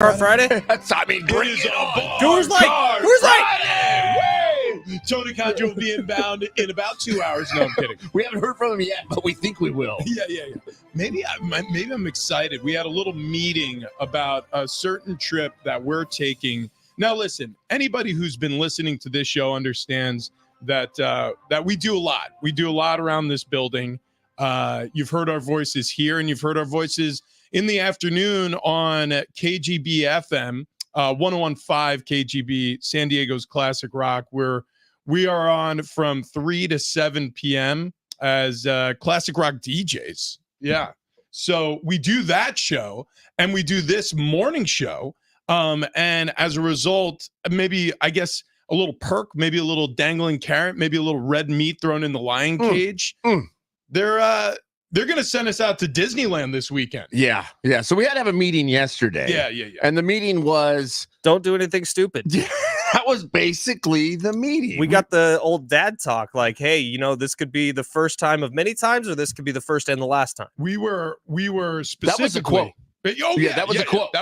Friday? I mean, bring it on. Who's like? Tony Conjo will be inbound in about 2 hours. No, I'm kidding. We haven't heard from him yet, but we think we will. Yeah. Maybe I'm excited. We had a little meeting about a certain trip that we're taking. Now, listen, anybody who's been listening to this show understands that we do a lot. We do a lot around this building. You've heard our voices here, and you've heard our voices in the afternoon on KGB FM, 101.5 KGB, San Diego's classic rock, where we are on from 3 to 7 p.m. as classic rock DJs. Yeah. So we do that show, and we do this morning show. And as a result, maybe, I guess, a little perk, maybe a little dangling carrot, maybe a little red meat thrown in the lion cage. They're going to send us out to Disneyland this weekend. Yeah. So we had to have a meeting yesterday. Yeah. And the meeting was... Don't do anything stupid. That was basically the meeting. We got the old dad talk, like, hey, this could be the first time of many times, or this could be the first and the last time. We were specifically... That was a quote. That was a quote.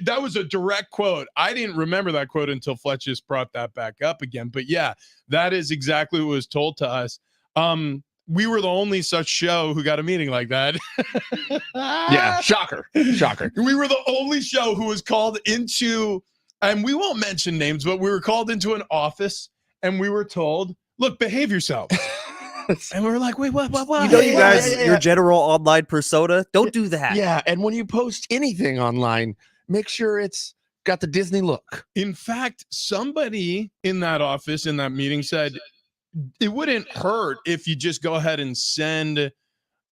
That was a direct quote. I didn't remember that quote until Fletch just brought that back up again. But yeah, that is exactly what was told to us. We were the only such show who got a meeting like that. Yeah, shocker. We were the only show who was called into, and we won't mention names, but we were called into an office and we were told, look, behave yourself. And we were like, wait, what? You guys, your general online persona, don't do that. Yeah, and when you post anything online, make sure it's got the Disney look. In fact, somebody in that office, in that meeting said, it wouldn't hurt if you just go ahead and send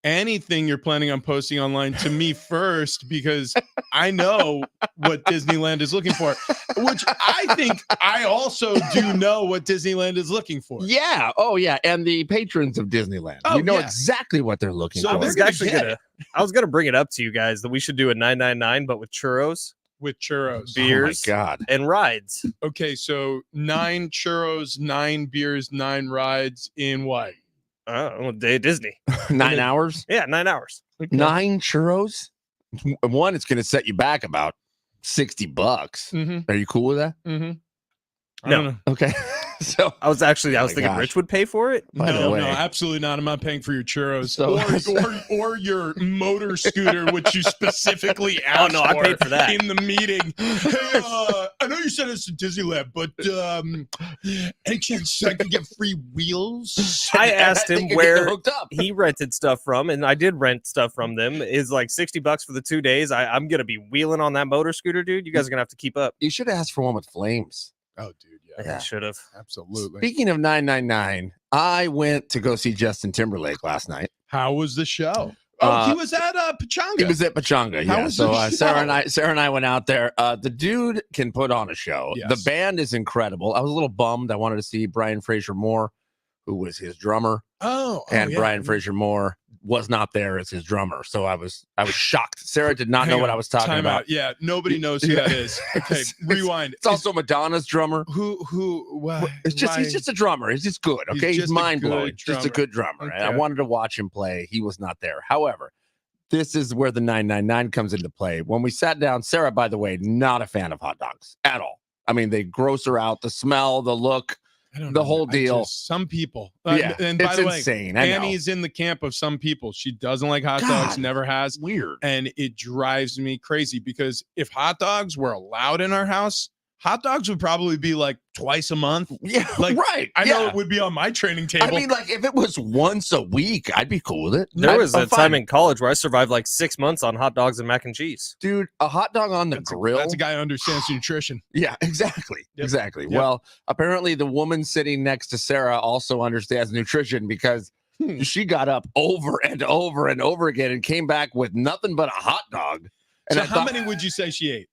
anything you're planning on posting online to me first, because I know what Disneyland is looking for, which I think I also do know what Disneyland is looking for. Yeah. Oh, yeah. And the patrons of Disneyland. We know exactly what they're looking for. I was going to bring it up to you guys that we should do a 999, but with churros. With churros, beers, and rides. Okay, so 9 churros, 9 beers, 9 rides in what? Day of Disney. 9 hours? Yeah, 9 hours. Okay. 9 churros? One, it's going to set you back about $60. Mm-hmm. Are you cool with that? Mm-hmm. No. Okay. So I was thinking Rich would pay for it. No, absolutely not. I'm not paying for your churros or your motor scooter, which you specifically asked I paid for that in the meeting. Hey, I know you sent us to Disneyland, but any chance I could get free wheels? I asked him where he rented stuff from, and I did rent stuff from them. Is like $60 for the 2 days. I'm gonna be wheeling on that motor scooter, dude. You guys are gonna have to keep up. You should have asked for one with flames. Oh, dude, yeah. Should have. Absolutely. Speaking of 999, I went to go see Justin Timberlake last night. How was the show? He was at Pechanga. He was at Pechanga. Yeah. So Sarah and I went out there. The dude can put on a show. Yes. The band is incredible. I was a little bummed. I wanted to see Brian Fraser Moore, who was his drummer. Brian Fraser Moore was not there as his drummer. So I was shocked. Sarah did not know what I was talking about. Yeah, nobody knows who that is. Okay, rewind. It's also Madonna's drummer. What? He's just a drummer. He's just good. Okay, he's mind blowing. Just a good drummer. Okay. And I wanted to watch him play. He was not there. However, this is where the 999 comes into play. When we sat down, Sarah, by the way, not a fan of hot dogs at all. I mean, they gross her out. The smell, the look. The whole deal. Some people. And by the way, insane. Annie's in the camp of some people. She doesn't like hot dogs, never has. Weird. And it drives me crazy because if hot dogs were allowed in our house, hot dogs would probably be like twice a month. Yeah, right. I know it would be on my training table. I mean, like if it was once a week, I'd be cool with it. There was a time in college where I survived like 6 months on hot dogs and mac and cheese. Dude, a hot dog on the grill. That's a guy who understands nutrition. Yeah, exactly. Yep. Exactly. Yep. Well, apparently the woman sitting next to Sarah also understands nutrition because she got up over and over and over again and came back with nothing but a hot dog. And so how many would you say she ate?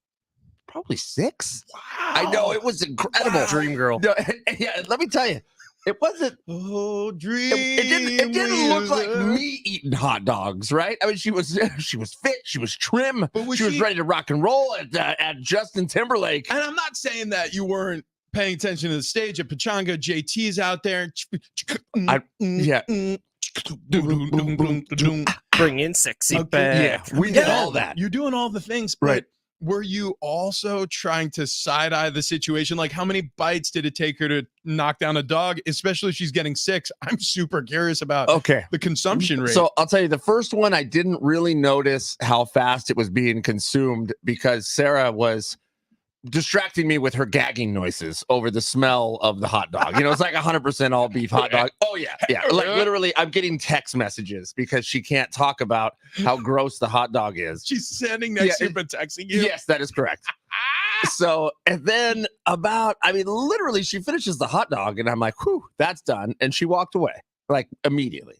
Probably 6. Wow. I know. It was incredible. Wow. Dream girl. No, yeah, let me tell you. It wasn't. Oh, dream. It didn't look like me eating hot dogs, right? I mean, she was fit. She was trim. But she was ready to rock and roll at Justin Timberlake. And I'm not saying that you weren't paying attention to the stage at Pechanga. JT's out there. Bring in sexy back. Yeah, we did all that. You're doing all the things, right? were you also trying to side eye the situation? Like, how many bites did it take her to knock down a dog, especially if she's getting 6? I'm super curious about the consumption rate. So I'll tell you, the first one, I didn't really notice how fast it was being consumed because Sarah was distracting me with her gagging noises over the smell of the hot dog. It's like 100% all beef hot dog. Oh yeah. Like literally, I'm getting text messages because she can't talk about how gross the hot dog is. She's standing next to you but texting you. Yes, that is correct. So, and then literally, she finishes the hot dog, and I'm like, "Whew, that's done." And she walked away like immediately.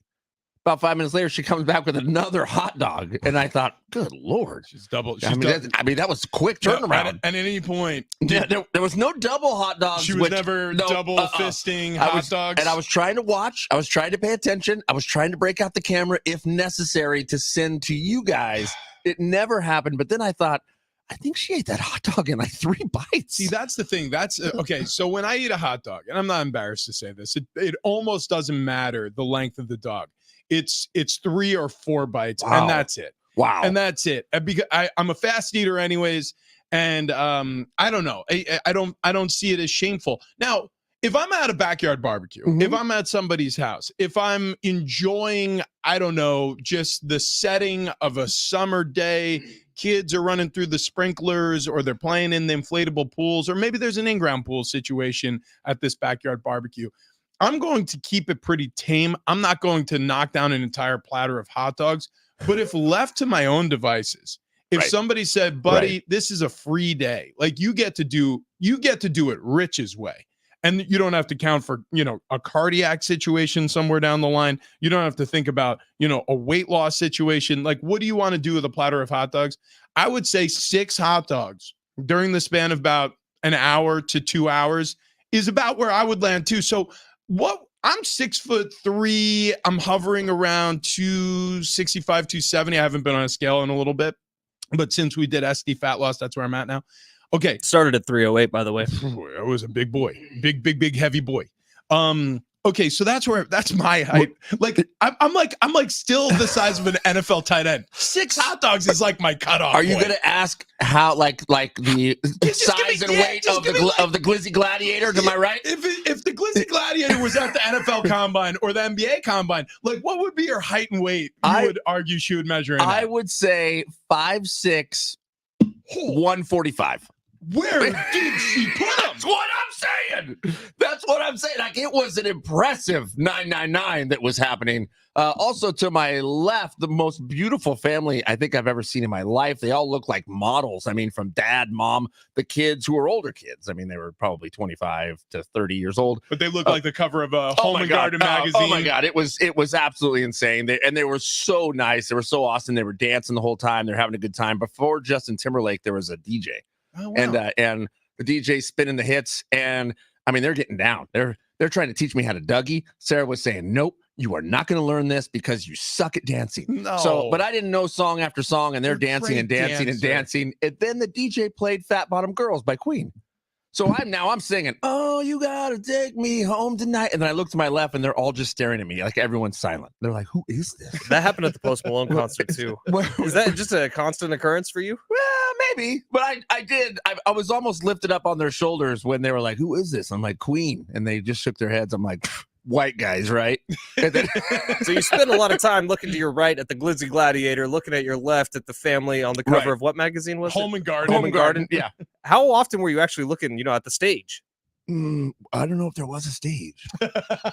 About 5 minutes later, she comes back with another hot dog, and I thought, "Good Lord, she's double." That was a quick turnaround. And at any point, there was no double hot dogs. She was never double fisting hot dogs. And I was trying to watch. I was trying to pay attention. I was trying to break out the camera if necessary to send to you guys. It never happened. But then I thought, I think she ate that hot dog in like 3 bites. See, that's the thing. That's okay. So when I eat a hot dog, and I'm not embarrassed to say this, it almost doesn't matter the length of the dog. It's 3 or 4 bites, and that's it. Wow. And that's it. Because I'm a fast eater anyways, and I don't know. I don't see it as shameful. Now, if I'm at a backyard barbecue, if I'm at somebody's house, if I'm enjoying, I don't know, just the setting of a summer day, kids are running through the sprinklers or they're playing in the inflatable pools, or maybe there's an in-ground pool situation at this backyard barbecue, I'm going to keep it pretty tame. I'm not going to knock down an entire platter of hot dogs. But if left to my own devices, if somebody said, buddy, this is a free day, like you get to do it Rich's way. And you don't have to count for, a cardiac situation somewhere down the line. You don't have to think about, a weight loss situation. Like, what do you want to do with a platter of hot dogs? I would say 6 hot dogs during the span of about an hour to 2 hours is about where I would land too. So I'm 6'3". I'm hovering around 265, 270. I haven't been on a scale in a little bit, but since we did SD fat loss, that's where I'm at now. Okay. Started at 308, by the way. I was a big boy, big, heavy boy. Okay. So that's my height. Like, I'm like still the size of an NFL tight end. 6 hot dogs is like my cutoff. Are you going to ask how, like the size and weight of the Glizzy Gladiator? Am I right? If the Glizzy Gladiator was at the NFL Combine or the NBA Combine, like what would be your height and weight? I would argue she would measure in. I would say 5'6", 145. Where did she put him? That's what I'm saying. Like, it was an impressive 999 that was happening. Also, to my left, the most beautiful family I think I've ever seen in my life. They all look like models. I mean, from dad, mom, the kids who were older kids. I mean, they were probably 25 to 30 years old. But they look like the cover of a Home and Garden magazine. Oh my God, it was absolutely insane. They were so nice. They were so awesome. They were dancing the whole time. They're having a good time. Before Justin Timberlake, there was a DJ. Oh, wow. And the DJ spinning the hits, and I mean, they're getting down. They're trying to teach me how to Dougie. Sarah was saying, nope, you are not going to learn this because you suck at dancing. No. So, but I didn't know song after song, and they're dancing and dancing and dancing. And then the DJ played Fat Bottom Girls by Queen. So I'm singing, oh, you gotta take me home tonight. And then I look to my left, and they're all just staring at me. Like, everyone's silent. They're like, who is this? That happened at the Post Malone concert, too. Is that just a constant occurrence for you? Well, maybe. But I did. I was almost lifted up on their shoulders when they were like, who is this? I'm like, Queen. And they just shook their heads. I'm like, white guys, right? And then so you spend a lot of time looking to your right at the Glizzy Gladiator, looking at your left at the family on the cover of what magazine was Home it? and Garden. Home and Garden. Yeah. How often were you actually looking, at the stage? I don't know if there was a stage.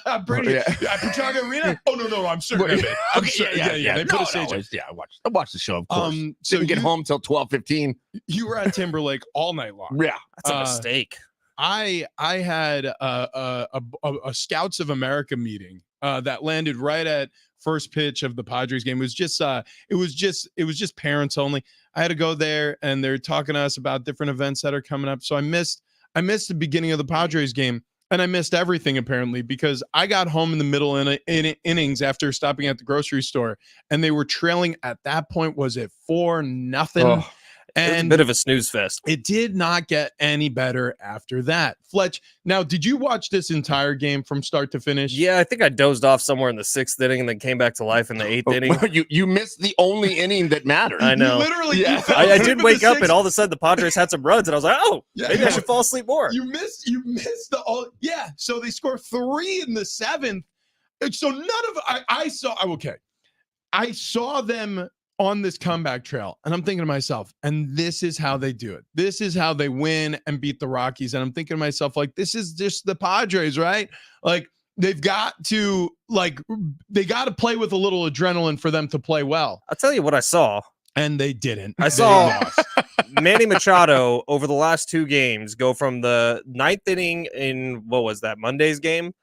I'm pretty. At Pechanga Arena? Oh no, I'm certain of it. Okay, yeah. They put a stage. I watched the show. Of course. So didn't get home till 12:15. You were at Timberlake all night long. Yeah, that's a mistake. I had a Scouts of America meeting that landed right at first pitch of the Padres game. It was just parents only. I had to go there, and they're talking to us about different events that are coming up. So I missed the beginning of the Padres game, and I missed everything apparently because I got home in the middle innings after stopping at the grocery store, and they were trailing at that point. Was it 4-0? Oh. And it was a bit of a snooze fest. It did not get any better after that. Fletch, now, did you watch this entire game from start to finish? Yeah, I think I dozed off somewhere in the 6th inning and then came back to life in the 8th inning. You missed the only inning that mattered. I know. You literally, yeah. I did wake up and all of a sudden the Padres had some runs and I was like, oh, maybe I should fall asleep more. You missed the all. Yeah, so they score 3 in the 7th. And so none of I saw them on this comeback trail, and I'm thinking to myself, and this is how they do it. This is how they win and beat the Rockies. And I'm thinking to myself, like, this is just the Padres, right? Like, they've got to play with a little adrenaline for them to play well. I'll tell you what I saw. And they didn't. I saw Manny Machado over the last 2 games go from the 9th inning in, what was that, Monday's game,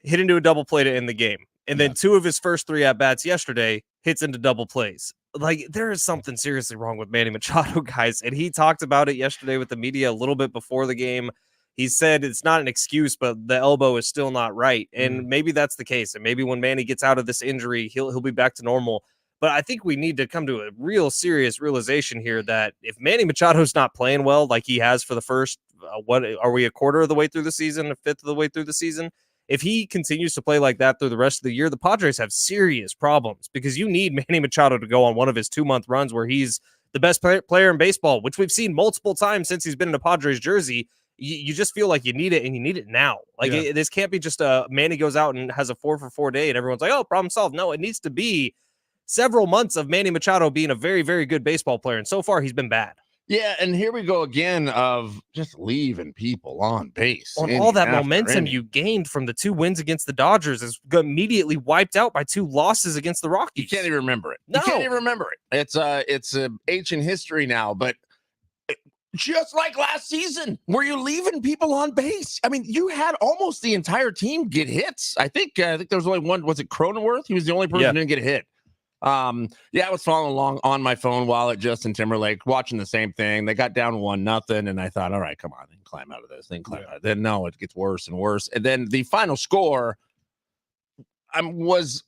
hit into a double play to end the game. And then 2 of his first 3 at-bats yesterday hits into double plays. Like, there is something seriously wrong with Manny Machado, guys. And he talked about it yesterday with the media a little bit before the game. He said it's not an excuse, but the elbow is still not right. And maybe that's the case. And maybe when Manny gets out of this injury, he'll be back to normal. But I think we need to come to a real serious realization here that if Manny Machado's not playing well like he has for the first, what are we, a quarter of the way through the season, a fifth of the way through the season? If he continues to play like that through the rest of the year, the Padres have serious problems because you need Manny Machado to go on one of his 2-month runs where he's the best player in baseball, which we've seen multiple times since he's been in a Padres jersey. You just feel like you need it, and you need it now. Like, this can't be just a Manny goes out and has a 4-for-4 day, and everyone's like, oh, problem solved. No, it needs to be several months of Manny Machado being a very, very good baseball player, and so far he's been bad. Yeah, and here we go again of just leaving people on base. On all that momentum you gained from the 2 wins against the Dodgers is immediately wiped out by 2 losses against the Rockies. You can't even remember it. No. You can't even remember it. It's ancient history now, but just like last season, where you're leaving people on base. I mean, you had almost the entire team get hits. I think there was only one. Was it Cronenworth? He was the only person who didn't get a hit. I was following along on my phone while at Justin Timberlake, watching the same thing. They got down 1-0, and I thought, all right, come on, then climb out of this, then climb out of it. Then no, it gets worse and worse. And then the final score was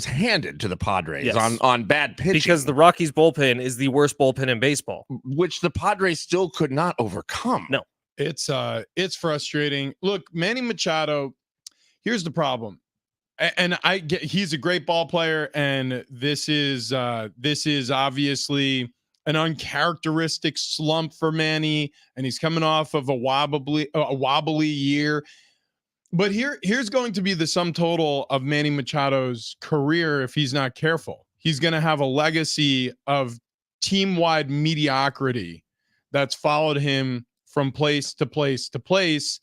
handed to the Padres on bad pitching. Because the Rockies bullpen is the worst bullpen in baseball, which the Padres still could not overcome. No. It's frustrating. Look, Manny Machado, here's the problem. And I get he's a great ball player, and this is obviously an uncharacteristic slump for Manny, and he's coming off of a wobbly year. But here's going to be the sum total of Manny Machado's career if he's not careful. He's going to have a legacy of team-wide mediocrity that's followed him from place to place to place.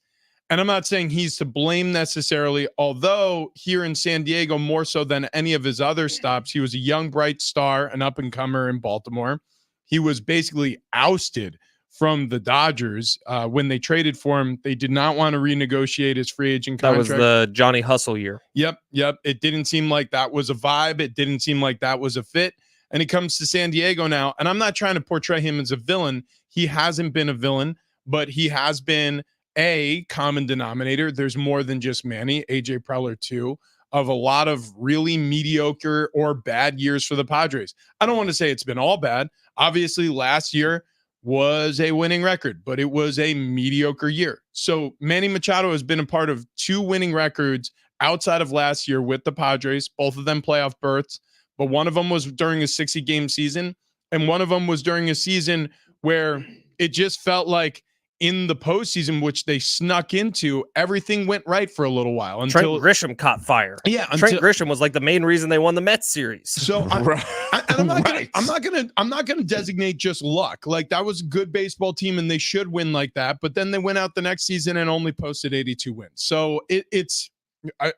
And I'm not saying he's to blame necessarily, although here in San Diego, more so than any of his other stops, he was a young, bright star, an up-and-comer in Baltimore. He was basically ousted from the Dodgers when they traded for him. They did not want to renegotiate his free agent contract. That was the Johnny Hustle year. Yep. It didn't seem like that was a vibe. It didn't seem like that was a fit. And he comes to San Diego now, and I'm not trying to portray him as a villain. He hasn't been a villain, but he has been a common denominator. There's more than just Manny, AJ Preller too, of a lot of really mediocre or bad years for the Padres. I don't want to say it's been all bad. Obviously, last year was a winning record, but it was a mediocre year. So Manny Machado has been a part of 2 winning records outside of last year with the Padres, both of them playoff berths, but one of them was during a 60-game season, and one of them was during a season where it just felt like in the postseason, which they snuck into, everything went right for a little while until Trent Grisham caught fire. Yeah, Trent Grisham was like the main reason they won the Mets series. So I'm not gonna designate just luck. Like, that was a good baseball team and they should win like that. But then they went out the next season and only posted 82 wins. So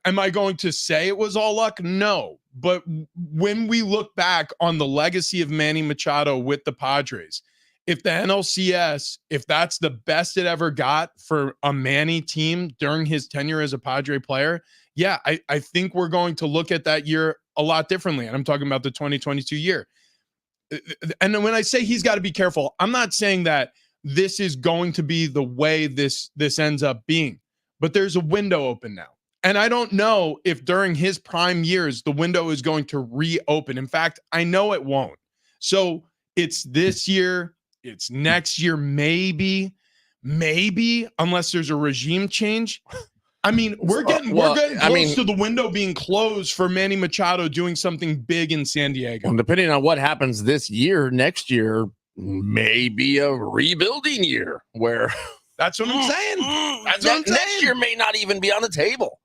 am I going to say it was all luck? No. But when we look back on the legacy of Manny Machado with the Padres, if the NLCS, if that's the best it ever got for a Manny team during his tenure as a Padre player, yeah, I think we're going to look at that year a lot differently. And I'm talking about the 2022 year. And when I say he's got to be careful, I'm not saying that this is going to be the way this ends up being, but there's a window open now. And I don't know if during his prime years, the window is going to reopen. In fact, I know it won't. So It's this year. It's next year, maybe, unless there's a regime change. I mean, we're getting close to the window being closed for Manny Machado doing something big in San Diego. Well, depending on what happens this year, next year may be a rebuilding year where that's what I'm saying. Next year may not even be on the table.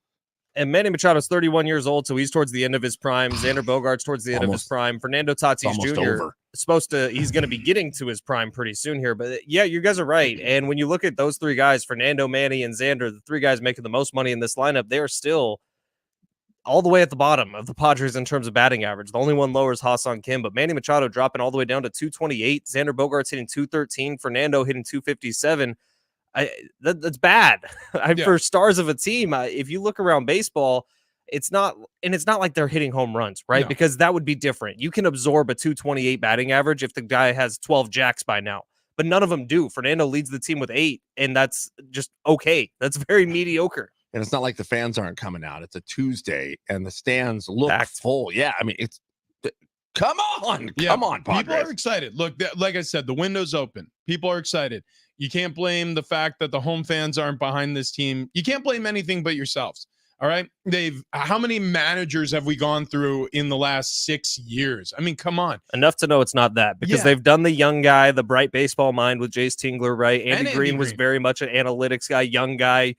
And Manny Machado's 31 years old, so he's towards the end of his prime. Xander Bogaerts towards the end of his prime. Fernando Tatis Jr. He's going to be getting to his prime pretty soon here. But yeah, you guys are right. And when you look at those three guys, Fernando, Manny, and Xander, the three guys making the most money in this lineup, they are still all the way at the bottom of the Padres in terms of batting average. The only one lower is Ha-Seong Kim, but Manny Machado dropping all the way down to 228. Xander Bogaerts hitting 213. Fernando hitting 257. That's bad. For stars of a team. If you look around baseball, it's not like they're hitting home runs, right? No. Because that would be different. You can absorb a 228 batting average if the guy has 12 jacks by now, but none of them do. Fernando leads the team with 8, and that's just okay. That's very mediocre. And it's not like the fans aren't coming out. It's a Tuesday, and the stands look full. Yeah, I mean, it's come on, Padres. People are excited. Look, like I said, the window's open. People are excited. You can't blame the fact that the home fans aren't behind this team. You can't blame anything but yourselves. All right. How many managers have we gone through in the last 6 years? I mean, come on. Enough to know it's not that, because they've done the young guy, the bright baseball mind with Jace Tingler, right? Andy Green was very much an analytics guy, young guy.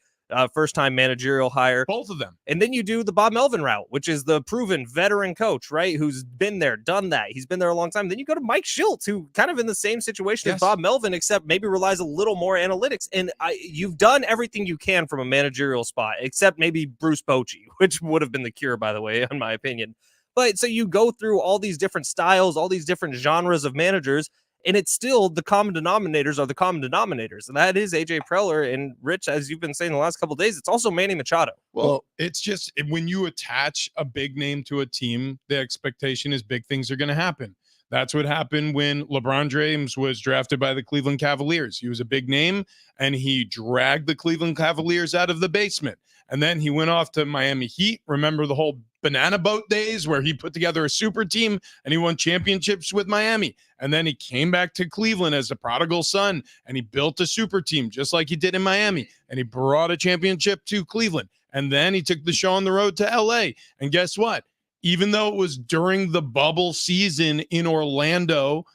First-time managerial hire. Both of them. And then you do the Bob Melvin route, which is the proven veteran coach, right? Who's been there, done that. He's been there a long time. Then you go to Mike Shildt, who kind of in the same situation as Bob Melvin, except maybe relies a little more analytics. And you've done everything you can from a managerial spot, except maybe Bruce Bochy, which would have been the cure, by the way, in my opinion. But so you go through all these different styles, all these different genres of managers, and it's still the common denominators are the common denominators. And that is AJ Preller. And Rich, as you've been saying the last couple of days, it's also Manny Machado. Well, it's just when you attach a big name to a team, the expectation is big things are going to happen. That's what happened when LeBron James was drafted by the Cleveland Cavaliers. He was a big name, and he dragged the Cleveland Cavaliers out of the basement. And then he went off to Miami Heat. Remember the whole banana boat days where he put together a super team and he won championships with Miami. And then he came back to Cleveland as the prodigal son, and he built a super team just like he did in Miami. And he brought a championship to Cleveland. And then he took the show on the road to LA. And guess what? Even though it was during the bubble season in Orlando,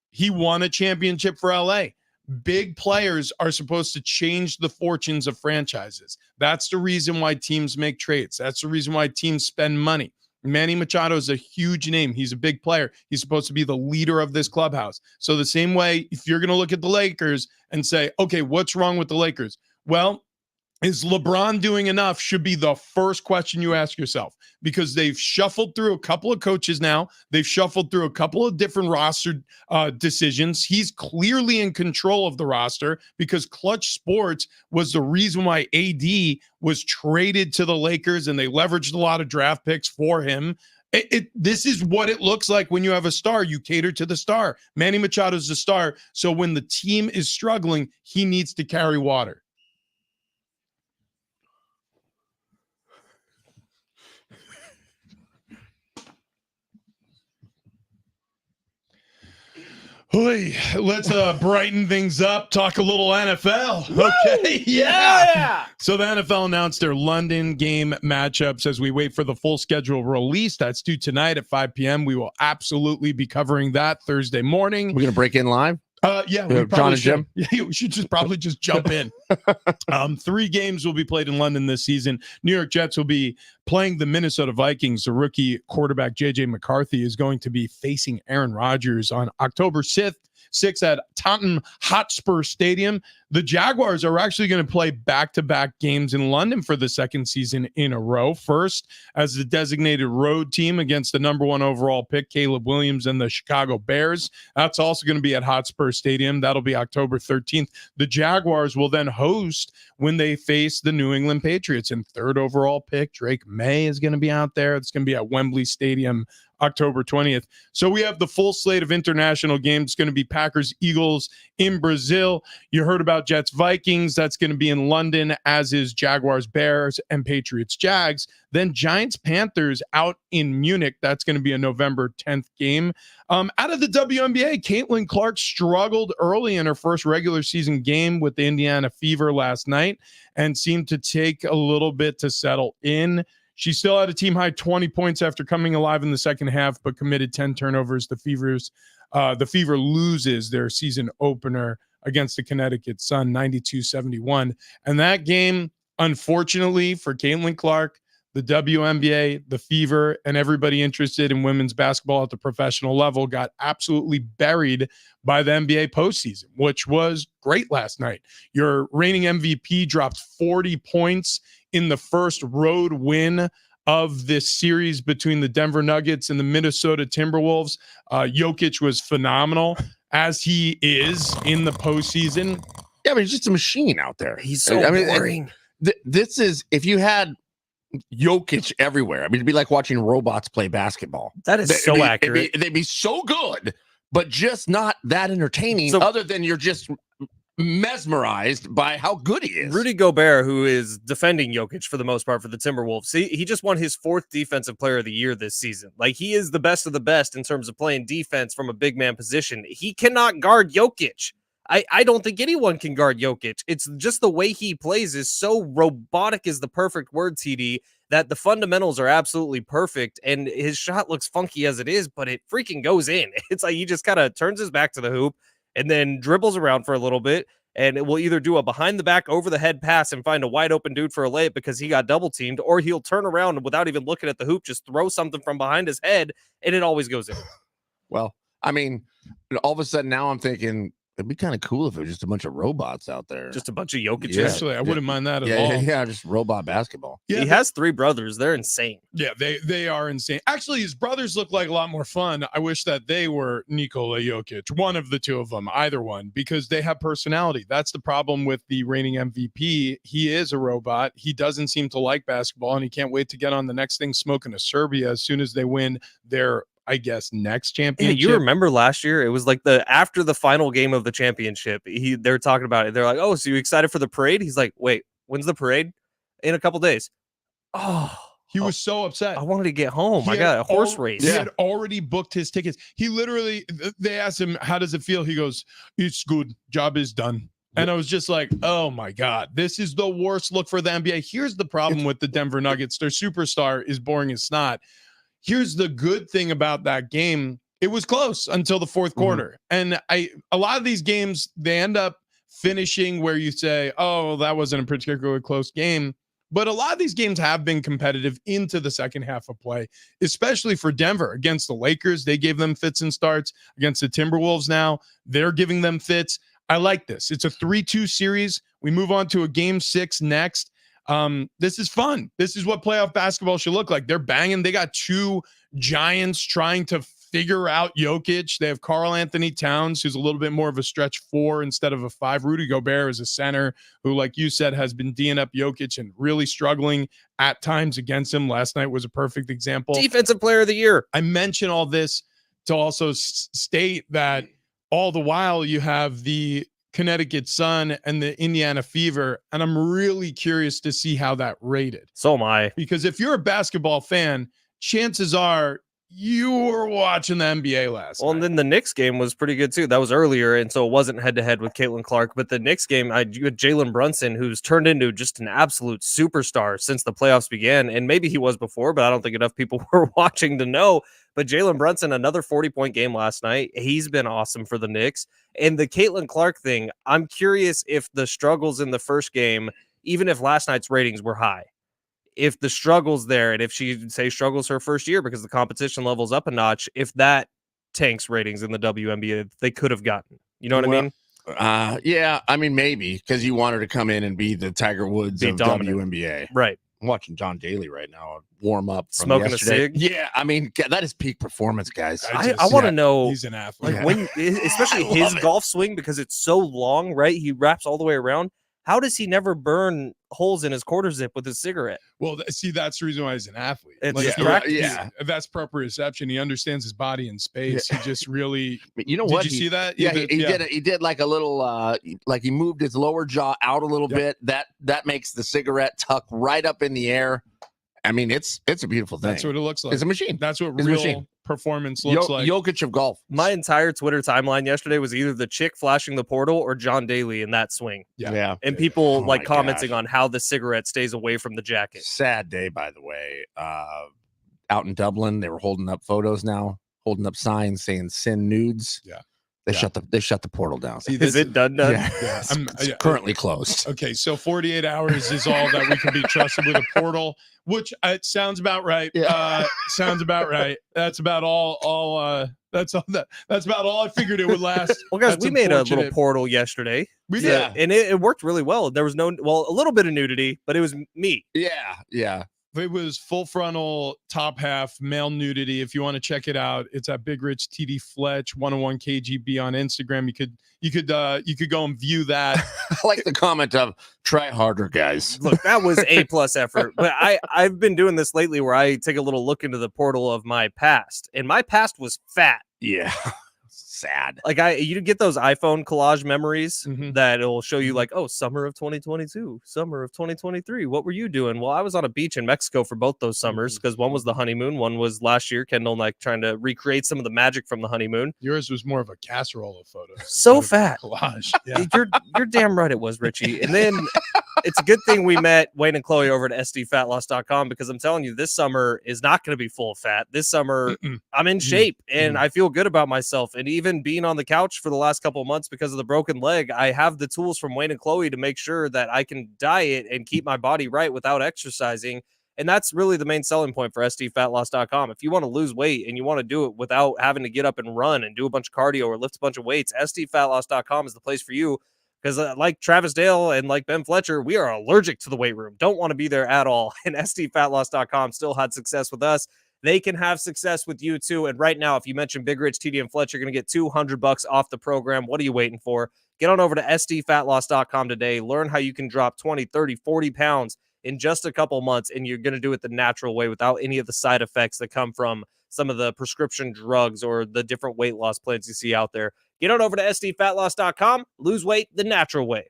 he won a championship for LA. Big players are supposed to change the fortunes of franchises. That's the reason why teams make trades. That's the reason why teams spend money. Manny Machado is a huge name. He's a big player. He's supposed to be the leader of this clubhouse. So the same way, if you're going to look at the Lakers and say, okay, what's wrong with the Lakers? Well, is LeBron doing enough should be the first question you ask yourself, because they've shuffled through a couple of coaches now. They've shuffled through a couple of different roster decisions. He's clearly in control of the roster because Clutch Sports was the reason why AD was traded to the Lakers, and they leveraged a lot of draft picks for him. This is what it looks like when you have a star. You cater to the star. Manny Machado is the star. So when the team is struggling, he needs to carry water. Let's brighten things up. Talk a little NFL. Okay, yeah. So the NFL announced their London game matchups as we wait for the full schedule release. That's due tonight at 5 p.m. We will absolutely be covering that Thursday morning. We're gonna break in live. Yeah, we John and Jim. Yeah, we should probably just jump in. 3 games will be played in London this season. New York Jets will be playing the Minnesota Vikings. The rookie quarterback JJ McCarthy is going to be facing Aaron Rodgers on October 6th at Tottenham Hotspur Stadium. The Jaguars are actually going to play back-to-back games in London for the second season in a row. First, as the designated road team against the number 1 overall pick, Caleb Williams and the Chicago Bears. That's also going to be at Hotspur Stadium. That'll be October 13th. The Jaguars will then host when they face the New England Patriots. And third overall pick, Drake May, is going to be out there. It's going to be at Wembley Stadium October 20th. So we have the full slate of international games. It's going to be Packers, Eagles in Brazil. You heard about Jets, Vikings. That's going to be in London, as is Jaguars, Bears, and Patriots, Jags. Then Giants, Panthers out in Munich. That's going to be a November 10th game. Out of the WNBA, Caitlin Clark struggled early in her first regular season game with the Indiana Fever last night and seemed to take a little bit to settle in. She still had a team-high 20 points after coming alive in the second half, but committed 10 turnovers. The Fever loses their season opener against the Connecticut Sun, 92-71. And that game, unfortunately for Caitlin Clark, the WNBA, the Fever, and everybody interested in women's basketball at the professional level got absolutely buried by the NBA postseason, which was great last night. Your reigning MVP dropped 40 points in the first road win of this series between the Denver Nuggets and the Minnesota Timberwolves. Jokic was phenomenal, as he is in the postseason. Yeah, but he's just a machine out there. He's so boring. This is, if you had Jokic everywhere, I mean, it'd be like watching robots play basketball. That is so accurate. They'd be so good, but just not that entertaining, other than you're just mesmerized by how good he is. Rudy Gobert, who is defending Jokic for the most part for the Timberwolves, he just won his 4th Defensive Player of the Year this season. Like, he is the best of the best in terms of playing defense from a big man position. He cannot guard Jokic. I don't think anyone can guard Jokic. It's just the way he plays is so robotic is the perfect word, TD, that the fundamentals are absolutely perfect, and his shot looks funky as it is, but it freaking goes in. It's like he just kind of turns his back to the hoop and then dribbles around for a little bit, and it will either do a behind-the-back, over-the-head pass and find a wide-open dude for a layup because he got double-teamed, or he'll turn around and without even looking at the hoop, just throw something from behind his head, and it always goes in. Well, I mean, all of a sudden now I'm thinking, it'd be kind of cool if it was just a bunch of robots out there. Just a bunch of Jokic. Yeah. Actually, I wouldn't mind that at all. Yeah, just robot basketball. Yeah, he has 3 brothers. They're insane. Yeah, they are insane. Actually, his brothers look like a lot more fun. I wish that they were Nikola Jokic, one of the two of them, either one, because they have personality. That's the problem with the reigning MVP. He is a robot. He doesn't seem to like basketball, and he can't wait to get on the next thing smoking a Serbia as soon as they win their, I guess, next championship. Yeah, you remember last year? It was like after the final game of the championship. They're talking about it. They're like, "Oh, so you excited for the parade?" He's like, "Wait, when's the parade?" "In a couple days." Oh, he was so upset. I wanted to get home. I got a horse race. He had already booked his tickets. He literally, they asked him, "How does it feel?" He goes, "It's good. Job is done." And I was just like, oh my God, this is the worst look for the NBA. Here's the problem with the Denver Nuggets. Their superstar is boring as snot. Here's the good thing about that game. It was close until the fourth quarter. And a lot of these games, they end up finishing where you say, oh, that wasn't a particularly close game. But a lot of these games have been competitive into the second half of play, especially for Denver. Against the Lakers, they gave them fits and starts. Against the Timberwolves now, they're giving them fits. I like this. It's a 3-2 series. We move on to a game 6 next. This is fun. This is what playoff basketball should look like. They're banging. They got 2 giants trying to figure out Jokic. They have Karl Anthony Towns, who's a little bit more of a stretch 4 instead of a 5. Rudy Gobert is a center who, like you said, has been D'ing up Jokic and really struggling at times against him. Last night was a perfect example. Defensive Player of the Year. I mention all this to also state that all the while you have the Connecticut Sun and the Indiana Fever, and I'm really curious to see how that rated. So am I. Because if you're a basketball fan, chances are you were watching the NBA last night. And then the Knicks game was pretty good too. That was earlier, and so it wasn't head-to-head with Caitlin Clark. But the Knicks game, you had Jalen Brunson, who's turned into just an absolute superstar since the playoffs began. And maybe he was before, but I don't think enough people were watching to know. But Jalen Brunson, another 40-point game last night. He's been awesome for the Knicks. And the Caitlin Clark thing, I'm curious if the struggles in the first game, even if last night's ratings were high, if the struggles there, and if she say struggles her first year because the competition level's up a notch, if that tanks ratings in the WNBA, they could have gotten. You know what I mean? Yeah, I mean, maybe because you want her to come in and be the Tiger Woods of dominant. WNBA. Right. I'm watching John Daly right now warm up. Smoking yesterday. a cig? Yeah, I mean, that is peak performance, guys. I want to know. He's an athlete. Like when, especially his golf swing, because it's so long, right? He wraps all the way around. How does he never burn holes in his quarter zip with his cigarette? Well, see, that's the reason why he's an athlete. It's That's proprioception. He understands his body in space. Yeah. He just really. You know did what? you see that? Yeah, he did like a little, like he moved his lower jaw out a little bit. That makes the cigarette tuck right up in the air. I mean, it's a beautiful thing. That's what it looks like. It's a machine. That's what real performance looks like. Jokic of golf. My entire Twitter timeline yesterday was either the chick flashing the portal or John Daly in that swing. Yeah. And people Oh like my commenting gosh. on how the cigarette stays away from the jacket. Sad day, by the way. Out in Dublin, they were holding up photos now, holding up signs saying "send nudes." Yeah. They shut the portal down. See, Is it done? Yeah. It's currently closed. Okay, so 48 hours is all that we can be trusted with a portal, which sounds about right. Yeah. Sounds about right. That's about all. That's about all I figured it would last. Well, guys, That's we made a little unfortunate. portal yesterday. We did. And it worked really well. There was a little bit of nudity, but it was me. Yeah. It was full frontal, top half, male nudity. If you want to check it out, it's at Big Rich TD Fletch 101 KGB on Instagram. You could go and view that. I like the comment of "try harder, guys." Look, that was A+ effort. But I've been doing this lately where I take a little look into the portal of my past, and my past was fat. Yeah. Sad. Like you get those iPhone collage memories Mhm. that it'll show you like, oh, summer of 2022, summer of 2023. What were you doing? Well, I was on a beach in Mexico for both those summers because one was the honeymoon, one was last year. Kendall and I trying to recreate some of the magic from the honeymoon. Yours was more of a casserole of photos. So instead of a fat. collage. Yeah. You're damn right it was, Richie. And then it's a good thing we met Wayne and Chloe over at sdfatloss.com because I'm telling you, this summer is not going to be full of fat. This summer, I'm in shape and I feel good about myself. And even being on the couch for the last couple of months because of the broken leg, I have the tools from Wayne and Chloe to make sure that I can diet and keep my body right without exercising. And that's really the main selling point for sdfatloss.com. If you want to lose weight and you want to do it without having to get up and run and do a bunch of cardio or lift a bunch of weights, sdfatloss.com is the place for you. Because like Travis Dale and like Ben Fletcher, we are allergic to the weight room. Don't want to be there at all. And sdfatloss.com still had success with us. They can have success with you too. And right now, if you mention Big Rich, TD, and Fletcher, you're going to get $200 off the program. What are you waiting for? Get on over to sdfatloss.com today. Learn how you can drop 20, 30, 40 pounds in just a couple months. And you're going to do it the natural way without any of the side effects that come from some of the prescription drugs or the different weight loss plans you see out there. Get on over to sdfatloss.com. Lose weight the natural way.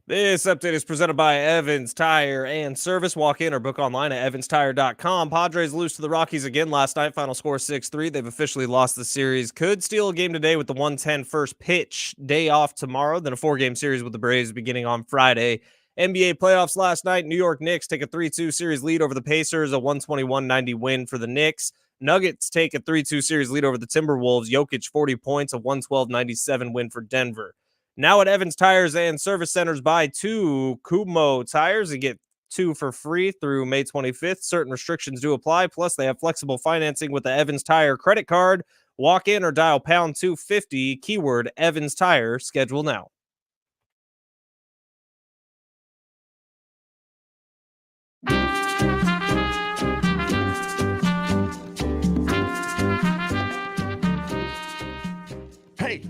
This update is presented by Evans Tire and Service. Walk in or book online at evanstire.com. Padres lose to the Rockies again last night. Final score 6-3. They've officially lost the series. Could steal a game today with the 1:10 first pitch. Day off tomorrow. Then a 4-game series with the Braves beginning on Friday. NBA playoffs last night. New York Knicks take a 3-2 series lead over the Pacers. A 121-90 win for the Knicks. Nuggets take a 3-2 series lead over the Timberwolves. Jokic 40 points. A 112-97 win for Denver. Now at Evans Tires and Service Centers, buy 2 Kumo tires and get 2 for free through May 25th. Certain restrictions do apply. Plus, they have flexible financing with the Evans Tire credit card. Walk in or dial pound 250, keyword Evans Tire. Schedule now. Hey,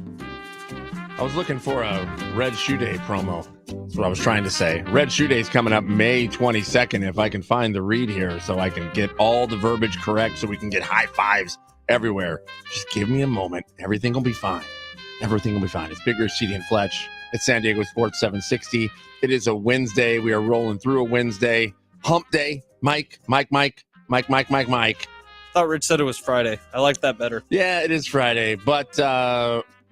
I was looking for a Red Shoe Day promo. That's what I was trying to say. Red Shoe Day is coming up May 22nd. If I can find the read here so I can get all the verbiage correct so we can get high fives everywhere. Just give me a moment. Everything will be fine. Everything will be fine. It's Bigger, Sheedy, and Fletch. It's San Diego Sports 760. It is a Wednesday. We are rolling through a Wednesday. Hump Day. Mike. Thought Rich said it was Friday. I like that better. Yeah, it is Friday, but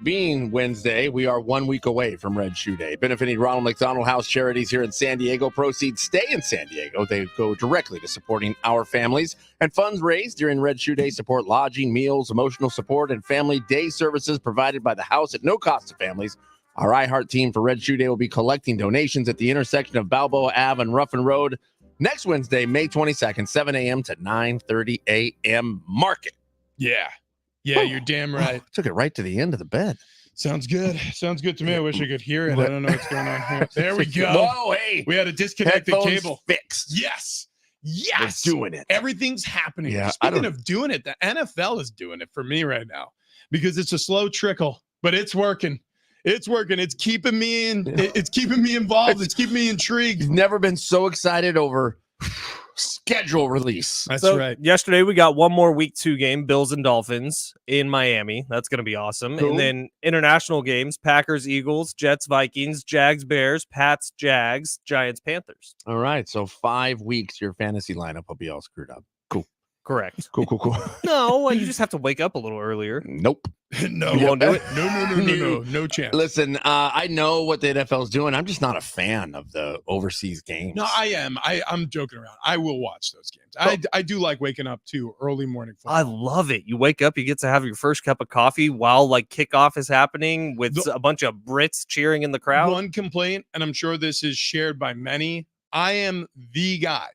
being Wednesday, we are 1 week away from Red Shoe Day, benefiting Ronald McDonald House Charities here in San Diego. Proceeds stay in San Diego. They go directly to supporting our families, and funds raised during Red Shoe Day support lodging, meals, emotional support, and family day services provided by the house at no cost to families. Our iHeart team for Red Shoe Day will be collecting donations at the intersection of Balboa Ave and Ruffin Road next Wednesday, May 22nd, 7 a.m. to 9:30 a.m. Market. Yeah, you're damn right. Took it right to the end of the bed. Sounds good to me. I wish I could hear it. I don't know what's going on here. There we go. Whoa, hey. We had a disconnected Headphones cable. Fixed. Yes. We're doing it. Everything's happening. Yeah, Speaking of doing it, the NFL is doing it for me right now because it's a slow trickle, but it's working. It's working. It's keeping me in. It's keeping me involved. It's keeping me intrigued. You've never been so excited over schedule release. That's So, right. Yesterday, we got one more week 2 game, Bills and Dolphins in Miami. That's going to be awesome. Cool. And then international games, Packers, Eagles, Jets, Vikings, Jags, Bears, Pats, Jags, Giants, Panthers. All right. So 5 weeks, your fantasy lineup will be all screwed up. Cool. Correct. Cool. No, you just have to wake up a little earlier. Nope. No, You won't do it? No chance. Listen, I know what the NFL is doing. I'm just not a fan of the overseas games. No, I am. I'm joking around. I will watch those games. I do like waking up to early morning football. I love it. You wake up, you get to have your first cup of coffee while like kickoff is happening with a bunch of Brits cheering in the crowd. One complaint, and I'm sure this is shared by many. I am the guy.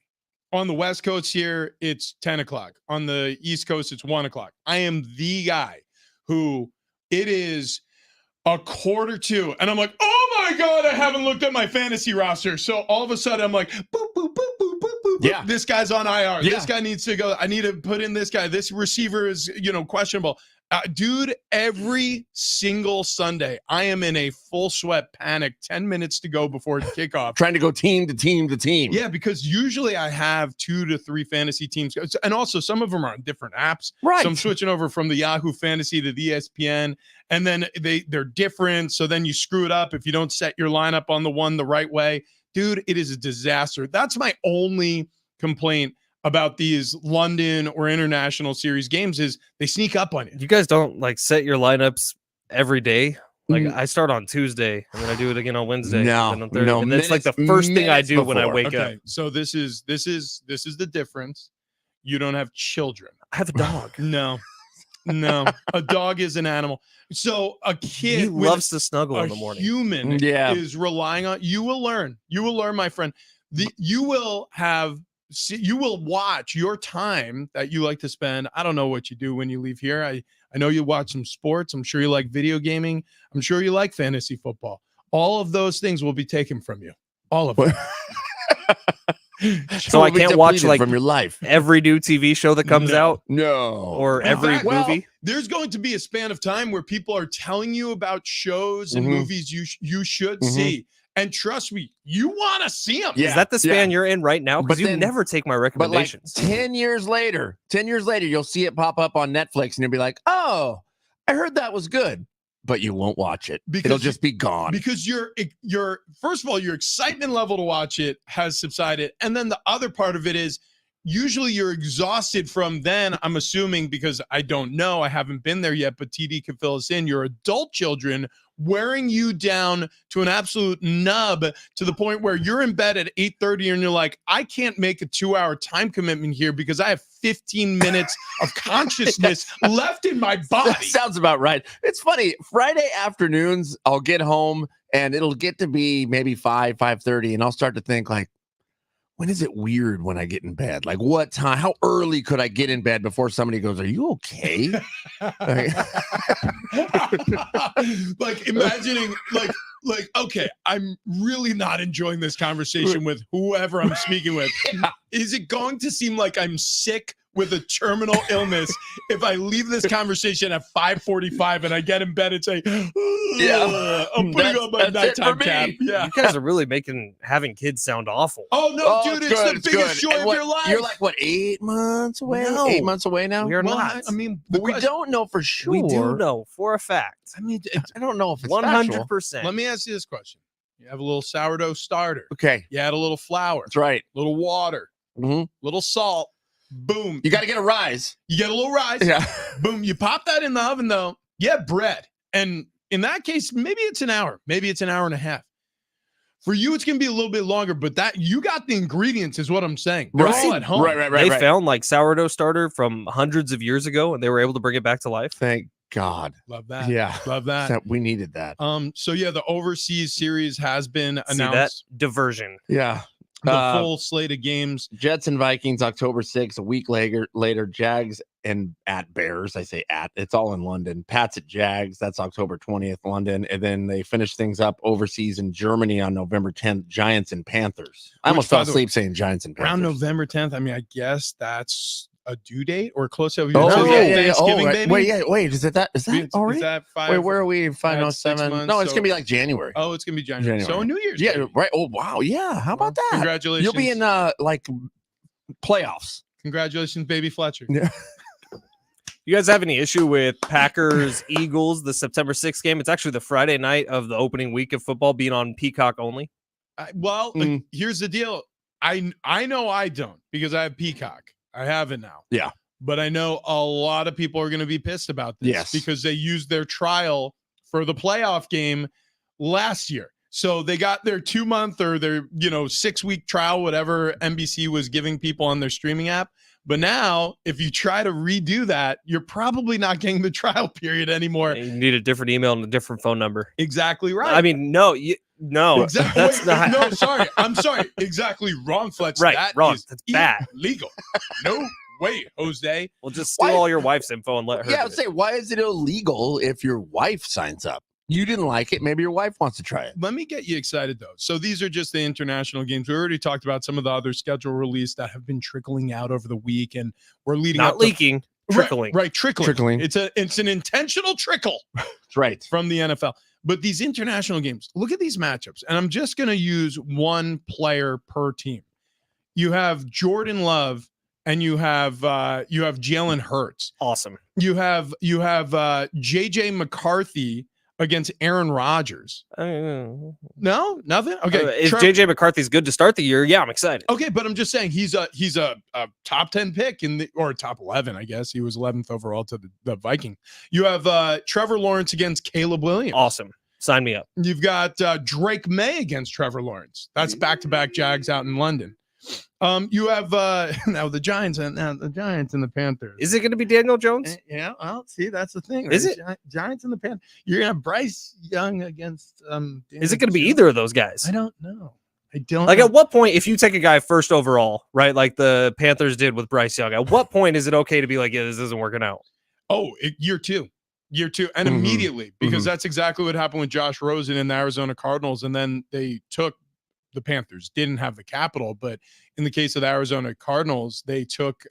On the West Coast here, it's 10 o'clock. On the East Coast, it's 1 o'clock. I am the guy who it is 1:45, and I'm like, oh my God, I haven't looked at my fantasy roster. So all of a sudden, I'm like, boop, boop, boop, boop, boop, boop. Yeah. This guy's on IR. Yeah. This guy needs to go. I need to put in this guy. This receiver is, questionable. Dude, every single Sunday, I am in a full sweat panic 10 minutes to go before kickoff. Trying to go team to team to team. Yeah, because usually I have 2 to 3 fantasy teams. And also some of them are on different apps. Right. So I'm switching over from the Yahoo Fantasy to the ESPN. And then they're different. So then you screw it up if you don't set your lineup on the one the right way. Dude, it is a disaster. That's my only complaint about these London or international series games is they sneak up on you. You guys don't like set your lineups every day. Like I start on Tuesday and then I do it again on Wednesday. No, and on Thursday. no, And that's like the first thing I do when I wake up. So this is the difference. You don't have children. I have a dog. No, a dog is an animal. So a kid He loves to snuggle in the morning. Human is relying on. You will learn, my friend. You will watch your time that you like to spend. I don't know what you do when you leave here. I know you watch some sports. I'm sure you like video gaming. I'm sure you like fantasy football. All of those things will be taken from you. All of them. So I can't watch like from your life every new TV show that comes out. No. Or every movie. There's going to be a span of time where people are telling you about shows and movies you should see. And trust me, you want to see them. Yeah. Is that the span you're in right now? Because you never take my recommendations. But like 10 years later, you'll see it pop up on Netflix and you'll be like, oh, I heard that was good. but you won't watch it. Because It'll just be gone. Because your first of all, your excitement level to watch it has subsided. And then the other part of it is usually you're exhausted from then, I'm assuming, because I don't know, I haven't been there yet, but TD can fill us in, your adult children wearing you down to an absolute nub to the point where you're in bed at 8:30 and you're like, I can't make a 2-hour time commitment here because I have 15 minutes of consciousness left in my body. That sounds about right. It's funny. Friday afternoons, I'll get home and it'll get to be maybe 5:30, and I'll start to think like, when is it weird when I get in bed? Like what time? How early could I get in bed before somebody goes, are you okay? Like imagining like, okay, I'm really not enjoying this conversation with whoever I'm speaking with. Yeah. Is it going to seem like I'm sick with a terminal illness if I leave this conversation at 5:45 and I get in bed and say, I'm putting on my nighttime cap. Yeah. You guys are really making having kids sound awful. Oh no, dude, it's good, the biggest joy of your life. You're like, what, 8 months away? No. 8 months away now? We're not. I mean, But we don't know for sure. We do know for a fact. I mean, I don't know if it's 100%. let me ask you this question. You have a little sourdough starter. Okay. You add a little flour. That's right. Little water. Mm-hmm. Little salt. Boom. You got to get a rise. You get a little rice. Yeah. Boom. You pop that in the oven, though. You have bread. And in that case, maybe it's an hour. Maybe it's an hour and a half. For you, it's going to be a little bit longer, but that you got the ingredients is what I'm saying. They're all at home. Right. They found like sourdough starter from hundreds of years ago, and they were able to bring it back to life. Thank God. Love that. Yeah. Love that. We needed that. So yeah, the overseas series has been announced. See that? Diversion. Yeah. The full slate of games. Jets and Vikings, October 6th. A week later, Jags and at Bears. I say at. It's all in London. Pats at Jags. That's October 20th, London. And then they finish things up overseas in Germany on November 10th. Giants and Panthers. I almost fell asleep saying Giants and Panthers. Around November 10th. I mean, I guess that's a due date or close to Thanksgiving, baby. Wait. Is that already? Is that Wait, where are we? 507. No, it's gonna be like January. Oh, it's gonna be January. So New Year's. Yeah, baby. right. Oh, wow. Yeah. How about that? Congratulations. You'll be in like playoffs. Congratulations, baby Fletcher. Yeah. You guys have any issue with Packers Eagles, the September 6th game? It's actually the Friday night of the opening week of football, being on Peacock only. Here's the deal. I know I don't because I have Peacock. I have it now. Yeah. But I know a lot of people are going to be pissed about this because they used their trial for the playoff game last year. So they got their 2-month or their 6-week trial, whatever NBC was giving people on their streaming app. But now, if you try to redo that, you're probably not getting the trial period anymore. You need a different email and a different phone number. Exactly right. I mean, no. Exactly. That's not. No, sorry. I'm sorry. Exactly wrong, Fletcher. Right, that wrong. is That's bad. Illegal. No way, Jose. Well, just steal all your wife's info and let her. Yeah, I'd say, why is it illegal if your wife signs up? You didn't like it. Maybe your wife wants to try it. Let me get you excited, though. So these are just the international games. We already talked about some of the other schedule release that have been trickling out over the week, and we're leading Not up leaking, trickling. Right, trickling. Trickling. It's an intentional trickle. That's right. From the NFL. But these international games, look at these matchups, and I'm just going to use one player per team. You have Jordan Love, and you have Jalen Hurts. Awesome. You have JJ McCarthy against Aaron Rodgers. No, nothing. Okay, if JJ McCarthy's good to start the year, yeah, I'm excited. Okay, but I'm just saying he's a top 10 pick or top 11, I guess. He was 11th overall to the Viking. You have Trevor Lawrence against Caleb Williams. Awesome. Sign me up. You've got Drake May against Trevor Lawrence. That's back-to-back Jags out in London. You have now the Giants and the Panthers. Is it going to be Daniel Jones? Yeah, well, see, that's the thing. Is it Giants and the Panthers? You're gonna have Bryce Young against Is it going to be either of those guys? I don't know. I don't like know. at what point, if you take a guy first overall, right, like the Panthers did with Bryce Young, at what point is it okay to be like, yeah, this isn't working out? Oh, year two, and immediately, because that's exactly what happened with Josh Rosen and the Arizona Cardinals, and then they took the Panthers, didn't have the capital, but in the case of the Arizona Cardinals, they took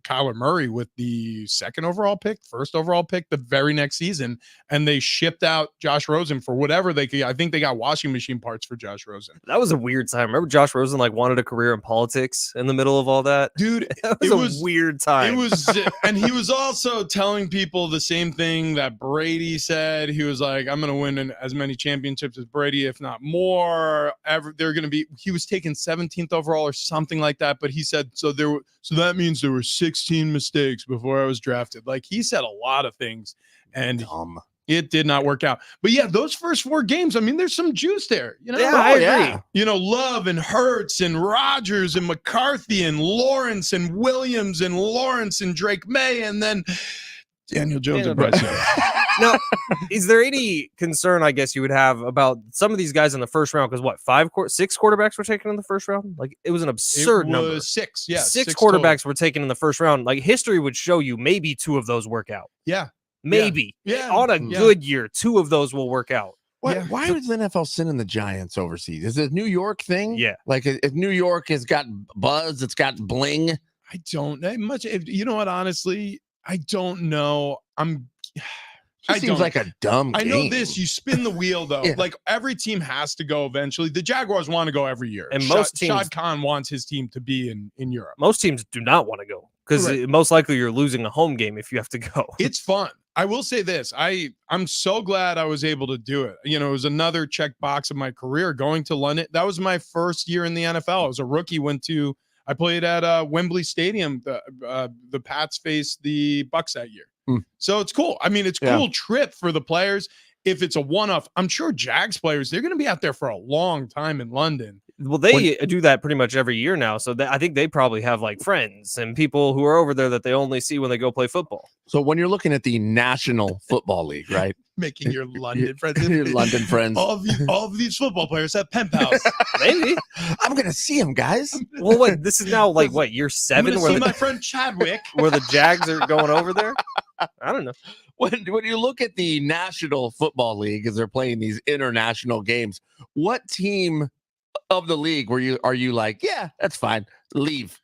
Kyler Murray with the second overall pick, first overall pick the very next season, and they shipped out Josh Rosen for whatever they could. I think they got washing machine parts for Josh Rosen. That was a weird time. Remember Josh Rosen wanted a career in politics in the middle of all that? Dude, it was a weird time. It was, and he was also telling people the same thing that Brady said. He was like, I'm going to win as many championships as Brady, if not more. They're going to be, he was taken 17th overall or something like that. But he said, so that means there were 16 mistakes before I was drafted. Like, he said a lot of things, and it did not work out. But yeah, those first 4 games, I mean, there's some juice there. You know, yeah, I agree. You know, Love and Hurts and Rodgers and McCarthy and Lawrence and Williams and Lawrence and Drake May, and then Daniel Jones and Bryce Young. Now, is there any concern, I guess, you would have about some of these guys in the first round? Because what, 6 quarterbacks were taken in the first round? Like, it was an absurd number. 6, yeah. 6 quarterbacks were taken in the first round. Like, history would show you maybe 2 of those work out. Yeah. Maybe. Yeah. On a good year, 2 of those will work out. Why is the NFL sending the Giants overseas? Is it a New York thing? Yeah. Like, if New York has got buzz, it's got bling. I don't know much. You know what? Honestly, I don't know. It seems like a dumb game. I know this. You spin the wheel, though. Yeah. Like, every team has to go eventually. The Jaguars want to go every year. And most teams, Shad Khan wants his team to be in Europe. Most teams do not want to go because most likely you're losing a home game if you have to go. It's fun. I will say this. I'm so glad I was able to do it. You know, it was another check box of my career going to London. That was my first year in the NFL. I was a rookie. I played at Wembley Stadium. The Pats faced the Bucks that year. So it's cool. I mean, it's a cool trip for the players. If it's a one-off, I'm sure Jags players, they're going to be out there for a long time in London. Well, they do that pretty much every year now. So I think they probably have like friends and people who are over there that they only see when they go play football. So when you're looking at the National Football League, right? Making your London friends. Your London friends. All of these football players have pen pals. Maybe. I'm going to see them, guys. Well, what? This is now like what, year 7? I'm see my friend Chadwick. Where the Jags are going over there? I don't know. When you look at the National Football League as they're playing these international games, what team of the league are you like, yeah, that's fine, leave?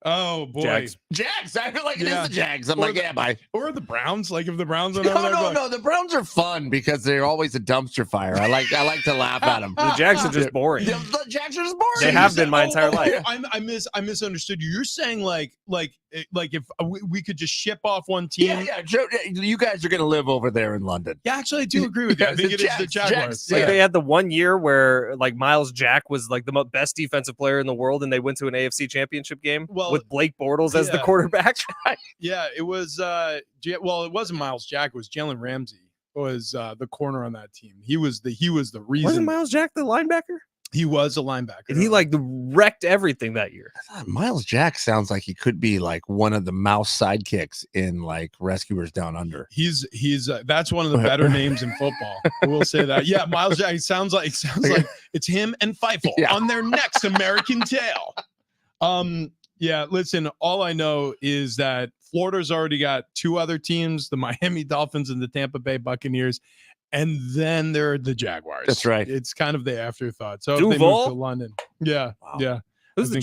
Oh boy, Jags. I feel like it is the Jags. I'm like, bye. Or the Browns. Like, if the Browns are no. The Browns are fun because they're always a dumpster fire. I like to laugh at them. The Jags are just boring. The Jags are just boring. They have been my entire life. I misunderstood you. You're saying like if we could just ship off one team. Yeah. You guys are gonna live over there in London. Yeah, actually, I do agree with you. I think it is the Jaguars. Like, they had the one year where like Miles Jack was like the best defensive player in the world, and they went to an AFC Championship game with Blake Bortles as the quarterback. Yeah, it was. It wasn't Miles Jack. It was Jalen Ramsey. Was the corner on that team. He was the reason. Wasn't Miles Jack the linebacker? He was a linebacker. And he wrecked everything that year. Miles Jack sounds like he could be like one of the mouse sidekicks in like Rescuers Down Under. He's that's one of the better names in football. I will say that. Yeah, Miles Jack. It sounds like it's him and Feifel on their next American Tail. Yeah, listen, all I know is that Florida's already got 2 other teams, the Miami Dolphins and the Tampa Bay Buccaneers, and then there are the Jaguars. That's right. It's kind of the afterthought. So Duval? if they move to London. Yeah, yeah. Who's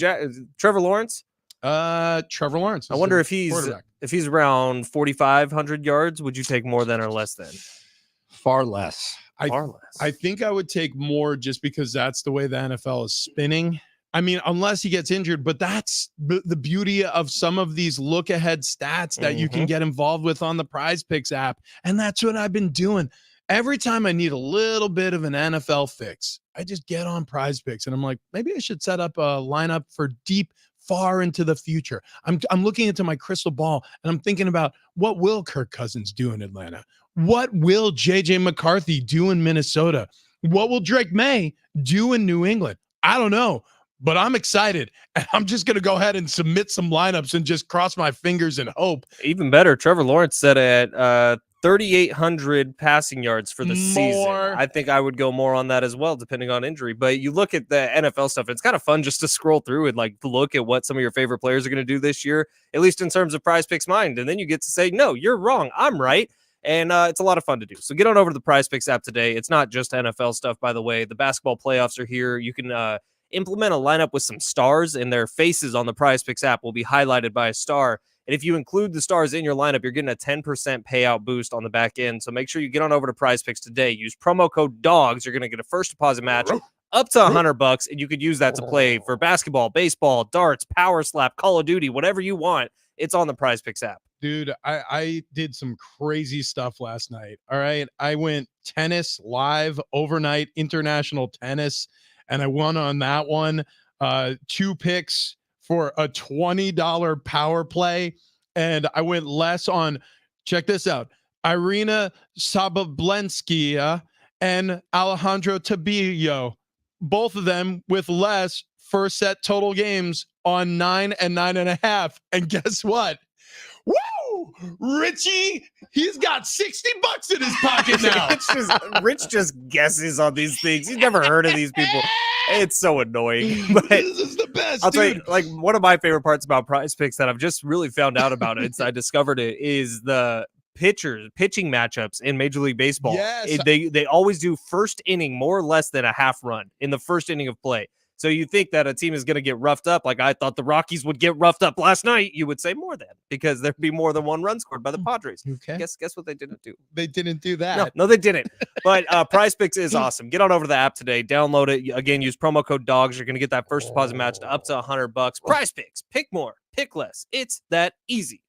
Trevor Lawrence? Trevor Lawrence. I wonder if he's around 4,500 yards, would you take more than or less than? Far less. I think I would take more just because that's the way the NFL is spinning. I mean, unless he gets injured, but that's the beauty of some of these look ahead stats that you can get involved with on the Prize Picks app. And that's what I've been doing. Every time I need a little bit of an NFL fix, I just get on Prize Picks and I'm like, maybe I should set up a lineup for deep, far into the future. I'm looking into my crystal ball and I'm thinking about, what will Kirk Cousins do in Atlanta? What will JJ McCarthy do in Minnesota? What will Drake May do in New England? I don't know. But I'm excited, and I'm just going to go ahead and submit some lineups and just cross my fingers and hope. Even better, Trevor Lawrence said at 3,800 passing yards for the season. I think I would go more on that as well, depending on injury. But you look at the NFL stuff, it's kind of fun just to scroll through and like look at what some of your favorite players are going to do this year, at least in terms of Prize Picks mind. And then you get to say, no, you're wrong. I'm right. And it's a lot of fun to do. So get on over to the Prize Picks app today. It's not just NFL stuff, by the way. The basketball playoffs are here. You can implement a lineup with some stars, and their faces on the Prize Picks app will be highlighted by a star. And if you include the stars in your lineup, you're getting a 10% payout boost on the back end. So make sure you get on over to Prize Picks today. Use promo code DOGS. You're going to get a first deposit match up to $100, and you could use that to play for basketball, baseball, darts, power slap, Call of Duty, whatever you want. It's on the Prize Picks app. Dude, I did some crazy stuff last night. All right. I went tennis live overnight, international tennis, and I won on that one. 2 picks for a $20 power play. And I went less on, check this out, Irina Sabablenskaya and Alejandro Tabillo. Both of them with less first set total games on 9 and 9.5. And guess what? Woo! Richie, he's got $60 in his pocket now. Rich just guesses on these things. He's never heard of these people. It's so annoying. But this is the best. I'll dude. tell you, like, one of my favorite parts about Prize Picks that I've just really found out about it, I discovered it, is the pitching matchups in Major League Baseball. Yes. They always do first inning more or less than a half run in the first inning of play. So you think that a team is going to get roughed up, like I thought the Rockies would get roughed up last night, you would say more than, because there'd be more than one run scored by the Padres. Okay. Guess what they didn't do? They didn't do that. No, they didn't. But Prize Picks is awesome. Get on over to the app today. Download it. Again, use promo code DOGS. You're going to get that first deposit match to up to $100. Prize Picks. Pick more. Pick less. It's that easy.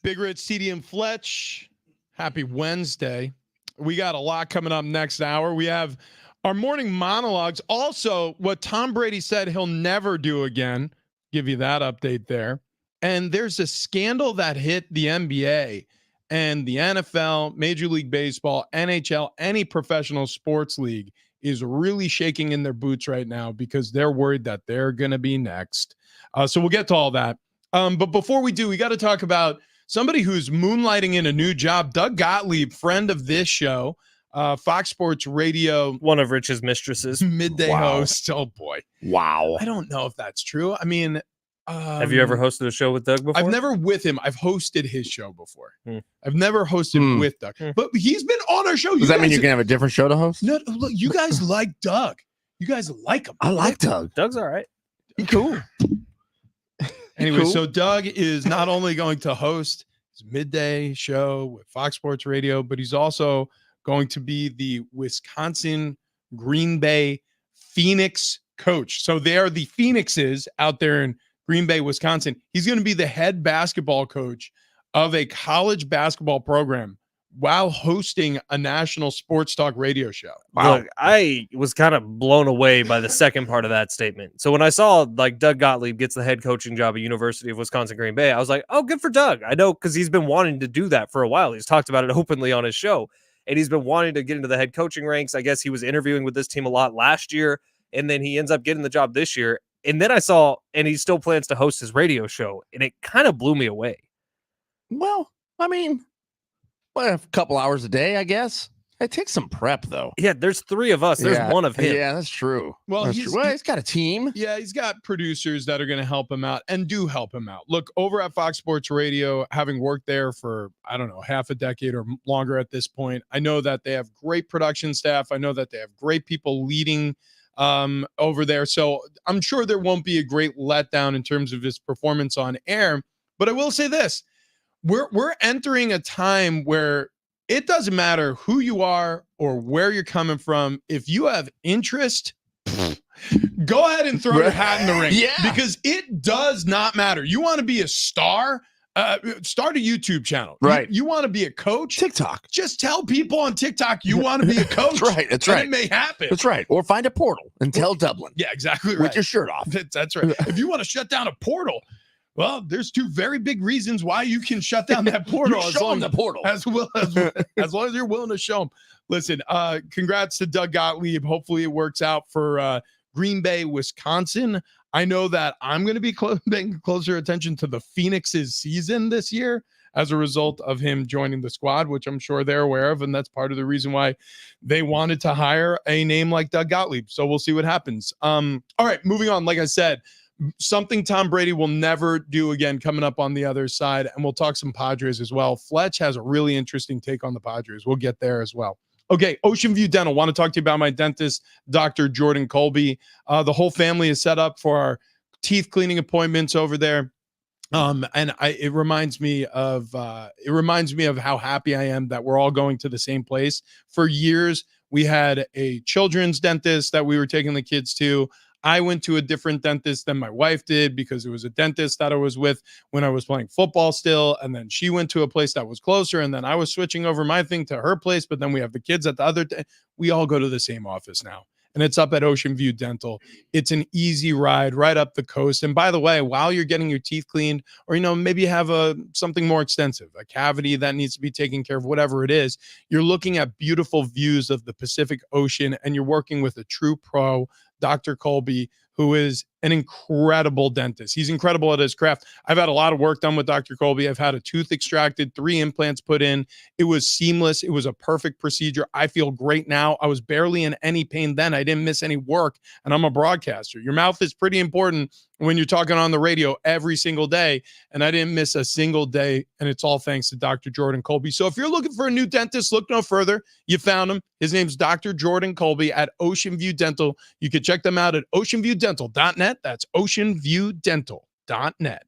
Big Rich, CD, and Fletch. Happy Wednesday. We got a lot coming up next hour. We have our morning monologues. Also, what Tom Brady said he'll never do again. Give you that update there. And there's a scandal that hit the NBA and the NFL, Major League Baseball, NHL, any professional sports league is really shaking in their boots right now because they're worried that they're going to be next. So we'll get to all that. But before we do, we got to talk about somebody who's moonlighting in a new job. Doug Gottlieb, friend of this show, Fox Sports Radio. One of Rich's mistresses. Midday host. Oh, boy. Wow. I don't know if that's true. I mean, have you ever hosted a show with Doug before? I've never with him. I've hosted his show before. I've never hosted with Doug. But he's been on our show. Does that mean you're going to have a different show to host? No, look, you guys like Doug. You guys like him. I like Doug. Doug's all right. He's cool. Anyway, cool. So Doug is not only going to host his midday show with Fox Sports Radio, but he's also going to be the Wisconsin Green Bay Phoenix coach. So they are the Phoenixes out there in Green Bay, Wisconsin. He's going to be the head basketball coach of a college basketball program while hosting a national sports talk radio show. Wow. Look, I was kind of blown away by the second part of that statement. So when I saw like Doug Gottlieb gets the head coaching job at University of Wisconsin Green Bay, I was like, oh, good for Doug. I know because he's been wanting to do that for a while. He's talked about it openly on his show, and he's been wanting to get into the head coaching ranks. I guess he was interviewing with this team a lot last year, and then he ends up getting the job this year. And then I saw, and he still plans to host his radio show, and it kind of blew me away. Well, I mean, a couple hours a day, I guess. It takes some prep, though. Yeah, there's three of us. There's one of him. Yeah, that's true. Well, he's got a team. Yeah, he's got producers that are going to help him out and do help him out. Look, over at Fox Sports Radio, having worked there for, I don't know, half a decade or longer at this point, I know that they have great production staff. I know that they have great people leading over there. So I'm sure there won't be a great letdown in terms of his performance on air. But I will say this. We're entering a time where it doesn't matter who you are or where you're coming from. If you have interest, go ahead and throw your hat in the ring. Yeah. Because it does not matter. You want to be a star? Start a YouTube channel. Right. You want to be a coach? TikTok. Just tell people on TikTok you want to be a coach. That's right. That's right. It may happen. That's right. Or find a portal and tell Dublin. Yeah, exactly right. With your shirt off. That's right. If you want to shut down a portal, well, there's two very big reasons why you can shut down that portal. Show them the portal. As long as you're willing to show them. Listen, congrats to Doug Gottlieb. Hopefully it works out for Green Bay, Wisconsin. I know that I'm going to be paying closer attention to the Phoenix's season this year as a result of him joining the squad, which I'm sure they're aware of, and that's part of the reason why they wanted to hire a name like Doug Gottlieb. So we'll see what happens. All right, moving on. Like I said, something Tom Brady will never do again coming up on the other side, and we'll talk some Padres as well. Fletch has a really interesting take on the Padres. We'll get there as well. Okay, Ocean View Dental. Want to talk to you about my dentist, Dr. Jordan Colby. The whole family is set up for our teeth cleaning appointments over there. It reminds me of how happy I am that we're all going to the same place. For years, we had a children's dentist that we were taking the kids to. I went to a different dentist than my wife did because it was a dentist that I was with when I was playing football still. And then she went to a place that was closer. And then I was switching over my thing to her place. But then we have the kids at the other. We all go to the same office now. And it's up at Ocean View Dental. It's an easy ride right up the coast. And by the way, while you're getting your teeth cleaned, or, maybe you have something more extensive, a cavity that needs to be taken care of, whatever it is, you're looking at beautiful views of the Pacific Ocean, and you're working with a true pro, Dr. Colby, who is an incredible dentist. He's incredible at his craft. I've had a lot of work done with Dr. Colby. I've had a tooth extracted, 3 implants put in. It was seamless. It was a perfect procedure. I feel great now. I was barely in any pain then. I didn't miss any work, and I'm a broadcaster. Your mouth is pretty important when you're talking on the radio every single day, and I didn't miss a single day, and it's all thanks to Dr. Jordan Colby. So if you're looking for a new dentist, look no further. You found him. His name's Dr. Jordan Colby at Ocean View Dental. You can check them out at oceanviewdental.net. That's oceanviewdental.net.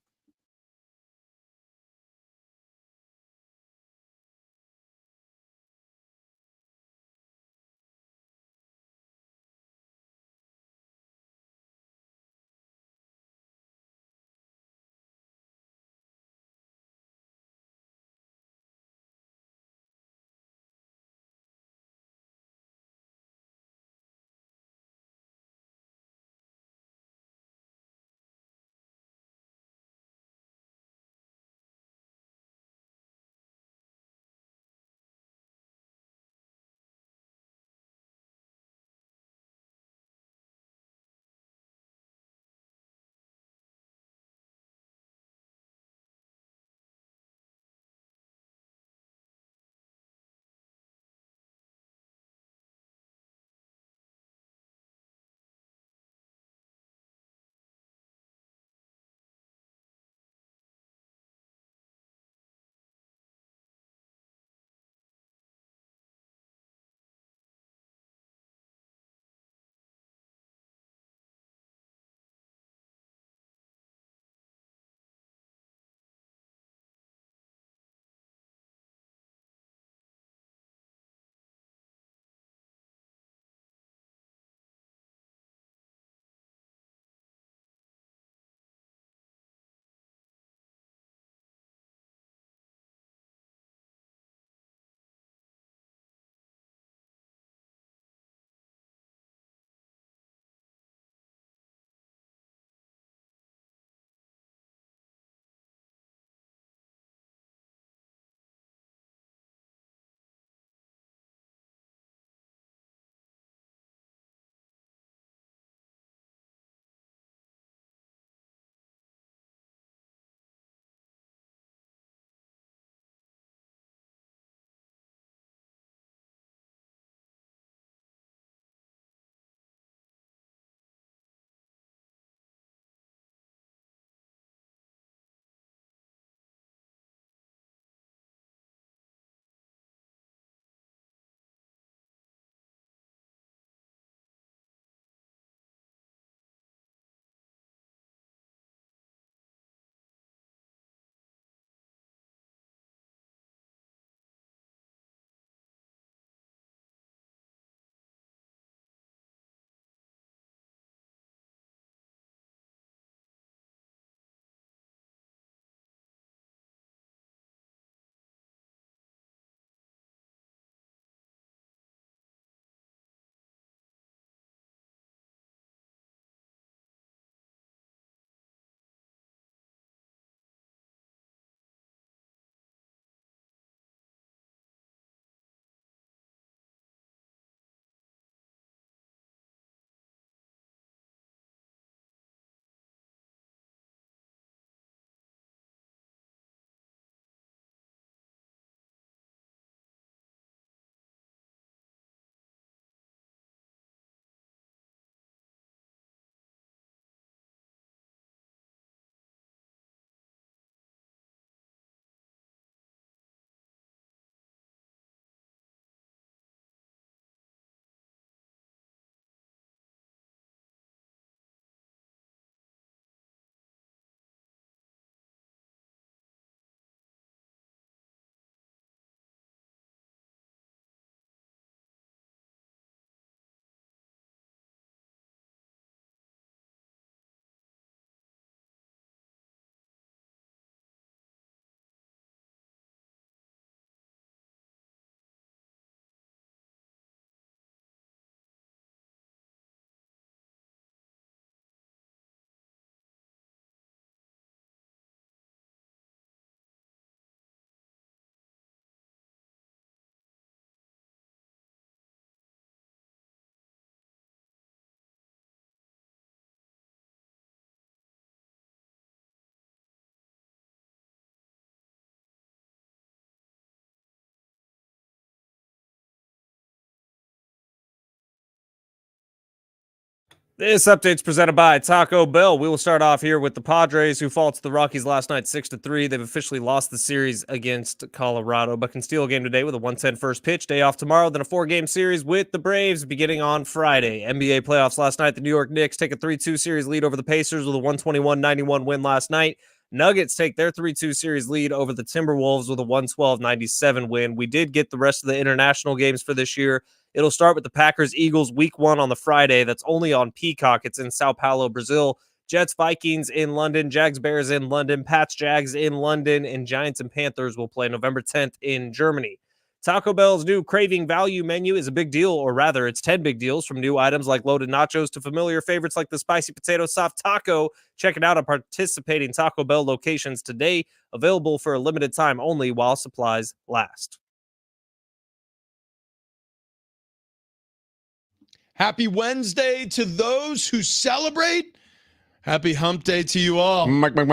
This update's presented by Taco Bell. We will start off here with the Padres, who fall to the Rockies last night 6-3. They've officially lost the series against Colorado, but can steal a game today with a 1:10 first pitch. Day off tomorrow, then a 4-game series with the Braves beginning on Friday. NBA playoffs last night. The New York Knicks take a 3-2 series lead over the Pacers with a 121-91 win last night. Nuggets take their 3-2 series lead over the Timberwolves with a 112-97 win. We did get the rest of the international games for this year. It'll start with the Packers-Eagles week 1 on the Friday. That's only on Peacock. It's in Sao Paulo, Brazil. Jets-Vikings in London. Jags-Bears in London. Pats-Jags in London. And Giants and Panthers will play November 10th in Germany. Taco Bell's new Craving Value menu is a big deal, or rather, it's 10 big deals, from new items like loaded nachos to familiar favorites like the spicy potato soft taco. Check it out at participating Taco Bell locations today. Available for a limited time only while supplies last. Happy Wednesday to those who celebrate. Happy hump day to you all. Mike, Big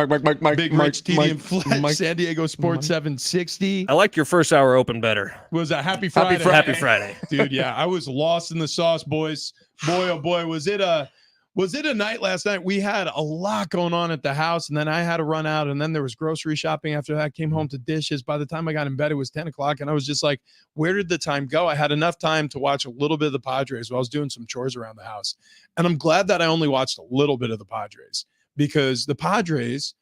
Rich, TD, and Fletch, San Diego Sports 760. I like your first hour open better. Was that Happy Friday? Happy Friday. Dude, yeah, I was lost in the sauce, boys. Boy, oh boy, was it a night last night? We had a lot going on at the house, and then I had to run out, and then there was grocery shopping after that. I came home to dishes. By the time I got in bed, it was 10 o'clock, and I was just like, where did the time go? I had enough time to watch a little bit of the Padres while I was doing some chores around the house, and I'm glad that I only watched a little bit of the Padres, because the Padres,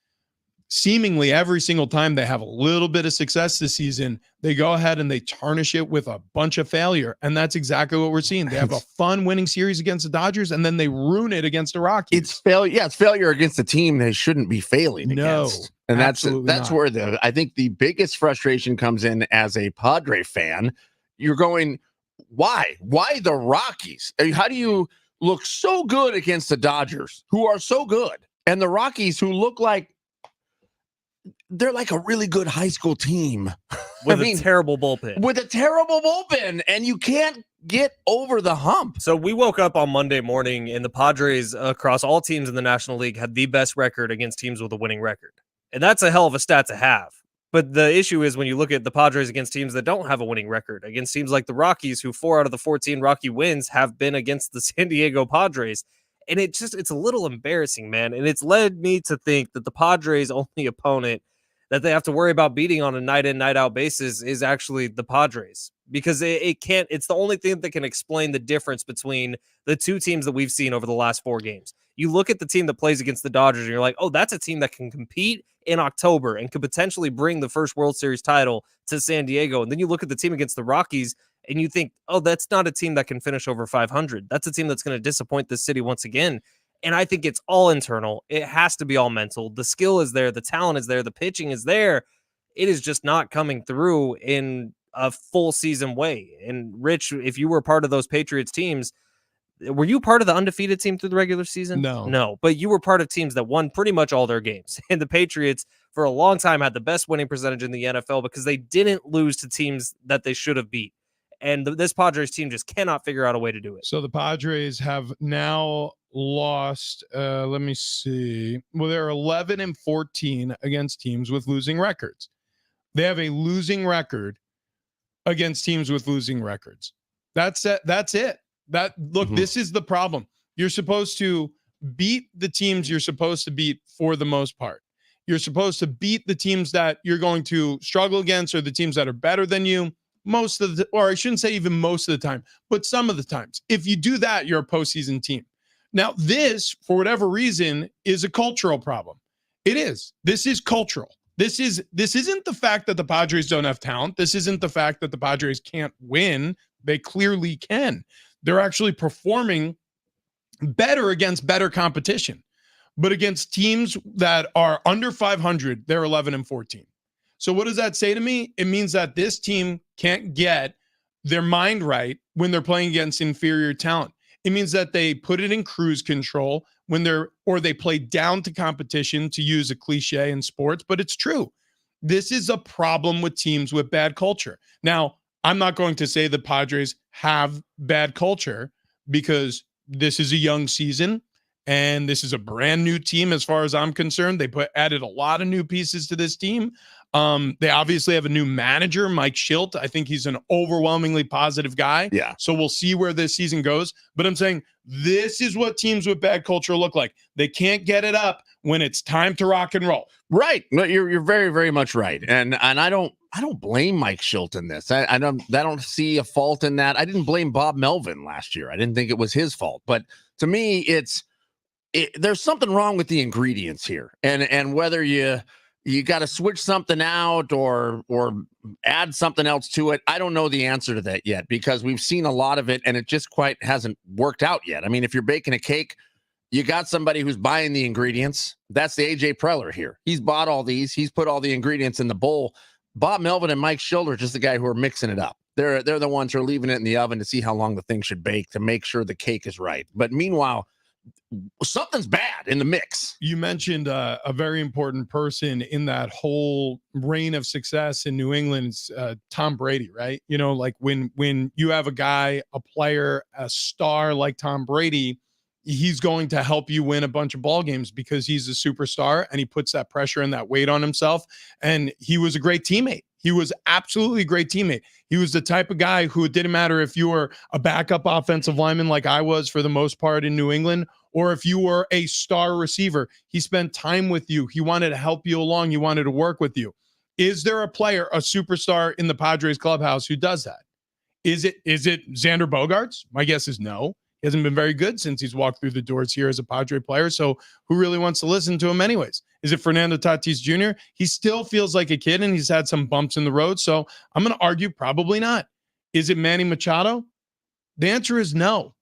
seemingly every single time they have a little bit of success this season, they go ahead and they tarnish it with a bunch of failure. And that's exactly what we're seeing. They have a fun winning series against the Dodgers, and then they ruin it against the Rockies. It's failure. Yeah, it's failure against a team they shouldn't be failing against. And that's not. where I think the biggest frustration comes in as a Padre fan. You're going, why? Why the Rockies? I mean, how do you look so good against the Dodgers, who are so good, and the Rockies, who look like they're like a really good high school team With a terrible bullpen. And you can't get over the hump. So we woke up on Monday morning, and the Padres across all teams in the National League had the best record against teams with a winning record. And that's a hell of a stat to have. But the issue is when you look at the Padres against teams that don't have a winning record, against teams like the Rockies, who 4 out of the 14 Rocky wins have been against the San Diego Padres. And it's a little embarrassing, man. And it's led me to think that the Padres' only opponent that they have to worry about beating on a night in, night out basis is actually the Padres, because it's the only thing that can explain the difference between the two teams that we've seen over the last 4 games. You look at the team that plays against the Dodgers and you're like, oh, that's a team that can compete in October and could potentially bring the first World Series title to San Diego. And then you look at the team against the Rockies and you think, oh, that's not a team that can finish over 500. That's a team that's going to disappoint this city once again. And I think it's all internal. It has to be all mental. The skill is there. The talent is there. The pitching is there. It is just not coming through in a full season way. And Rich, if you were part of those Patriots teams, were you part of the undefeated team through the regular season? No, but you were part of teams that won pretty much all their games. And the Patriots for a long time had the best winning percentage in the NFL because they didn't lose to teams that they should have beat. And this Padres team just cannot figure out a way to do it. So the Padres have now lost, let me see. Well, they're 11-14 against teams with losing records. They have a losing record against teams with losing records. That's it. This is the problem. You're supposed to beat the teams you're supposed to beat for the most part. You're supposed to beat the teams that you're going to struggle against, or the teams that are better than you. Or I shouldn't say even most of the time, but some of the times. If you do that, you're a postseason team. Now, this, for whatever reason, is a cultural problem. It is. This is cultural. This isn't the fact that the Padres don't have talent. This isn't the fact that the Padres can't win. They clearly can. They're actually performing better against better competition. But against teams that are under 500, they're 11-14. So what does that say to me? It means that this team can't get their mind right when they're playing against inferior talent. It means that they put it in cruise control or they play down to competition, to use a cliche in sports, but it's true. This is a problem with teams with bad culture. Now, I'm not going to say the Padres have bad culture, because this is a young season and this is a brand new team as far as I'm concerned. They added a lot of new pieces to this team. They obviously have a new manager, Mike Schilt. I think he's an overwhelmingly positive guy. Yeah. So we'll see where this season goes. But I'm saying this is what teams with bad culture look like. They can't get it up when it's time to rock and roll. Right. No, you're very, very much right. And I don't blame Mike Schilt in this. I don't see a fault in that. I didn't blame Bob Melvin last year. I didn't think it was his fault. But to me, there's something wrong with the ingredients here. And whether you got to switch something out or add something else to it, I don't know the answer to that yet, because we've seen a lot of it and it just quite hasn't worked out yet. I mean, if you're baking a cake, you got somebody who's buying the ingredients. That's the AJ Preller here. He's bought all these. He's put all the ingredients in the bowl. Bob Melvin and Mike Schilt are just the guy who are mixing it up. They're the ones who are leaving it in the oven to see how long the thing should bake to make sure the cake is right. But meanwhile, something's bad in the mix. You mentioned a very important person in that whole reign of success in New England, Tom Brady, right? You know, like when you have a guy, a player, a star like Tom Brady, he's going to help you win a bunch of ball games because he's a superstar and he puts that pressure and that weight on himself. And he was a great teammate. He was absolutely a great teammate. He was the type of guy who it didn't matter if you were a backup offensive lineman like I was for the most part in New England, or if you were a star receiver. He spent time with you. He wanted to help you along. He wanted to work with you. Is there a player, a superstar in the Padres clubhouse who does that? Is it Xander Bogaerts? My guess is no. He hasn't been very good since he's walked through the doors here as a Padre player. So who really wants to listen to him anyways? Is it Fernando Tatis Jr.? He still feels like a kid and he's had some bumps in the road. So I'm going to argue probably not. Is it Manny Machado? The answer is no.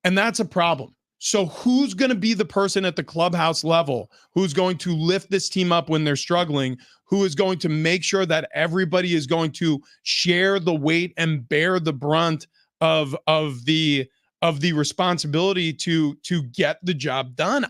And that's a problem. So who's going to be the person at the clubhouse level who's going to lift this team up when they're struggling, who is going to make sure that everybody is going to share the weight and bear the brunt of the responsibility to get the job done?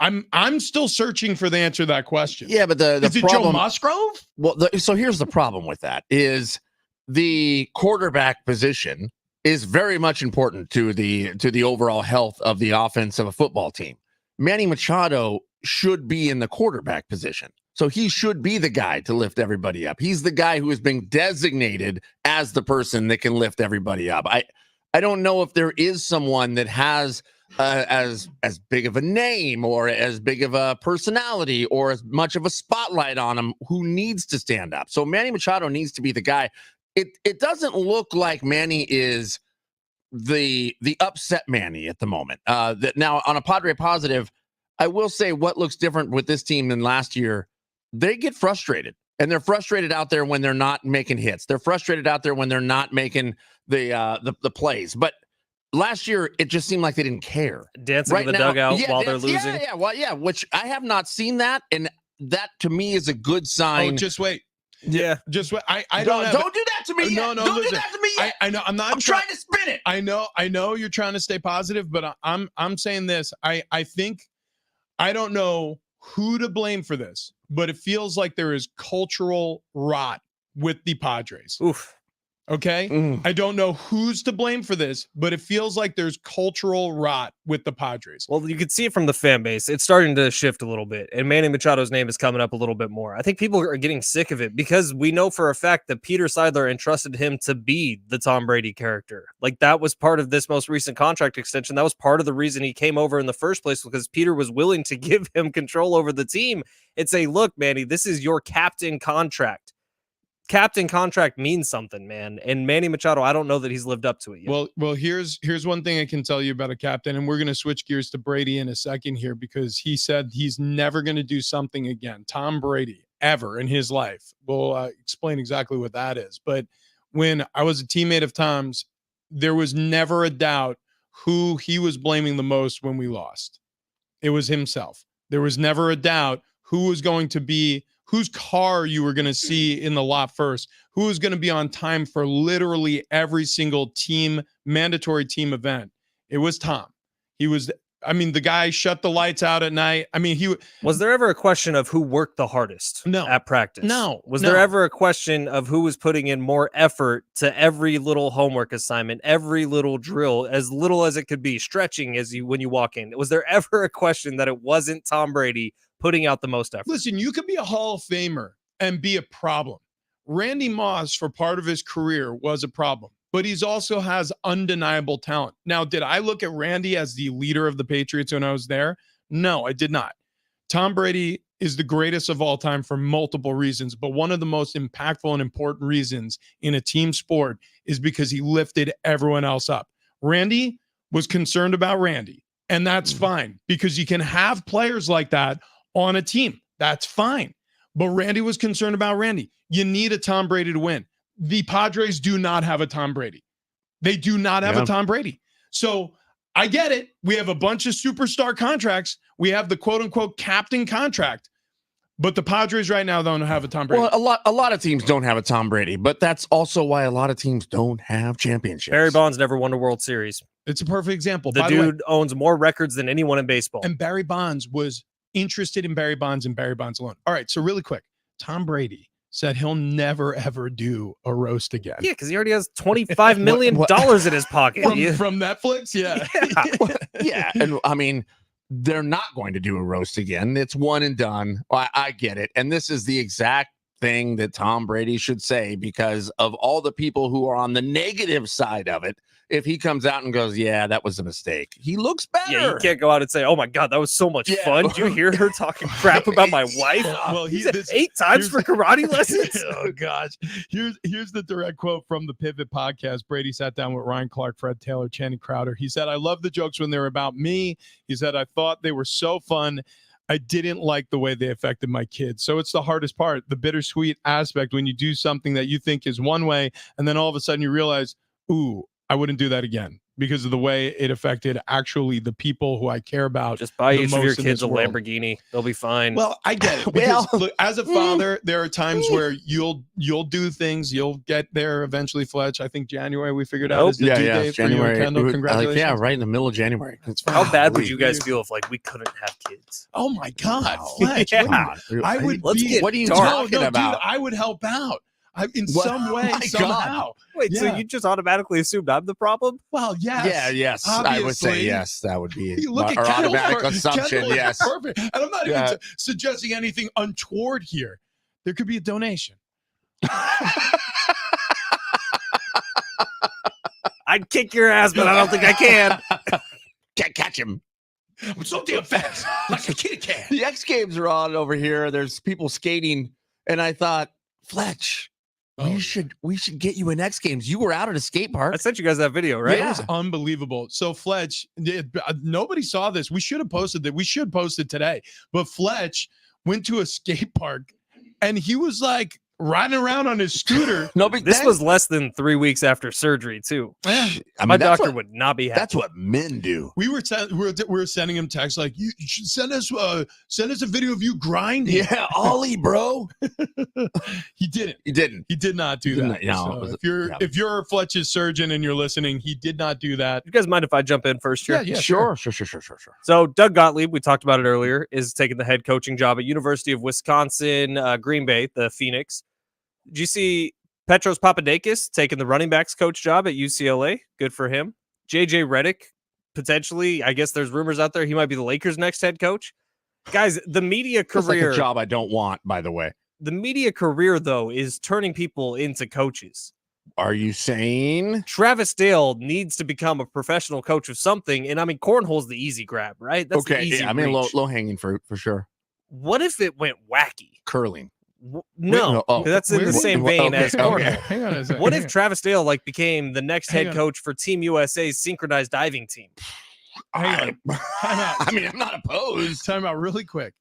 I'm still searching for the answer to that question. Yeah, but the is it problem, Joe Musgrove? Well, so here's the problem with that is the quarterback position is very much important to the overall health of the offense of a football team. Manny Machado should be in the quarterback position. So he should be the guy to lift everybody up. He's the guy who is being designated as the person that can lift everybody up. I don't know if there is someone that has as big of a name or as big of a personality or as much of a spotlight on him who needs to stand up. So Manny Machado needs to be the guy. It doesn't look like Manny is the upset Manny at the moment. That now on a Padre positive, I will say what looks different with this team than last year. They get frustrated, and they're frustrated out there when they're not making hits. They're frustrated out there when they're not making the plays. But last year, it just seemed like they didn't care. Dancing in the dugout while they're losing. Which I have not seen that, and that to me is a good sign. Oh, just wait. Yeah, just wait. I don't do that to me. No, don't do that to me yet. I know. I'm trying to spin it. I know you're trying to stay positive, but I'm saying this. I think I don't know who to blame for this, but it feels like there is cultural rot with the Padres. Oof. Okay. I don't know who's to blame for this, but it feels like there's cultural rot with the Padres. Well, you can see it from the fan base. It's starting to shift a little bit, and Manny Machado's name is coming up a little bit more. I think people are getting sick of it because we know for a fact that Peter Seidler entrusted him to be the Tom Brady character. Like, that was part of this most recent contract extension. That was part of the reason he came over in the first place, because Peter was willing to give him control over the team and say, look, Manny, this is your captain contract. Captain contract means something, man. And Manny Machado, I don't know that he's lived up to it yet. Well, here's one thing I can tell you about a captain, and we're going to switch gears to Brady in a second here, because he said he's never going to do something again. Tom Brady, ever in his life. We'll explain exactly what that is. But when I was a teammate of Tom's, there was never a doubt who he was blaming the most when we lost. It was himself. There was never a doubt who was going to be, whose car you were going to see in the lot first, who was going to be on time for literally every single team, mandatory team event. It was Tom. He was, I mean, the guy shut the lights out at night. I mean, was there ever a question of who worked the hardest at practice? No. Was there ever a question of who was putting in more effort to every little homework assignment, every little drill, as little as it could be, stretching when you walk in? Was there ever a question that it wasn't Tom Brady putting out the most effort? Listen, you could be a Hall of Famer and be a problem. Randy Moss, for part of his career, was a problem, but he's also has undeniable talent. Now, did I look at Randy as the leader of the Patriots when I was there? No, I did not. Tom Brady is the greatest of all time for multiple reasons, but one of the most impactful and important reasons in a team sport is because he lifted everyone else up. Randy was concerned about Randy, and that's fine because you can have players like that on a team. That's fine. But Randy was concerned about Randy. You need a Tom Brady to win. The Padres do not have a Tom Brady. They do not have a Tom Brady. So I get it. We have a bunch of superstar contracts. We have the quote unquote captain contract, but the Padres right now don't have a Tom Brady. Well, a lot of teams don't have a Tom Brady, but that's also why a lot of teams don't have championships. Barry Bonds never won a World Series. It's a perfect example. The dude owns more records than anyone in baseball. And Barry Bonds was interested in Barry Bonds and Barry Bonds alone. All right, so really quick, Tom Brady said he'll never, ever do a roast again. Yeah, because he already has $25 million in his pocket. From Netflix? Yeah. Yeah, and I mean, they're not going to do a roast again. It's one and done. I get it. And this is the exact thing that Tom Brady should say because of all the people who are on the negative side of it. If he comes out and goes, yeah, that was a mistake, he looks better. Yeah, you can't go out and say, oh my God, that was so much fun. Did you hear her talking crap about my wife? Well, he said 8 times for karate lessons. Oh gosh. Here's the direct quote from the Pivot podcast. Brady sat down with Ryan Clark, Fred Taylor, Channing Crowder. He said, I love the jokes when they were about me. He said, I thought they were so fun. I didn't like the way they affected my kids. So it's the hardest part, the bittersweet aspect when you do something that you think is one way, and then all of a sudden you realize, ooh, I wouldn't do that again because of the way it affected actually the people who I care about. Just buy each of your kids a Lamborghini. They'll be fine. Well, I get it. Because, look, as a father, there are times where you'll do things. You'll get there eventually, Fletch. I think January we figured out is the due date January. for you and Kendall. Congratulations. Right in the middle of January. How bad would you guys feel if we couldn't have kids? Oh my God, Fletch! I would be. What are you talking about? Dude, I would help out. In some way, somehow. Wait, so you just automatically assumed I'm the problem? Well, yes. Yes. Obviously. I would say yes. That would be look our at automatic assumption. Kendall yes. Perfect. And I'm not even suggesting anything untoward here. There could be a donation. I'd kick your ass, but I don't think I can. Can't catch him. I'm so damn fast. Like a kitty cat. The X Games are on over here. There's people skating. And I thought, Fletch, we should get you in X Games. You were out at a skate park. I sent you guys that video, right? Yeah, it was unbelievable. So Fletch, nobody saw this. We should have posted that. We should post it today. But Fletch went to a skate park and he was like riding around on his scooter. This was less than 3 weeks after surgery, too. Yeah. My doctor would not be happy. That's what men do. We were sending him texts like, you should send us a video of you grinding. Yeah, Ollie, bro. He didn't. He did not do that. No, so if you're Fletch's surgeon and you're listening, he did not do that. You guys mind if I jump in first here? Yeah, sure. So Doug Gottlieb, we talked about it earlier, is taking the head coaching job at University of Wisconsin, Green Bay, the Phoenix. Did you see Petros Papadakis taking the running backs coach job at UCLA? Good for him. JJ Redick, potentially, I guess there's rumors out there he might be the Lakers' next head coach. Guys, the media career. That's like a job I don't want, by the way. The media career, though, is turning people into coaches. Are you saying Travis Dale needs to become a professional coach of something? And I mean, cornhole's the easy grab, right? That's the easy reach. Low hanging fruit for sure. What if it went wacky? Curling. No, that's in the same vein as cornhole. Hang on a second. What if Travis Dale became the next head coach for Team USA's synchronized diving team? Hang on. I mean, I'm not opposed. Time out really quick.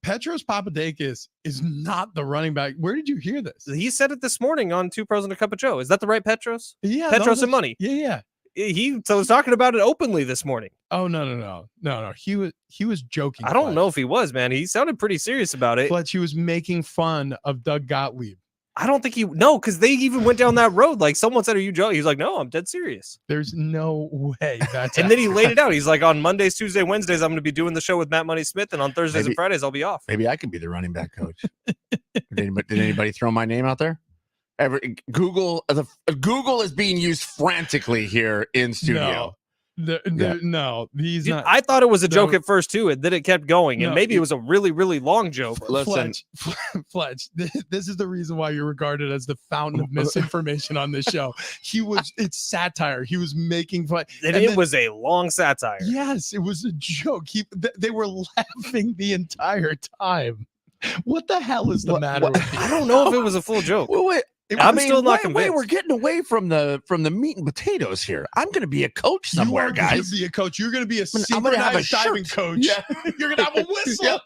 Petros Papadakis is not the running back. Where did you hear this? He said it this morning on Two Pros and a Cup of Joe. Is that the right Petros? Yeah, Petros and Money. Yeah. He was talking about it openly this morning. Oh no. He was joking. I don't know if he was, man. He sounded pretty serious about it. Fletch, he was making fun of Doug Gottlieb. I don't think because they even went down that road. Like someone said, "Are you joking?" He's like, "No, I'm dead serious." There's no way that's. And then he laid it out. He's like, "On Mondays, Tuesdays, Wednesdays, I'm going to be doing the show with Matt Money Smith, and on Thursdays and Fridays, I'll be off." Maybe I could be the running back coach. Did anybody throw my name out there? Google is being used frantically here in studio. No, he's not. I thought it was a joke at first too, and then it kept going, and maybe it was a really, really long joke. Listen, Fletch, this is the reason why you're regarded as the fountain of misinformation on this show. It's satire. He was making fun, and it was a long satire. Yes, it was a joke. They were laughing the entire time. What the hell is the matter with you? I don't know if it was a full joke. Wait. I'm still not convinced. We're getting away from the meat and potatoes here. I'm going to be a coach somewhere, guys. You're going to be a coach. You're going to be a synchronized diving coach. Yeah. You're going to have a whistle.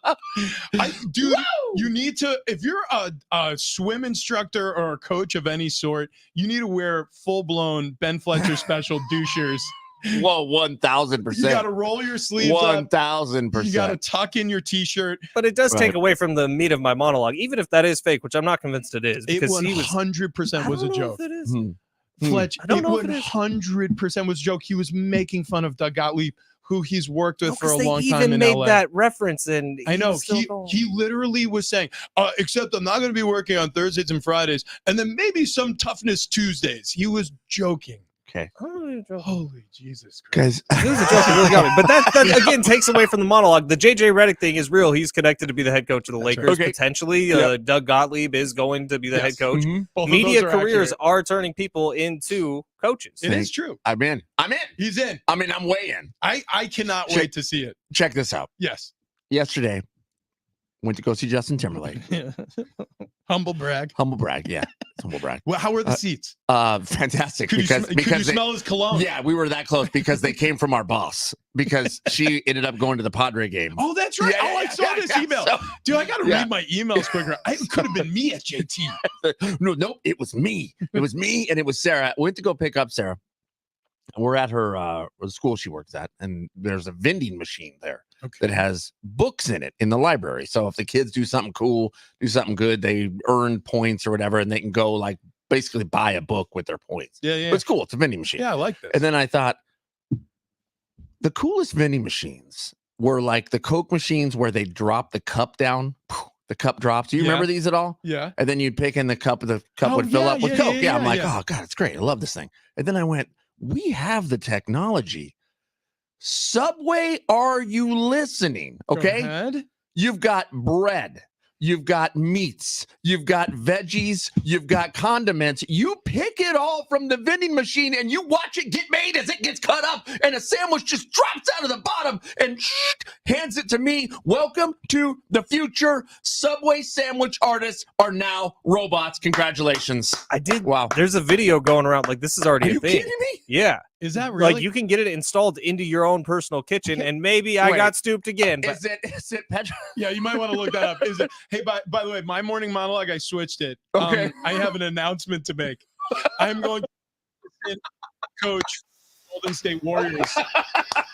Dude, you need to, if you're a swim instructor or a coach of any sort, you need to wear full-blown Ben Fletcher special douchers. Whoa, 1,000%. You got to roll your sleeves 1,000%. You got to tuck in your T-shirt. But it does take away from the meat of my monologue, even if that is fake, which I'm not convinced it is. Because it 100% was a joke. If it is. Fletch, it 100% was a joke. He was making fun of Doug Gottlieb, who he's worked with for a long time in LA. He even made that reference, and I know he literally was saying, except I'm not going to be working on Thursdays and Fridays, and then maybe some toughness Tuesdays. He was joking. Okay. Holy Jesus Christ. Guys, it was a joke. It really got me. But that again takes away from the monologue. The JJ Redick thing is real. He's connected to be the head coach of the Lakers potentially. Doug Gottlieb is going to be the head coach. Media careers are turning people into coaches. It is true. I'm in. He's in. I'm way in. I cannot wait to see it. Check this out. Yes. Yesterday, went to go see Justin Timberlake. Humble brag. Yeah. Humble brag. Well, how were the seats? Fantastic. Could you smell his cologne? Yeah, we were that close because they came from our boss because she ended up going to the Padre game. Oh, that's right. I saw this email. So, dude, I got to read my emails quicker. It could have been me at JT. No, it was me. It was me and it was Sarah. We went to go pick up Sarah. We're at her the school she works at, and there's a vending machine there that has books in it in the library. So if the kids do something cool, do something good, they earn points or whatever, and they can go like basically buy a book with their points. Yeah. But it's cool. It's a vending machine. Yeah, I like this. And then I thought the coolest vending machines were like the Coke machines where they drop the cup down. The cup drops. Do you remember these at all? Yeah. And then you'd pick in the cup would fill up with Coke. I'm like, oh God, it's great. I love this thing. And then I went, we have the technology. Subway, are you listening? Okay. You've got bread. You've got meats. You've got veggies. You've got condiments. You pick it all from the vending machine and you watch it get made as it gets cut up and a sandwich just drops out of the bottom and hands it to me. Welcome to the future. Subway sandwich artists are now robots. Congratulations. Wow. There's a video going around. Like, this is already a thing. Are you kidding me? Yeah. Is that really? Like, you can get it installed into your own personal kitchen, and maybe I got stooped again. Is it Pedro? Yeah, you might want to look that up. Is it? Hey, by the way, my morning monologue, I switched it. Okay. I have an announcement to make. I'm going to coach Golden State Warriors.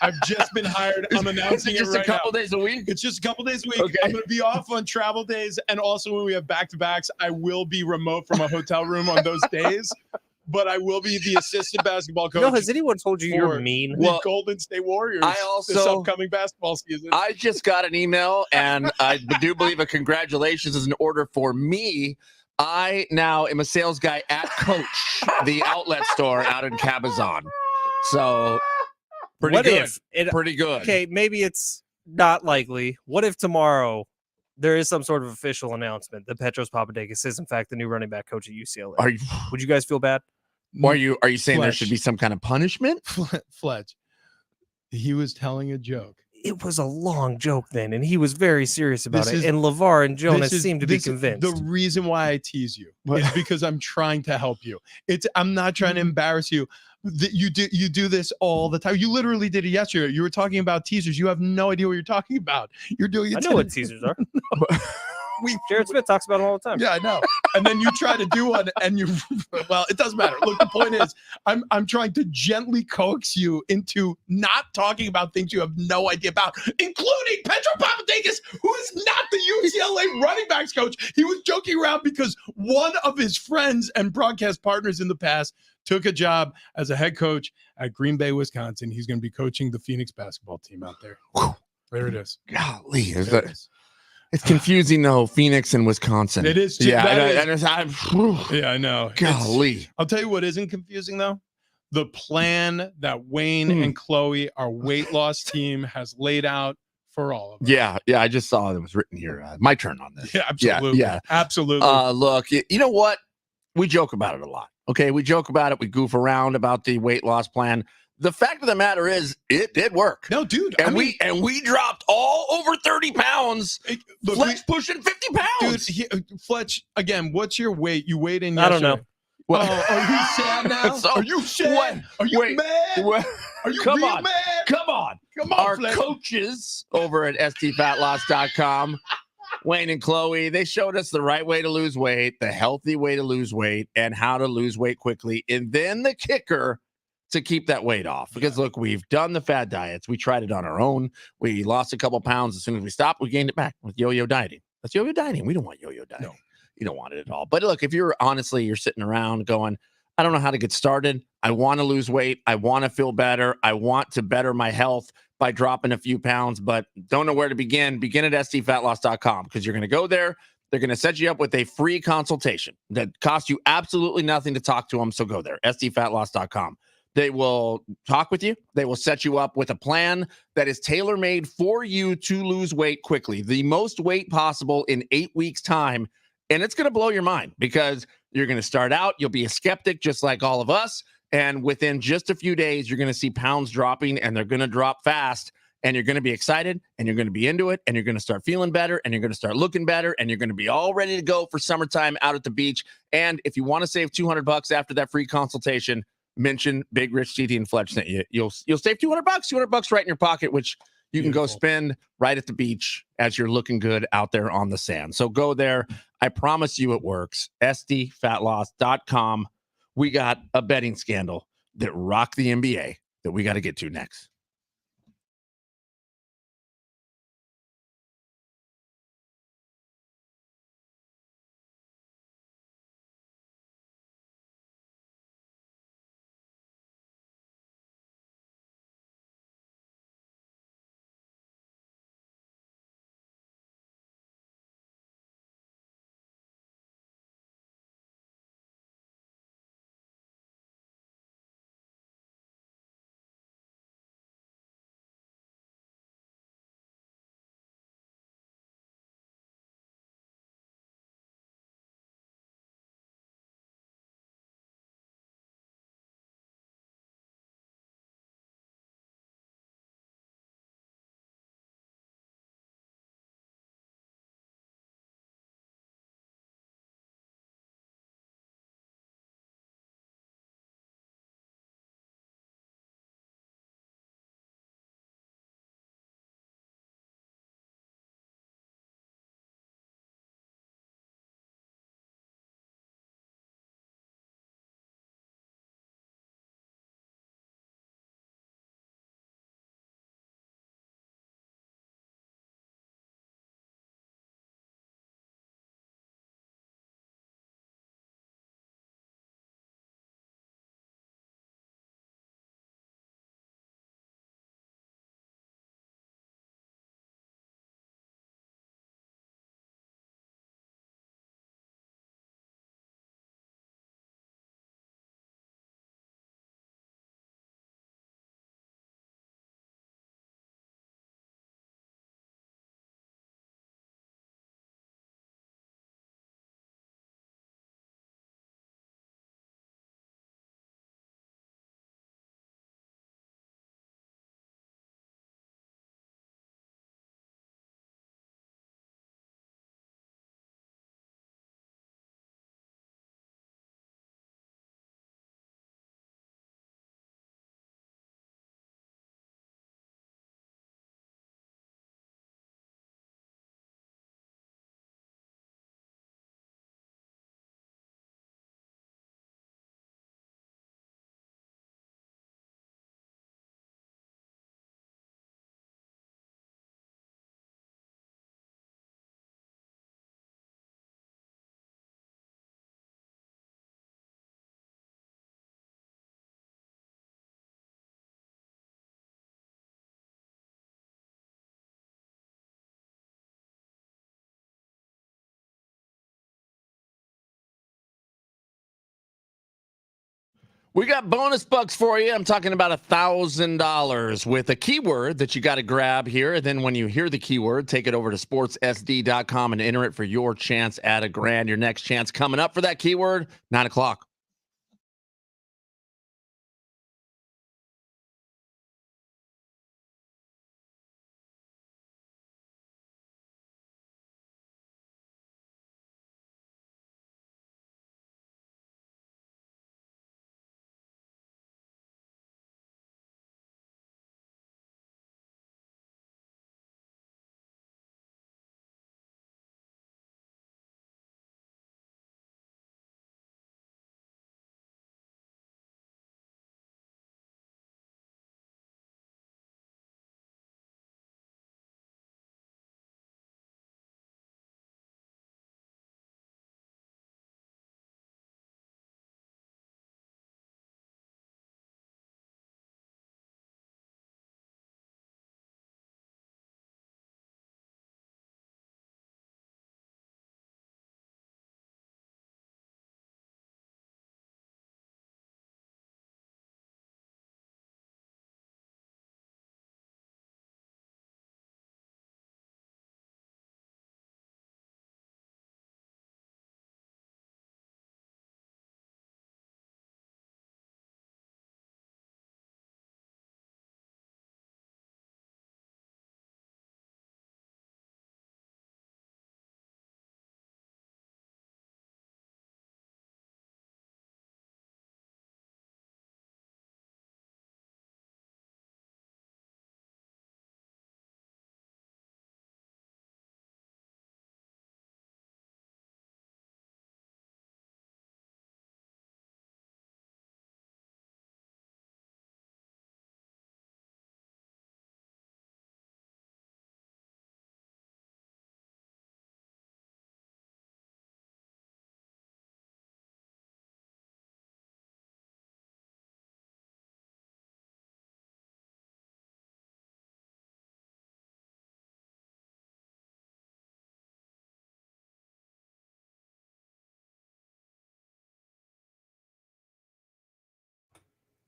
I've just been hired. I'm announcing it right now. Just a couple days a week? It's just a couple days a week. Okay. I'm going to be off on travel days, and also when we have back-to-backs, I will be remote from a hotel room on those days. But I will be the assistant basketball coach. Has anyone told you you're mean? The Golden State Warriors. This upcoming basketball season. I just got an email, and I do believe a congratulations is in order for me. I now am a sales guy at Coach, the outlet store out in Cabazon. So pretty good. Okay, maybe it's not likely. What if tomorrow there is some sort of official announcement that Petros Papadakis is in fact the new running back coach at UCLA? Would you guys feel bad? Or are you saying there should be some kind of punishment? Fletch, he was telling a joke. It was a long joke then, and he was very serious about it. And LeVar and Jonas seemed to be convinced. The reason why I tease you is because I'm trying to help you. I'm not trying to embarrass you. You do this all the time. You literally did it yesterday. You were talking about teasers. You have no idea what you're talking about. You're doing it. I know what teasers are. Jared Smith talks about them all the time. Yeah, I know. And then you try to do one, and well, it doesn't matter. Look, the point is, I'm trying to gently coax you into not talking about things you have no idea about, including Petros Papadakis, who is not the UCLA running backs coach. He was joking around because one of his friends and broadcast partners in the past took a job as a head coach at Green Bay, Wisconsin. He's going to be coaching the Phoenix basketball team out there. There it is. Golly, it's confusing though. Phoenix and Wisconsin. It is. Yeah, I know. Golly. I'll tell you what isn't confusing though. the plan that Wayne and Chloe, our weight loss team, has laid out for all of us. Yeah, I just saw it was written here. My turn on this. Yeah, absolutely. Yeah. Absolutely. Look, you know what? We joke about it a lot. Okay, we joke about it. We goof around about the weight loss plan. The fact of the matter is, it did work. No, dude. And we dropped all over 30 pounds. Fletch pushing 50 pounds. Dude, Fletch, again, what's your weight? You weighed in I yesterday. don't know. Well, are you sad now? Are you sad? Are you mad? Are you Come real on. mad? Come on. Our Fletch. coaches over at stfatloss.com, Wayne and Chloe, they showed us the right way to lose weight, the healthy way to lose weight, and how to lose weight quickly. And then the kicker to keep that weight off. Because, look, we've done the fad diets. We tried it on our own. We lost a couple pounds. As soon as we stopped, we gained it back with yo-yo dieting. That's yo-yo dieting. We don't want yo-yo dieting. No. You don't want it at all. But, look, if you're sitting around going, I don't know how to get started. I want to lose weight. I want to feel better. I want to better my health by dropping a few pounds, but don't know where to begin. Begin at stfatloss.com because you're going to go there. They're going to set you up with a free consultation that costs you absolutely nothing to talk to them. So go there, stfatloss.com. They will talk with you. They will set you up with a plan that is tailor-made for you to lose weight quickly, the most weight possible in 8 weeks' time. And it's going to blow your mind because you're going to start out. You'll be a skeptic just like all of us. And within just a few days, you're going to see pounds dropping, and they're going to drop fast. And you're going to be excited, and you're going to be into it, and you're going to start feeling better, and you're going to start looking better, and you're going to be all ready to go for summertime out at the beach. And if you want to save $200 after that free consultation, mention Big Rich TD and Fletch sent you. You'll save $200 right in your pocket, which you can go spend right at the beach as you're looking good out there on the sand. So go there. I promise you it works. SDFatLoss.com. We got a betting scandal that rocked the NBA that we got to get to next. We got bonus bucks for you. I'm talking about $1,000 with a keyword that you got to grab here. And then when you hear the keyword, take it over to sportssd.com and enter it for your chance at $1,000. Your next chance coming up for that keyword, 9 o'clock.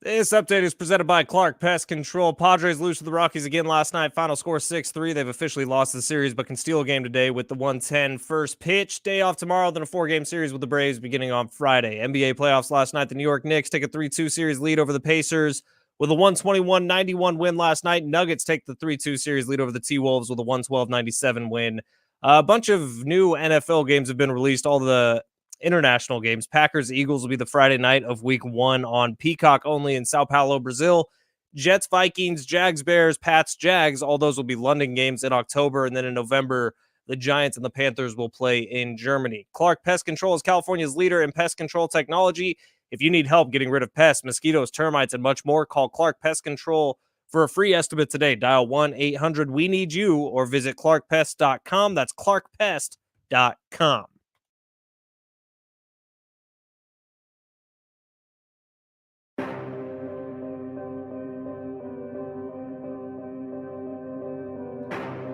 This update is presented by Clark Pest Control. Padres lose to the Rockies again last night. Final score 6-3. They've officially lost the series, but can steal a game today with the 1:10 first pitch. Day off tomorrow, then a 4-game series with the Braves beginning on Friday. NBA playoffs last night. The New York Knicks take a 3-2 series lead over the Pacers with a 121-91 win last night. Nuggets take the 3-2 series lead over the T-Wolves with a 112-97 win. A bunch of new NFL games have been released. All the international games. Packers Eagles will be the Friday night of week 1 on Peacock only in Sao Paulo, Brazil. Jets Vikings, Jags Bears, Pats Jags, all those will be London games in October, and then in November the Giants and the Panthers will play in Germany. Clark Pest Control is California's leader in pest control technology. If you need help getting rid of pests, mosquitoes, termites, and much more, call Clark Pest Control for a free estimate today. Dial 1-800-WE-NEED-YOU or visit clarkpest.com. That's clarkpest.com.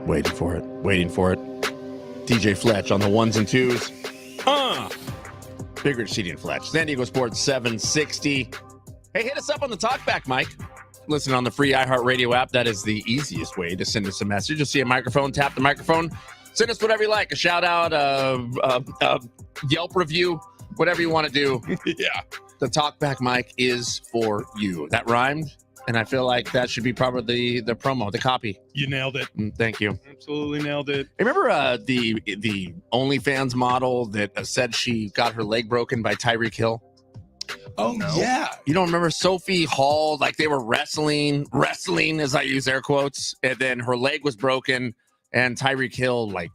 Waiting for it. DJ Fletch on the ones and twos. Bigger Seating Fletch. San Diego Sports 760. Hey, hit us up on the talkback, Mike. Listen on the free iHeartRadio app. That is the easiest way to send us a message. You'll see a microphone. Tap the microphone. Send us whatever you like. A shout out, a Yelp review, whatever you want to do. Yeah. The talkback mic is for you. That rhymed. And I feel like that should be probably the promo, the copy. You nailed it. Thank you. Absolutely nailed it. Remember the OnlyFans model that said she got her leg broken by Tyreek Hill? Oh, no. Yeah. You don't remember Sophie Hall? Like they were wrestling, as I use air quotes, and then her leg was broken. And Tyreek Hill, like,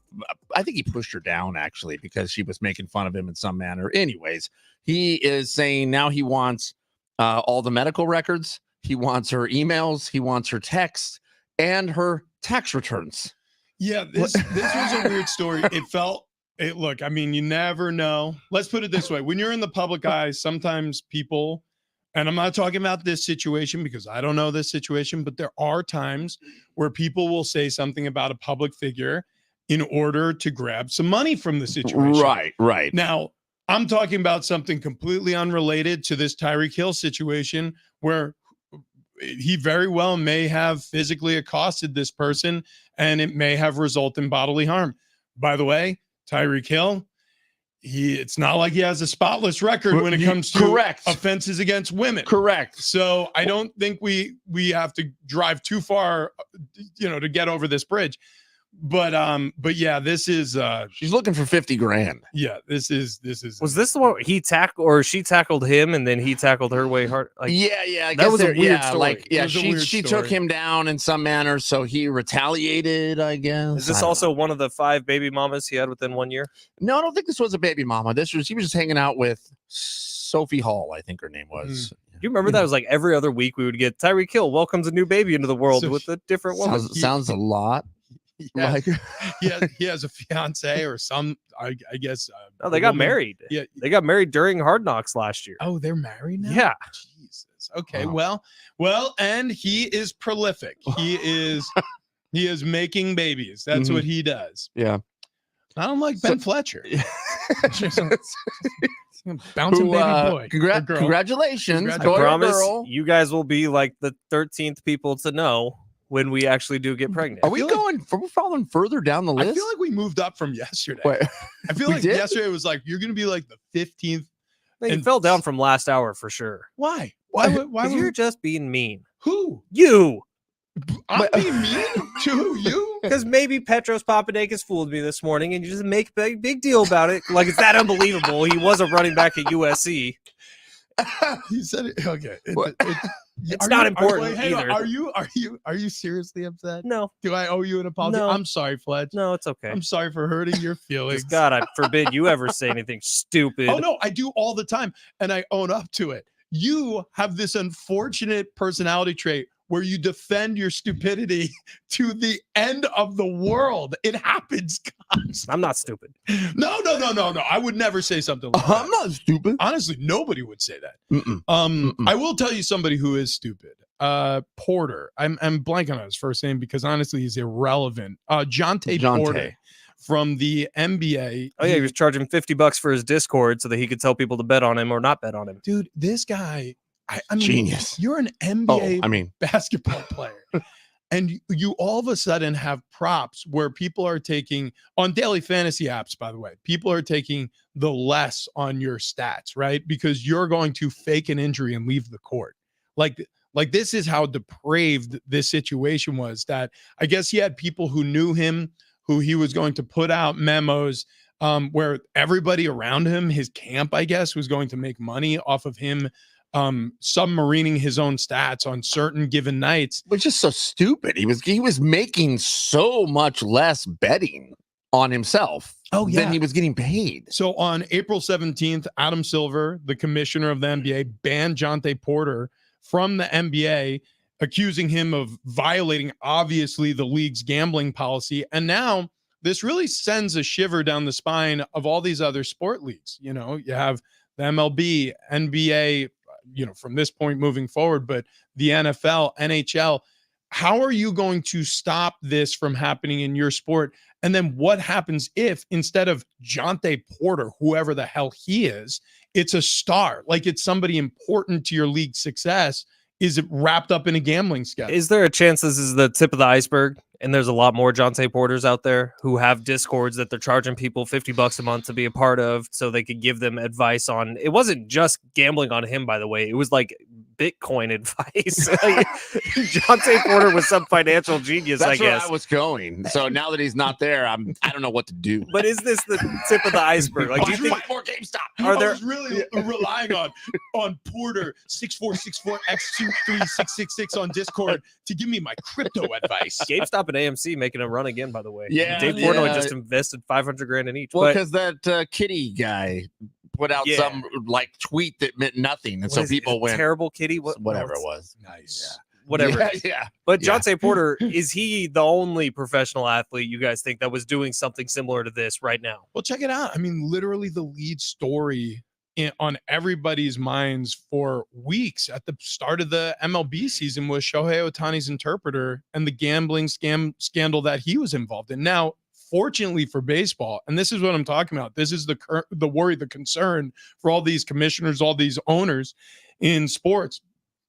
I think he pushed her down, actually, because she was making fun of him in some manner. Anyways, he is saying now he wants all the medical records. He wants her emails, he wants her texts, and her tax returns. Yeah, this was a weird story. Look, I mean, you never know. Let's put it this way. When you're in the public eye, sometimes people, and I'm not talking about this situation because I don't know this situation, but there are times where people will say something about a public figure in order to grab some money from the situation. Right. Now, I'm talking about something completely unrelated to this Tyreek Hill situation where he very well may have physically accosted this person and it may have resulted in bodily harm. By the way, Tyreek Hill, it's not like he has a spotless record when it comes to offenses against women. Correct. So I don't think we have to drive too far, to get over this bridge. But yeah, this is she's looking for 50 grand. Yeah, this is was this the one where he tackled or she tackled him and then he tackled her way hard? Like, I that was a weird story. She took him down in some manner, so he retaliated, I guess. Is this also one of the 5 baby mamas he had within 1 year? No, I don't think this was a baby mama. He was just hanging out with Sophie Hall, I think her name was. Do you remember that? It was like every other week we would get Tyreek Hill welcomes a new baby into the world with a different woman. Sounds a lot. He has a fiance or some, I guess. They got married. Yeah, they got married during Hard Knocks last year. Oh, they're married now? Yeah. Jesus. Okay. Wow. Well, and he is prolific. He is making babies. That's what he does. Yeah. I don't like Ben Fletcher. Bouncing baby boy. Congratulations. I promise you guys will be like the 13th people to know when we actually do get pregnant. Are we falling further down the list? I feel like we moved up from yesterday. Wait, I feel like yesterday was like, you're going to be like the 15th. You fell down from last hour for sure. Why? Why you're just being mean. Who? You. I'm being mean to you? Because maybe Petros Papadakis fooled me this morning and you just make a big deal about it. Like it's that unbelievable. He was a running back at USC. He said it. Okay. It's not important either. Are you seriously upset? No. Do I owe you an apology? No. I'm sorry, Fletch. No, it's okay. I'm sorry for hurting your feelings. God, I forbid you ever say anything stupid. Oh no, I do all the time, and I own up to it. You have this unfortunate personality trait where you defend your stupidity to the end of the world. It happens constantly. I'm not stupid. No. I would never say something like that. I'm not stupid. Honestly, nobody would say that. I will tell you somebody who is stupid. Porter. I'm blanking on his first name because honestly he's irrelevant. Jonte Porter from the NBA. Oh yeah, he was charging $50 for his Discord so that he could tell people to bet on him or not bet on him. Dude, this guy, I mean, genius. You're an NBA basketball player. And you all of a sudden have props where people are taking on daily fantasy apps, by the way, people are taking the less on your stats, right? Because you're going to fake an injury and leave the court. Like this is how depraved this situation was, that I guess he had people who knew him, who he was going to put out memos where everybody around him, his camp, I guess, was going to make money off of him submarining his own stats on certain given nights. Which is so stupid. He was making so much less betting on himself than he was getting paid. So on April 17th, Adam Silver, the commissioner of the NBA, banned Jonte Porter from the NBA, accusing him of violating, obviously, the league's gambling policy. And now this really sends a shiver down the spine of all these other sport leagues. You have the MLB, NBA, from this point moving forward, but the NFL, NHL. How are you going to stop this from happening in your sport? And then what happens if instead of Jonte Porter, whoever the hell he is, it's a star, like it's somebody important to your league's success, is it wrapped up in a gambling schedule? Is there a chance this is the tip of the iceberg and there's a lot more Jonte Porters out there who have Discords that they're charging people $50 a month to be a part of so they could give them advice on? It wasn't just gambling on him, by the way. It was like Bitcoin advice. Jonte Porter was some financial genius, That's I guess. Where I was going. So now that he's not there, I don't know what to do. But is this the tip of the iceberg? Like, do you think more GameStop? I was really relying on Porter 6464X23666 on Discord to give me my crypto advice. GameStop and AMC making a run again, by the way. Yeah, Dave Portnoy just invested $500,000 in each. Well, because that Kitty guy put out some tweet that meant nothing, and so people went terrible Kitty, whatever it was. Nice. Yeah. Whatever. Yeah. But Jonte Porter, is he the only professional athlete you guys think that was doing something similar to this right now? Well, check it out. I mean, literally the lead story on everybody's minds for weeks at the start of the MLB season was Shohei Ohtani's interpreter and the gambling scandal that he was involved in. Now, unfortunately for baseball, and this is what I'm talking about, this is the worry, the concern for all these commissioners, all these owners in sports.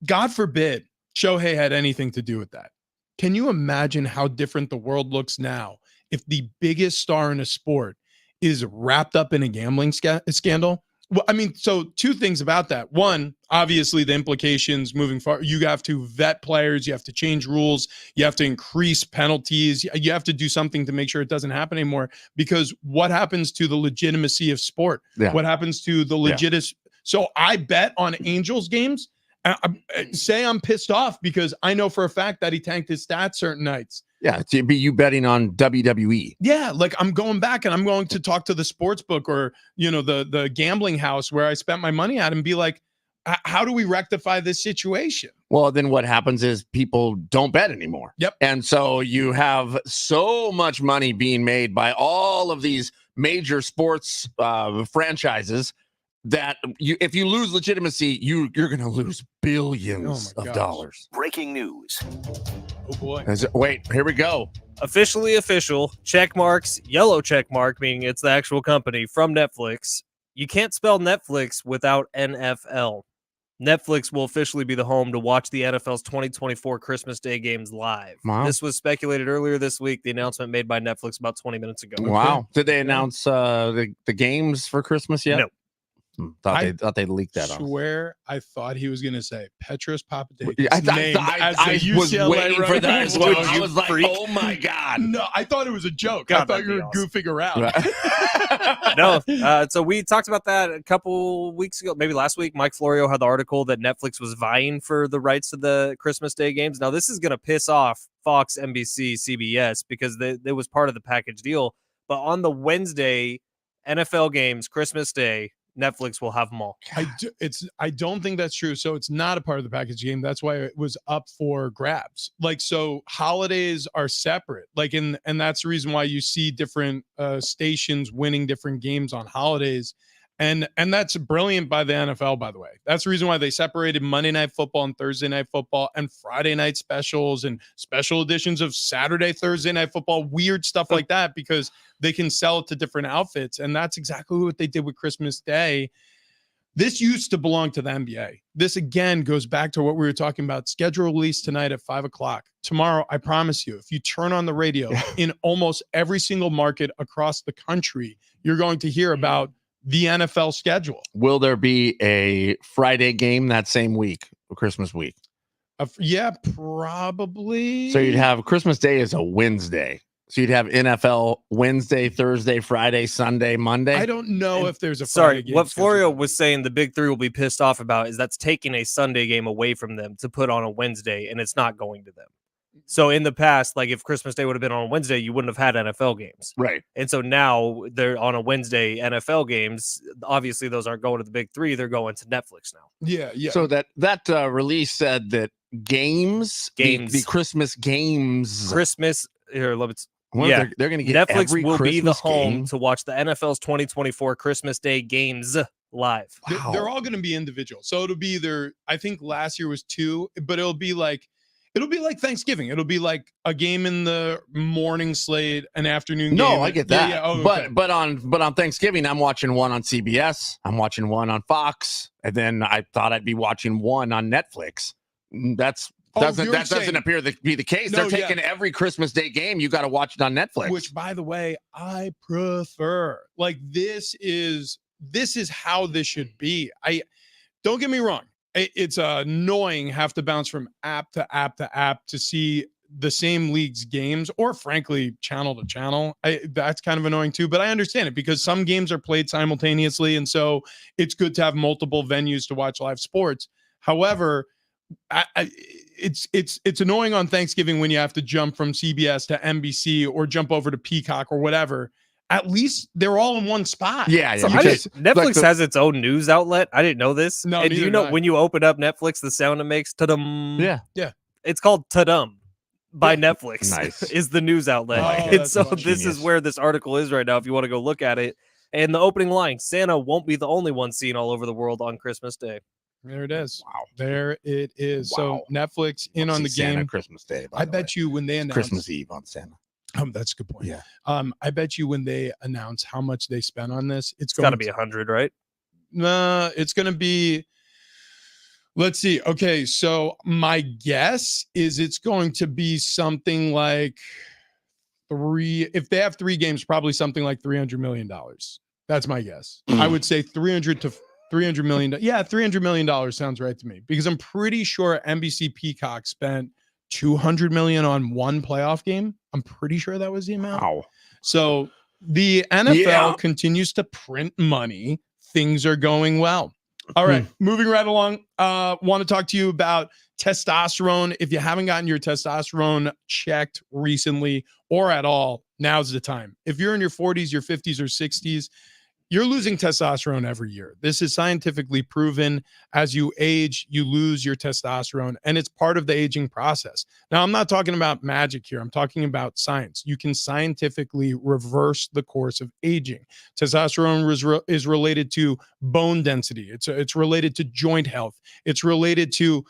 God forbid Shohei had anything to do with that. Can you imagine how different the world looks now if the biggest star in a sport is wrapped up in a gambling scandal? Well, I mean, so two things about that. One, obviously the implications moving forward, you have to vet players, you have to change rules, you have to increase penalties, you have to do something to make sure it doesn't happen anymore, because what happens to the legitimacy of sport? Yeah. What happens to the legitimacy? Yeah. So I bet on Angels games. Say I'm pissed off because I know for a fact that he tanked his stats certain nights. Yeah, to be you betting on WWE. Yeah, like I'm going back and I'm going to talk to the sports book or, you know, the gambling house where I spent my money at and be like, how do we rectify this situation? Well, then what happens is people don't bet anymore. Yep. And so you have so much money being made by all of these major sports franchises that if you lose legitimacy, you're going to lose billions of dollars. Breaking news. Oh boy. Wait, here we go. Officially official, check marks, yellow check mark, meaning it's the actual company from Netflix. You can't spell Netflix without NFL. Netflix will officially be the home to watch the NFL's 2024 Christmas Day games live. Wow. This was speculated earlier this week, the announcement made by Netflix about 20 minutes ago. Wow. Did they announce the games for Christmas yet? No. Thought they leaked that. I swear, I thought he was going to say Petros Papadakis. I was waiting for that as well. I was like, oh my God. No, I thought it was a joke. I thought you were goofing around. No. So we talked about that a couple weeks ago, maybe last week. Mike Florio had the article that Netflix was vying for the rights to the Christmas Day games. Now, this is going to piss off Fox, NBC, CBS because it was part of the package deal. But on the Wednesday, NFL games, Christmas Day, Netflix will have them all. I don't think that's true. So it's not a part of the package game. That's why it was up for grabs. Like, so holidays are separate. Like, and that's the reason why you see different stations winning different games on holidays. And that's brilliant by the NFL, by the way. That's the reason why they separated Monday Night Football and Thursday Night Football and Friday night specials and special editions of Saturday, Thursday Night Football, weird stuff like that, because they can sell it to different outfits. And that's exactly what they did with Christmas Day. This used to belong to the NBA. This, again, goes back to what we were talking about. Schedule release tonight at 5:00. Tomorrow, I promise you, if you turn on the radio in almost every single market across the country, you're going to hear about the NFL schedule. Will there be a Friday game that same week, Christmas week? Yeah, probably. So you'd have Christmas Day is a Wednesday. So you'd have NFL Wednesday, Thursday, Friday, Sunday, Monday. I don't know if there's a Friday game. What Florio was saying the big three will be pissed off about is that's taking a Sunday game away from them to put on a Wednesday, and it's not going to them. So in the past, like if Christmas Day would have been on a Wednesday, you wouldn't have had NFL games. Right. And so now they're on a Wednesday NFL games. Obviously, those aren't going to the big three. They're going to Netflix now. Yeah. So that release said that the Christmas games. They're going to get Netflix will Christmas be the home game. to watch the NFL's 2024 Christmas Day games live. Wow. They're all going to be individual. So it'll be either, I think last year was 2, but it'll be like Thanksgiving. It'll be like a game in the morning slate, an afternoon game. No, I get that. Yeah. Oh, okay. But on Thanksgiving, I'm watching one on CBS. I'm watching one on Fox, and then I thought I'd be watching one on Netflix. That doesn't appear to be the case. No, they're taking every Christmas Day game. You got to watch it on Netflix. Which, by the way, I prefer. Like, this is how this should be. Don't get me wrong. It's annoying have to bounce from app to app to app to see the same league's games, or frankly, channel to channel. That's kind of annoying too, but I understand it because some games are played simultaneously. And so it's good to have multiple venues to watch live sports. However, it's annoying on Thanksgiving when you have to jump from CBS to NBC or jump over to Peacock or whatever. At least they're all in one spot. Yeah. So Netflix has its own news outlet. I didn't know this. No, and do you know when you open up Netflix, the sound it makes, ta-dum? Yeah. It's called ta-dum by Netflix. Nice. Is the news outlet. And so this is where this article is right now if you want to go look at it. And the opening line, Santa won't be the only one seen all over the world on Christmas Day. There it is. Wow. There it is. Wow. So Netflix in on the Santa game. Christmas Day. I bet you when they announce Christmas Eve on Santa. That's a good point. Yeah. I bet you when they announce how much they spent on this, It's got to be 100, right? It's going to be. Let's see. Okay, so my guess is it's going to be something like if they have 3 games, probably something like $300 million. That's my guess. I would say 300 to $300 million. Yeah, $300 million sounds right to me because I'm pretty sure NBC Peacock spent $200 million on one playoff game. I'm pretty sure that was the amount. Wow. So the NFL continues to print money. Things are going well. All right, moving right along. Want to talk to you about testosterone. If you haven't gotten your testosterone checked recently or at all, now's the time. If you're in your 40s, your 50s, or 60s, you're losing testosterone every year. This is scientifically proven. As you age, you lose your testosterone, and it's part of the aging process. Now, I'm not talking about magic here. I'm talking about science. You can scientifically reverse the course of aging. Testosterone is related to bone density. It's related to joint health. It's related to,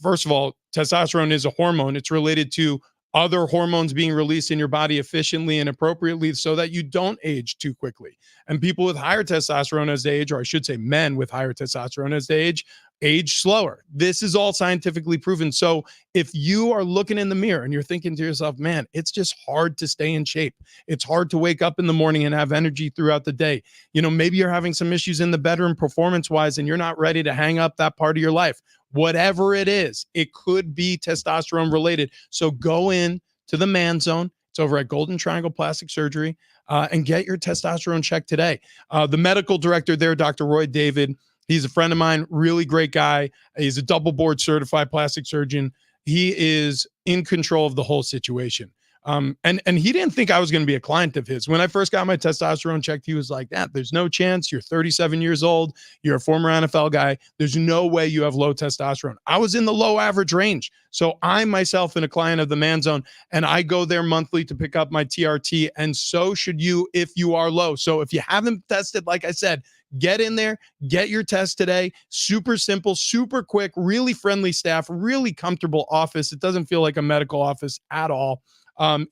first of all, testosterone is a hormone. It's related to other hormones being released in your body efficiently and appropriately so that you don't age too quickly. And people with higher testosterone as they age, or I should say men with higher testosterone as they age slower. This is all scientifically proven. So if you are looking in the mirror and you're thinking to yourself, man, it's just hard to stay in shape. It's hard to wake up in the morning and have energy throughout the day. Maybe you're having some issues in the bedroom performance-wise and you're not ready to hang up that part of your life. Whatever it is, it could be testosterone related. So go in to the Man Zone. It's over at Golden Triangle Plastic Surgery and get your testosterone checked today. The medical director there, Dr. Roy David, he's a friend of mine, really great guy. He's a double board certified plastic surgeon. He is in control of the whole situation. And he didn't think I was going to be a client of his. When I first got my testosterone checked, he was like, there's no chance. You're 37 years old. You're a former NFL guy. There's no way you have low testosterone. I was in the low average range. So I myself am a client of the Man Zone, and I go there monthly to pick up my TRT. And so should you if you are low. So if you haven't tested, like I said, get in there, get your test today. Super simple, super quick, really friendly staff, really comfortable office. It doesn't feel like a medical office at all.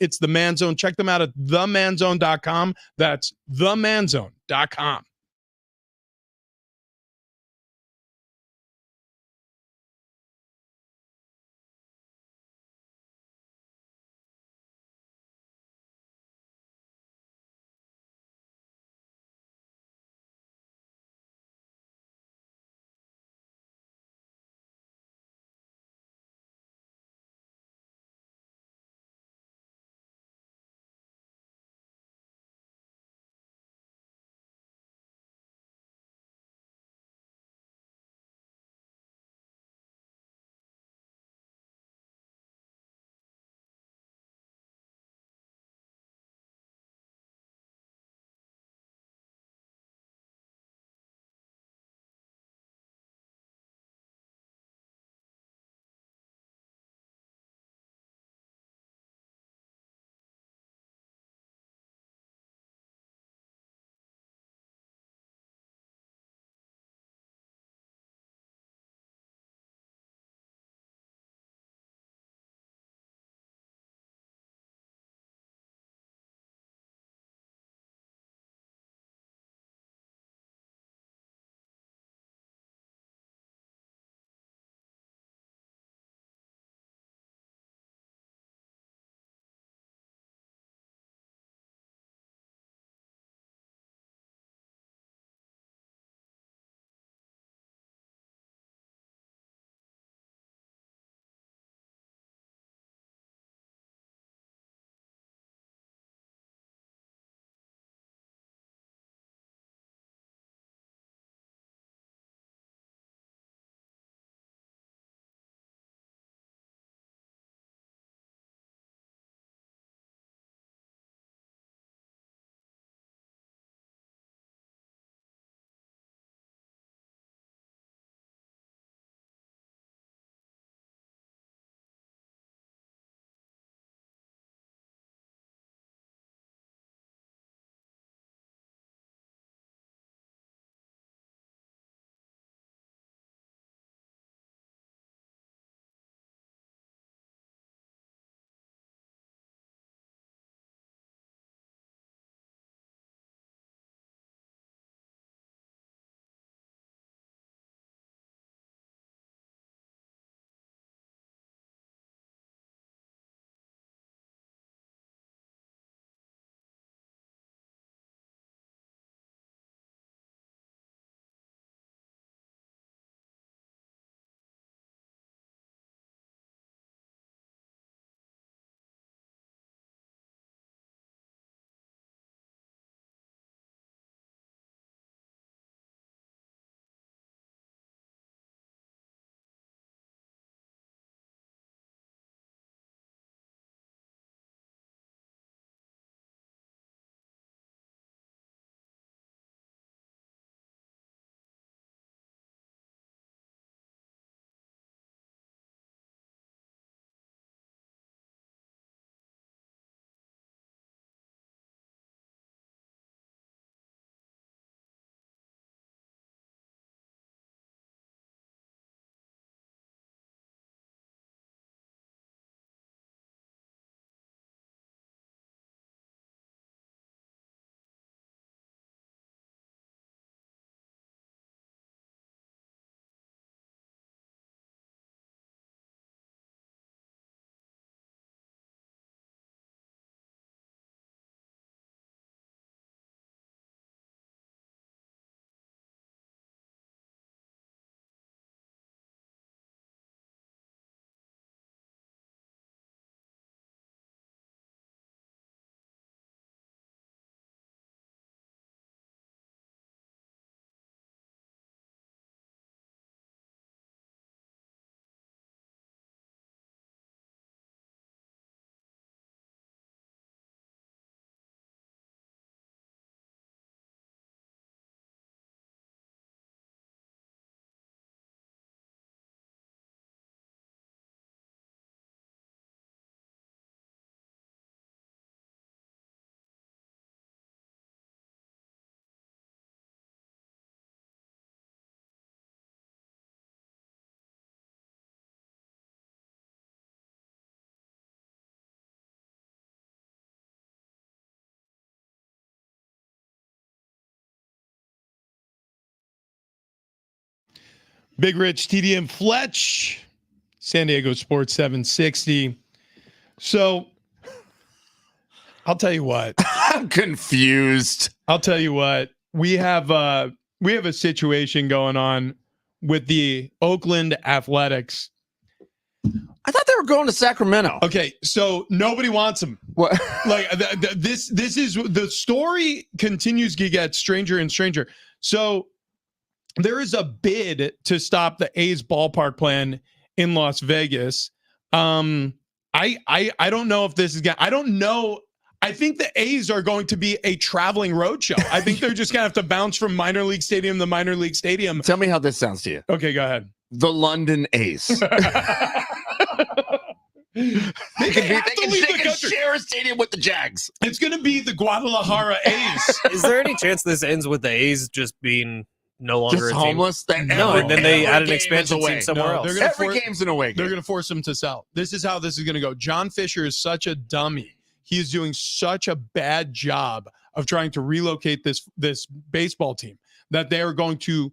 It's the Man Zone. Check them out at themanzone.com. That's themanzone.com. Big Rich, TD and Fletch, San Diego Sports 760. So I'll tell you what. I'm confused. I'll tell you what. We have a situation going on with the Oakland Athletics. I thought they were going to Sacramento. Okay, so nobody wants them. What? Like this is the story continues to get stranger and stranger. So there is a bid to stop the A's ballpark plan in Las Vegas. I don't know if this is I don't know. I think the A's are going to be a traveling roadshow. I think they're just gonna have to bounce from minor league stadium to minor league stadium. Tell me how this sounds to you. Okay, go ahead. The London A's. They can share a stadium with the Jags. It's going to be the Guadalajara A's. Is there any chance this ends with the A's just being no longer just a team? homeless? No, and then they add an expansion team somewhere else. Every game's an away game. They're going to force them to sell. This is how this is going to go. John Fisher is such a dummy. He is doing such a bad job of trying to relocate this baseball team that they are going to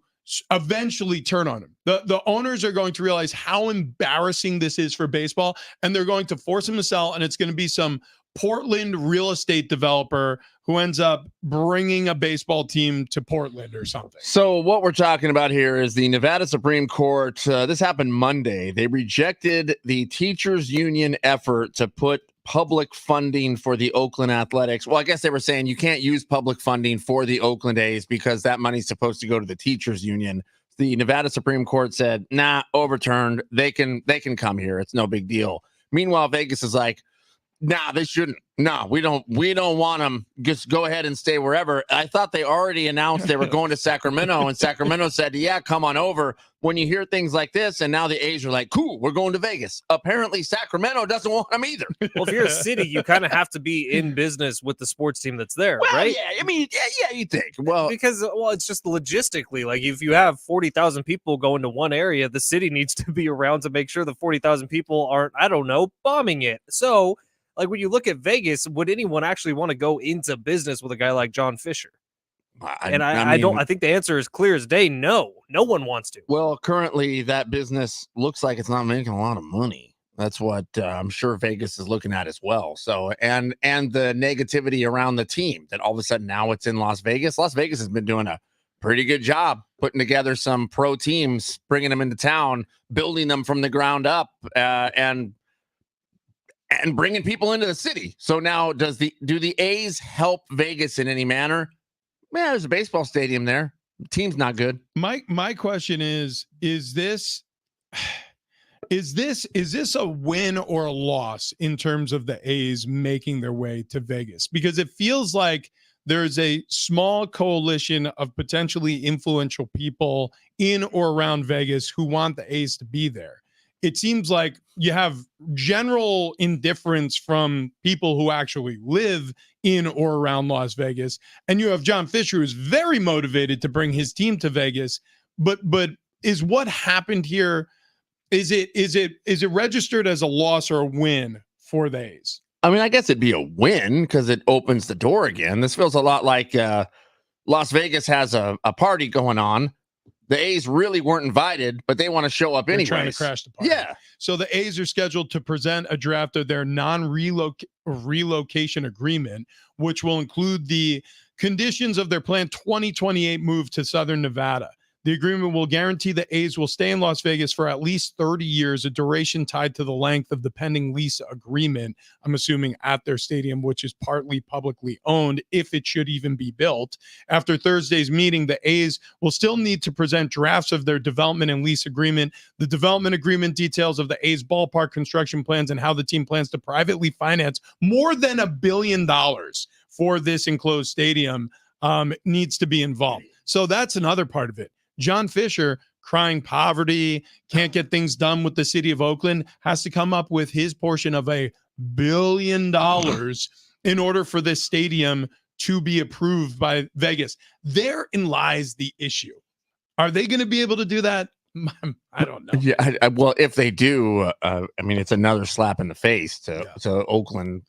eventually turn on him. The owners are going to realize how embarrassing this is for baseball, and they're going to force him to sell, and it's going to be some Portland real estate developer who ends up bringing a baseball team to Portland or something. So what we're talking about here is the Nevada Supreme Court. This happened Monday. They rejected the teachers union effort to put public funding for the Oakland Athletics. Well, I guess they were saying you can't use public funding for the Oakland A's because that money's supposed to go to the teachers union. The Nevada Supreme Court said, nah, overturned. They can come here. It's no big deal. Meanwhile, Vegas is like, nah, they shouldn't. No, we don't want them. Just go ahead and stay wherever. I thought they already announced they were going to Sacramento, and Sacramento said, yeah, come on over. When you hear things like this, and now the A's are like, cool, we're going to Vegas. Apparently, Sacramento doesn't want them either. Well, if you're a city, you kind of have to be in business with the sports team that's there, well, right? Yeah, I mean, yeah, you think. Well, because it's just logistically, like if you have 40,000 people going to one area, the city needs to be around to make sure the 40,000 people aren't, I don't know, bombing it. So, like when you look at Vegas, would anyone actually want to go into business with a guy like John Fisher? I think the answer is clear as day. No one wants to. Well, currently that business looks like it's not making a lot of money. That's what I'm sure Vegas is looking at as well. So, and the negativity around the team that all of a sudden now it's in Las Vegas. Las Vegas has been doing a pretty good job putting together some pro teams, bringing them into town, building them from the ground up, and bringing people into the city. So now do the A's help Vegas in any manner? Man, there's a baseball stadium there. The team's not good. My question is this a win or a loss in terms of the A's making their way to Vegas? Because it feels like there's a small coalition of potentially influential people in or around Vegas who want the A's to be there. It seems like you have general indifference from people who actually live in or around Las Vegas. And you have John Fisher, who's very motivated to bring his team to Vegas. But is what happened here, is it registered as a loss or a win for the A's? I mean, I guess it'd be a win because it opens the door again. This feels a lot like Las Vegas has a party going on. The A's really weren't invited, but they want to show up anyway. Trying to crash the party. Yeah. So the A's are scheduled to present a draft of their non-relocation agreement, which will include the conditions of their planned 2028 move to Southern Nevada. The agreement will guarantee the A's will stay in Las Vegas for at least 30 years, a duration tied to the length of the pending lease agreement, I'm assuming at their stadium, which is partly publicly owned, if it should even be built. After Thursday's meeting, the A's will still need to present drafts of their development and lease agreement. The development agreement details of the A's ballpark construction plans and how the team plans to privately finance more than $1 billion for this enclosed stadium needs to be involved. So that's another part of it. John Fisher, crying poverty, can't get things done with the city of Oakland, has to come up with his portion of $1 billion in order for this stadium to be approved by Vegas. Therein lies the issue. Are they going to be able to do that? I don't know. Yeah, well, if they do, I mean, it's another slap in the face to Oakland,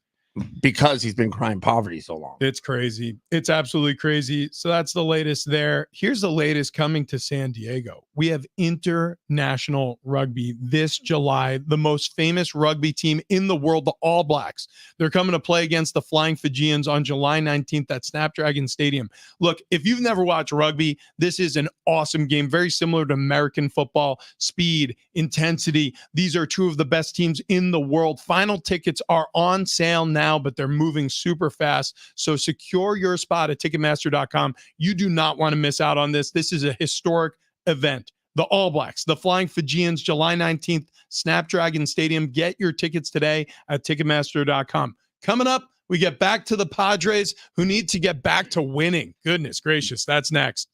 because he's been crying poverty so long. It's crazy. It's absolutely crazy. So that's the latest there. Here's the latest coming to San Diego. we have international rugby this July. The most famous rugby team in the world, the All Blacks. They're coming to play against the Flying Fijians on July 19th at Snapdragon Stadium. Look, if you've never watched rugby, this is an awesome game, very similar to American football. Speed, intensity. These are two of the best teams in the world. Final tickets are on sale now, but they're moving super fast. So secure your spot at Ticketmaster.com. You do not want to miss out on this. This is a historic event. The All Blacks, the Flying Fijians, July 19th, Snapdragon Stadium. Get your tickets today at Ticketmaster.com. Coming up, we get back to the Padres, who need to get back to winning. Goodness gracious, that's next.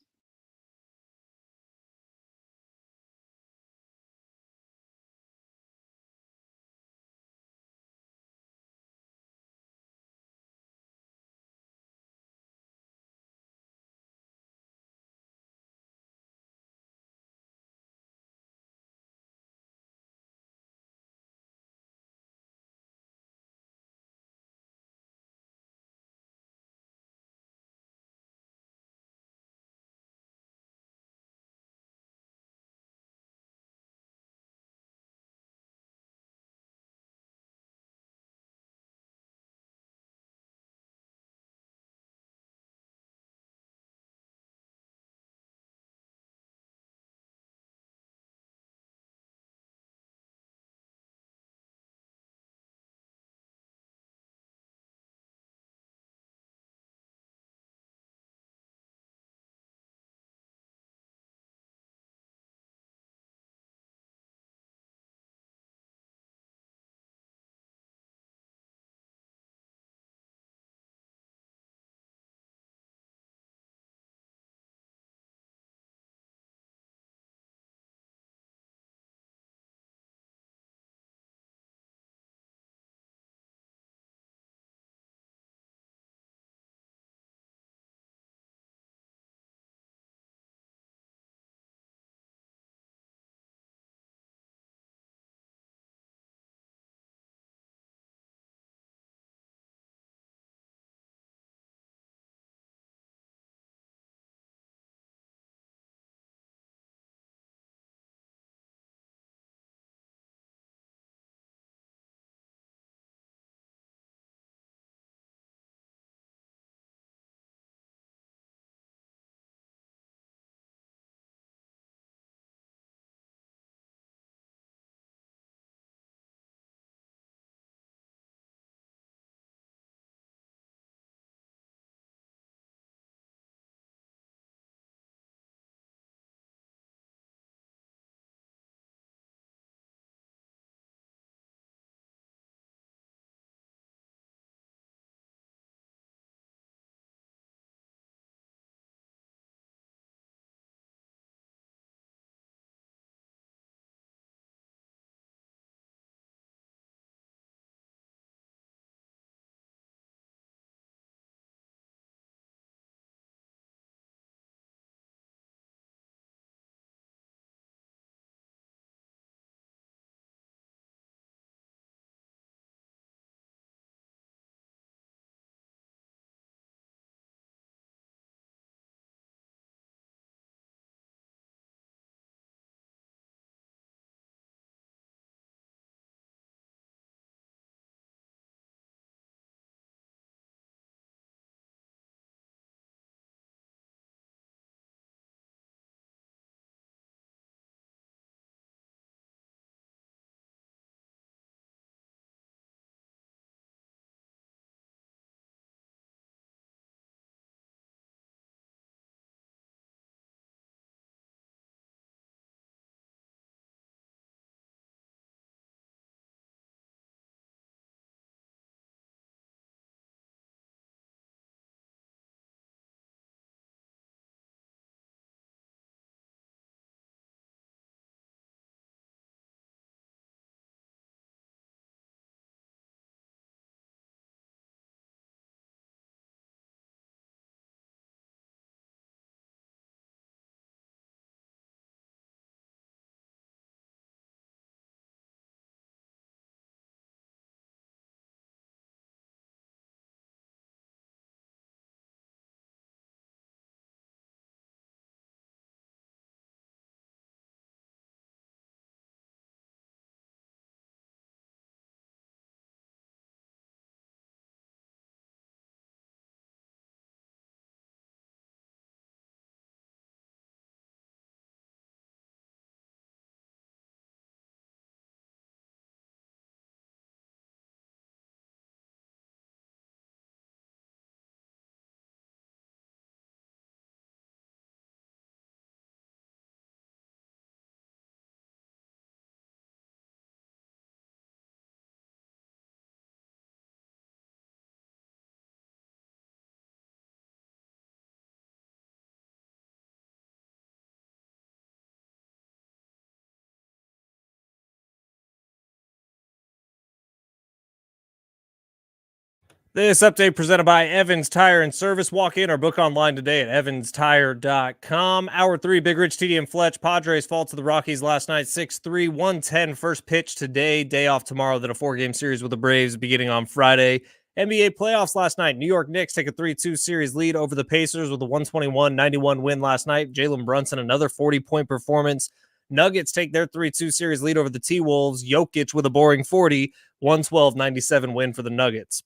This update presented by Evans Tire and Service. Walk in or book online today at evanstire.com. Hour 3, Big Rich, TD, and Fletch. Padres fall to the Rockies last night, 6-3, 110. First pitch today, day off tomorrow, then a 4-game series with the Braves beginning on Friday. NBA playoffs last night. New York Knicks take a 3-2 series lead over the Pacers with a 121-91 win last night. Jalen Brunson, another 40-point performance. Nuggets take their 3-2 series lead over the T-Wolves. Jokic with a boring 40, 112-97 win for the Nuggets.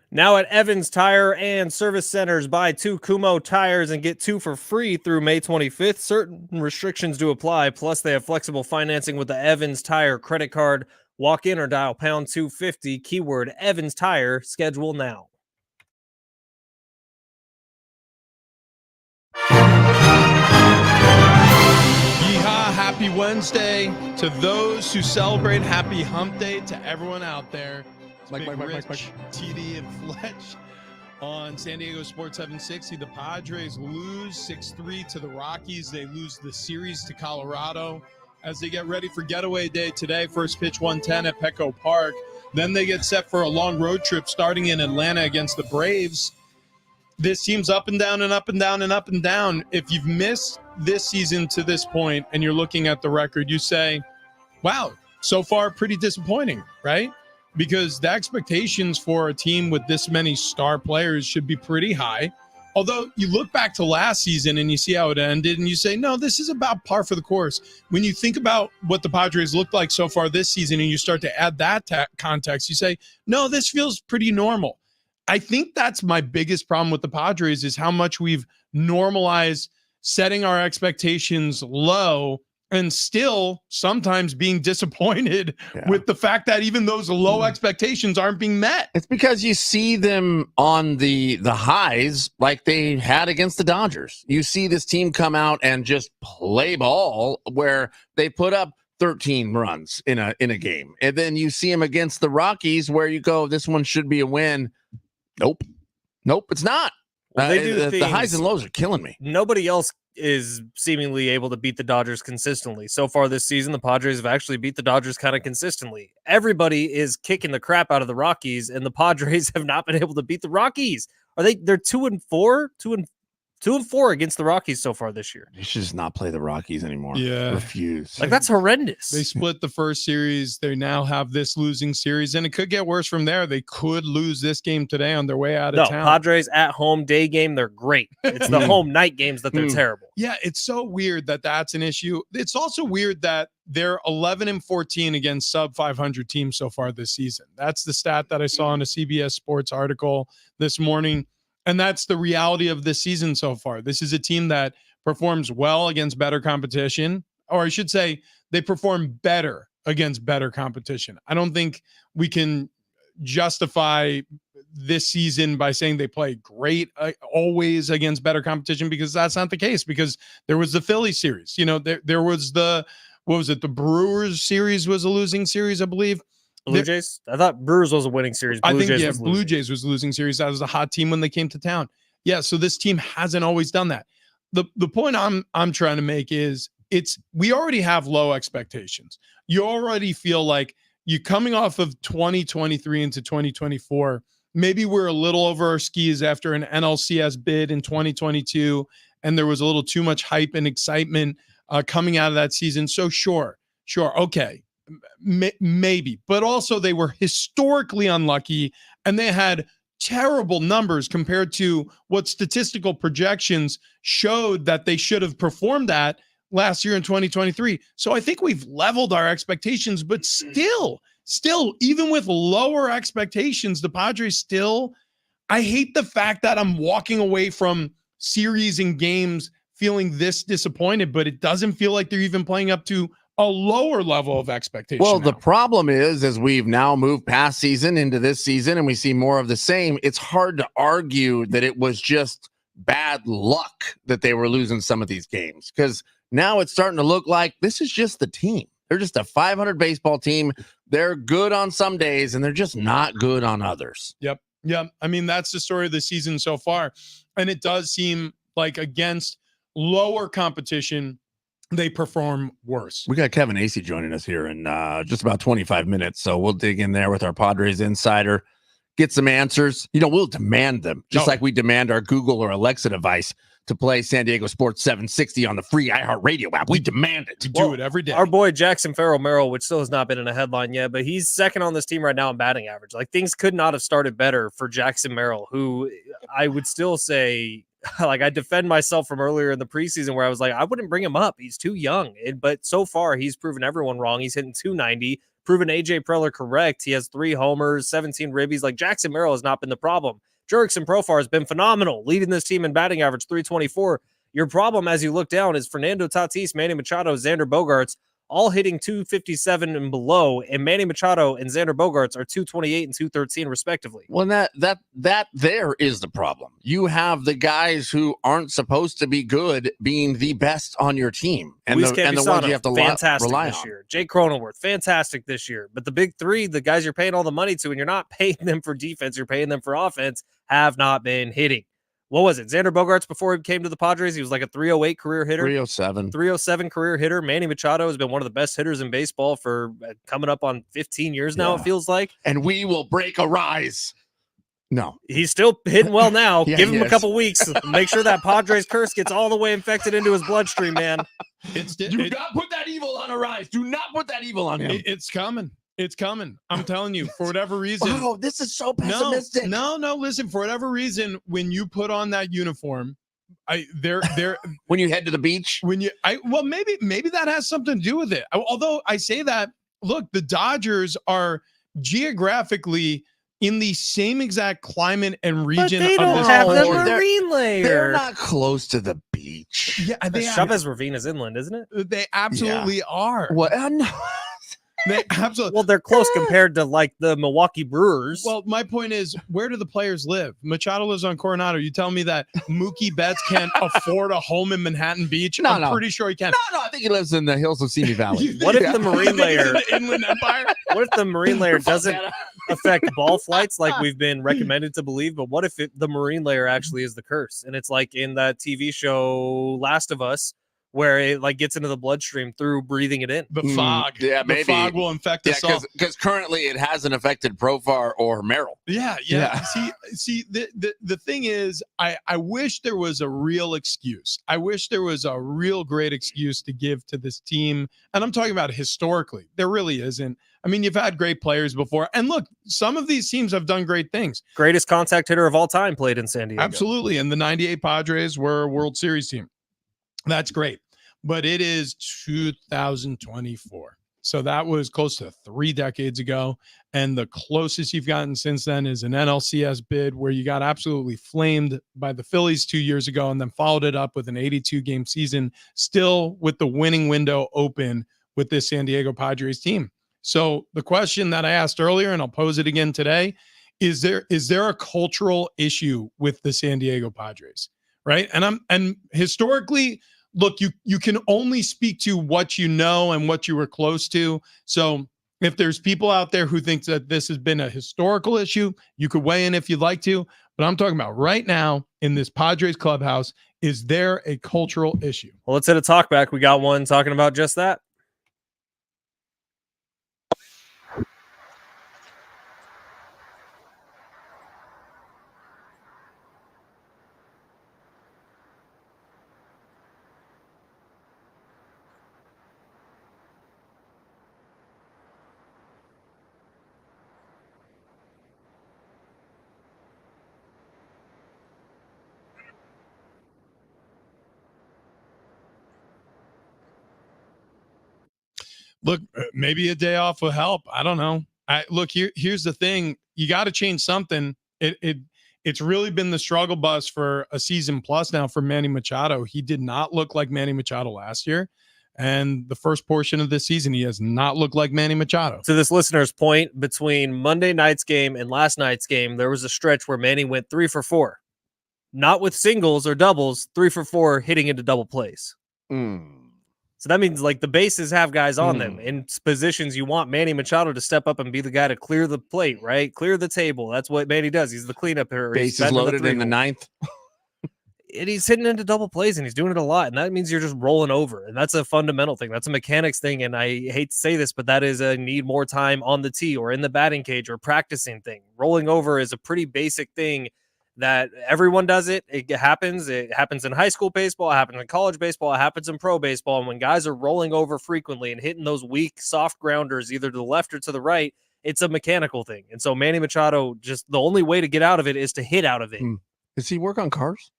Now at Evans Tire and Service Centers, buy 2 Kumho tires and get 2 for free through May 25th. Certain restrictions do apply, plus they have flexible financing with the Evans Tire credit card. Walk in or dial pound 250, keyword Evans Tire, schedule now. Yeehaw, happy Wednesday to those who celebrate. Happy hump day to everyone out there. Mike, TD and Fletch on San Diego Sports 760. The Padres lose 6-3 to the Rockies. They lose the series to Colorado as they get ready for getaway day today. First pitch 110 at Petco Park. Then they get set for a long road trip starting in Atlanta against the Braves. This team's up and down and up and down and up and down. If you've missed this season to this point and you're looking at the record, you say, wow, so far pretty disappointing, right? Because the expectations for a team with this many star players should be pretty high. Although you look back to last season and you see how it ended and you say, no, this is about par for the course. When you think about what the Padres looked like so far this season and you start to add that context, you say, no, this feels pretty normal. I think that's my biggest problem with the Padres is how much we've normalized setting our expectations low and still sometimes being disappointed with the fact that even those low expectations aren't being met. It's because you see them on the highs like they had against the Dodgers. You see this team come out and just play ball where they put up 13 runs in a game. And then you see them against the Rockies where you go, this one should be a win. Nope, it's not. Well, they do the highs and lows are killing me. Nobody else is seemingly able to beat the Dodgers consistently. So far this season, the Padres have actually beat the Dodgers kind of consistently. Everybody is kicking the crap out of the Rockies, and the Padres have not been able to beat the Rockies. They're 2-4 against the Rockies so far this year. You should just not play the Rockies anymore. Yeah. Refuse. Like, that's horrendous. They split the first series. They now have this losing series, and it could get worse from there. They could lose this game today on their way out of town. Padres at home day game, they're great. It's the home night games that they're terrible. Yeah, it's so weird that that's an issue. It's also weird that they're 11-14 against sub 500 teams so far this season. That's the stat that I saw in a CBS Sports article this morning. And that's the reality of this season so far. This is a team that performs well against better competition, or I should say they perform better against better competition. I don't think we can justify this season by saying they play great always against better competition, because that's not the case, because there was the Philly series. There was the Brewers series was a losing series, I believe. Blue Jays? I thought Brewers was a winning series. Blue Jays was losing series. That was a hot team when they came to town. Yeah, so this team hasn't always done that. The point I'm trying to make is we already have low expectations. You already feel like you're coming off of 2023 into 2024. Maybe we're a little over our skis after an NLCS bid in 2022, and there was a little too much hype and excitement coming out of that season. So sure, okay. Maybe, but also they were historically unlucky and they had terrible numbers compared to what statistical projections showed that they should have performed at last year in 2023. So I think we've leveled our expectations, but still, even with lower expectations, the Padres I hate the fact that I'm walking away from series and games feeling this disappointed, but it doesn't feel like they're even playing up to a lower level of expectation. Well, the problem is, as we've now moved past season into this season and we see more of the same, it's hard to argue that it was just bad luck that they were losing some of these games, because now it's starting to look like this is just the team. They're just a 500 baseball team. They're good on some days and they're just not good on others. Yep. I mean, that's the story of the season so far. And it does seem like against lower competition, they perform worse. We got Kevin Acey joining us here in just about 25 minutes. So we'll dig in there with our Padres insider, get some answers. We'll demand them, just like we demand our Google or Alexa device to play San Diego Sports 760 on the free iHeartRadio app. We demand it. We do it every day. Our boy Jackson Merrill, which still has not been in a headline yet, but he's second on this team right now in batting average. Like, things could not have started better for Jackson Merrill, who I would still say, like, I defend myself from earlier in the preseason where I was like, I wouldn't bring him up. He's too young. But so far, he's proven everyone wrong. He's hitting 290, proven AJ Preller correct. He has 3 homers, 17 ribbies. Like, Jackson Merrill has not been the problem. Jurickson Profar has been phenomenal, leading this team in batting average 324. Your problem as you look down is Fernando Tatis, Manny Machado, Xander Bogaerts, all hitting 257 and below, and Manny Machado and Xander Bogaerts are 228 and 213 respectively. Well, that there is the problem. You have the guys who aren't supposed to be good being the best on your team, and the ones you have to rely this on. Year. Jake Cronenworth, fantastic this year. But the big three, the guys you're paying all the money to, and you're not paying them for defense, you're paying them for offense, have not been hitting. What was it? Xander Bogaerts, before he came to the Padres, he was like a 308 career hitter. 307 career hitter. Manny Machado has been one of the best hitters in baseball for coming up on 15 years now, it feels like. And we will break a rise. No. He's still hitting well now. Yeah, Give him a couple weeks. Make sure that Padres curse gets all the way infected into his bloodstream, man. Do not put that evil on a rise. Do not put that evil on him. It's coming. It's coming. I'm telling you, for whatever reason. Oh, this is so pessimistic. No. Listen, for whatever reason, when you put on that uniform, they're when you head to the beach. Maybe that has something to do with it. Although I say that, look, the Dodgers are geographically in the same exact climate and region. But they don't have the marine layer. They're not close to the beach. Yeah, Chavez Ravine is inland, isn't it? They absolutely are. What? No. They absolutely. Well, they're close compared to like the Milwaukee Brewers. Well, my point is, where do the players live? Machado lives on Coronado. You tell me that Mookie Betts can't afford a home in Manhattan Beach? I'm pretty sure he can. No, I think he lives in the hills of Simi Valley. What if the marine layer? The Inland Empire. What if the marine layer doesn't affect ball flights like we've been recommended to believe? But what if the marine layer actually is the curse? And it's like in that TV show Last of Us, where it like gets into the bloodstream through breathing it in. The fog. Yeah, maybe. The fog will infect us all. Because currently it hasn't affected Profar or Merrill. Yeah. See, the thing is, I wish there was a real excuse. I wish there was a real great excuse to give to this team. And I'm talking about historically. There really isn't. I mean, you've had great players before. And look, some of these teams have done great things. Greatest contact hitter of all time played in San Diego. Absolutely. And the 98 Padres were a World Series team. That's great. But it is 2024. So that was close to 3 decades ago. And the closest you've gotten since then is an NLCS bid where you got absolutely flamed by the Phillies 2 years ago and then followed it up with an 82-game season, still with the winning window open with this San Diego Padres team. So the question that I asked earlier, and I'll pose it again today, is there a cultural issue with the San Diego Padres? Right. And historically, look, you can only speak to what you know and what you were close to. So if there's people out there who think that this has been a historical issue, you could weigh in if you'd like to. But I'm talking about right now in this Padres clubhouse, is there a cultural issue? Well, let's hit a talk back. We got one talking about just that. Look, maybe a day off will help. I don't know. Here's the thing. You got to change something. It's really been the struggle bus for a season plus now for Manny Machado. He did not look like Manny Machado last year. And the first portion of this season, he has not looked like Manny Machado. To this listener's point, between Monday night's game and last night's game, there was a stretch where Manny went 3 for 4. Not with singles or doubles, 3 for 4 hitting into double plays. So that means like the bases have guys on them in positions you want Manny Machado to step up and be the guy to clear the plate, right? Clear the table. That's what Manny does. He's the cleanup hitter. Bases loaded in the 9th. And he's hitting into double plays, and he's doing it a lot, and that means you're just rolling over, and that's a fundamental thing. That's a mechanics thing, and I hate to say this, but that is a need more time on the tee or in the batting cage or practicing thing. Rolling over is a pretty basic thing that everyone does it. It happens. It happens in high school baseball. It happens in college baseball. It happens in pro baseball, and when guys are rolling over frequently and hitting those weak, soft grounders either to the left or to the right, it's a mechanical thing. And so Manny Machado, just the only way to get out of it is to hit out of it. Does he work on cars?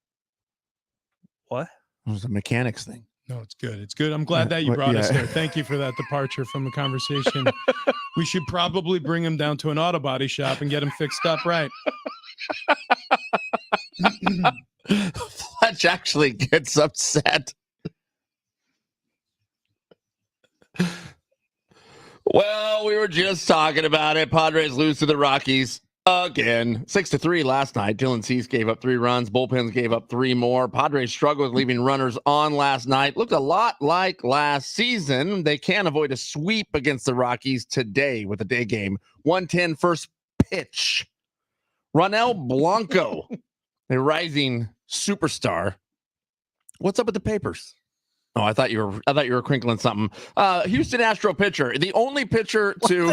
What? It was a mechanics thing. No, it's good. It's good. I'm glad that you brought us there. Thank you for that departure from the conversation. We should probably bring him down to an auto body shop and get him fixed up right. Fletch actually gets upset. Well, we were just talking about it. Padres lose to the Rockies again. 6-3 last night. Dylan Cease gave up 3 runs. Bullpens gave up 3 more. Padres struggled with leaving runners on last night. Looked a lot like last season. They can't avoid a sweep against the Rockies today with a day game. 1:10 first pitch. Ronel Blanco, a rising superstar. What's up with the papers? Oh, I thought you were crinkling something. Houston Astro pitcher, the only pitcher to.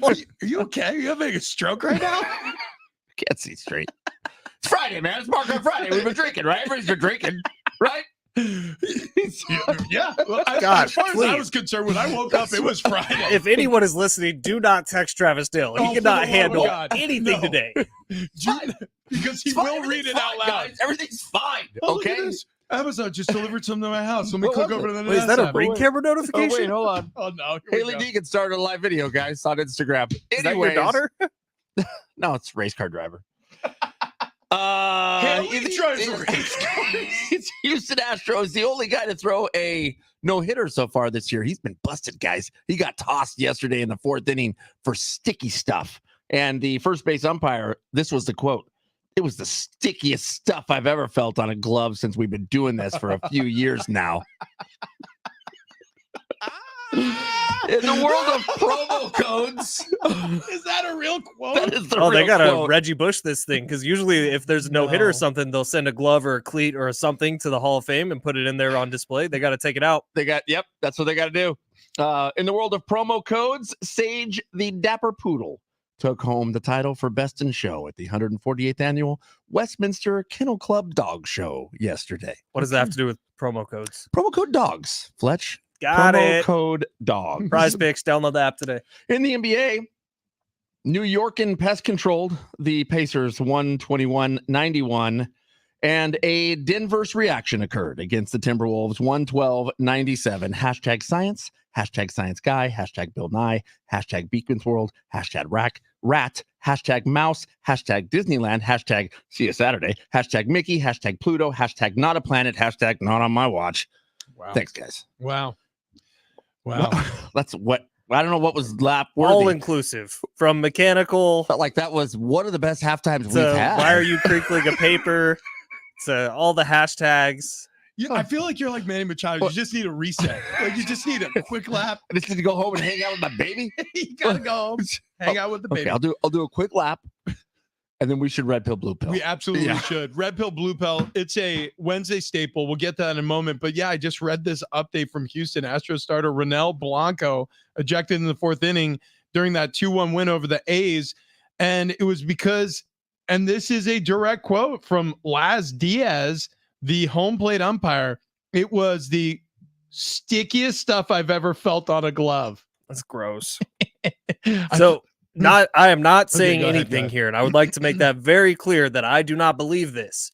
Are you okay? Are you having a stroke right now? Can't see straight. It's Friday, man. It's Marco Friday. We've been drinking, right? Everybody's been drinking, right? Yeah. Well, God, as far as I was concerned, when I woke up, it was Friday. If anyone is listening, do not text Travis Dill. He cannot handle anything today. Because he will read it out loud. Guys. Everything's fine. Okay. Amazon just delivered something to my house. Let me click over to the Wait, is that a ring camera notification? Oh, wait, hold on. Oh, no. Haley Deegan started a live video, guys, on Instagram. Is that your daughter? No, it's a race car driver. Haley drives a race car. It's Houston Astros, the only guy to throw a no-hitter so far this year. He's been busted, guys. He got tossed yesterday in the 4th inning for sticky stuff. And the first base umpire, this was the quote. It was the stickiest stuff I've ever felt on a glove since we've been doing this for a few years now. In the world of promo codes. Is that a real quote? That is the Oh, real they got quote. to Reggie Bush this thing, because usually if there's a no-hitter or something, they'll send a glove or a cleat or something to the Hall of Fame and put it in there on display. They got to take it out. Yep, that's what they got to do. In the world of promo codes, Sage the Dapper Poodle took home the title for Best in Show at the 148th Annual Westminster Kennel Club Dog Show yesterday. What does that have to do with promo codes? Promo code dogs, Fletch. Got promo it. code dog. Prize Picks. Download the app today. In the NBA, New York and pest controlled the Pacers 121-91, and a Denver's reaction occurred against the Timberwolves 112-97. Hashtag science, hashtag science guy, hashtag Bill Nye, hashtag Beacons World, hashtag rat, hashtag mouse, hashtag Disneyland, hashtag see you Saturday, hashtag Mickey, hashtag Pluto, hashtag not a planet, hashtag not on my watch. Wow. Thanks, guys. Wow. That's what I don't know what was lap worthy. All inclusive, from mechanical Felt like that was one of the best halftimes we've to had. why are you crinkling a paper to all the hashtags. Yeah, I feel like you're like Manny Machado. You just need a reset. Like you just need a quick lap. I just need to go home and hang out with my baby. You gotta go home, hang out with the baby. Okay, I'll do a quick lap, and then we should red pill, blue pill. We absolutely should. Red pill, blue pill. It's a Wednesday staple. We'll get to that in a moment. But yeah, I just read this update from Houston Astros starter Ronel Blanco ejected in the 4th inning during that 2-1 win over the A's, and it was because, and this is a direct quote from Laz Diaz, the home plate umpire. It was the stickiest stuff I've ever felt on a glove. That's gross. So I am not saying anything here, and I would like to make that very clear that I do not believe this.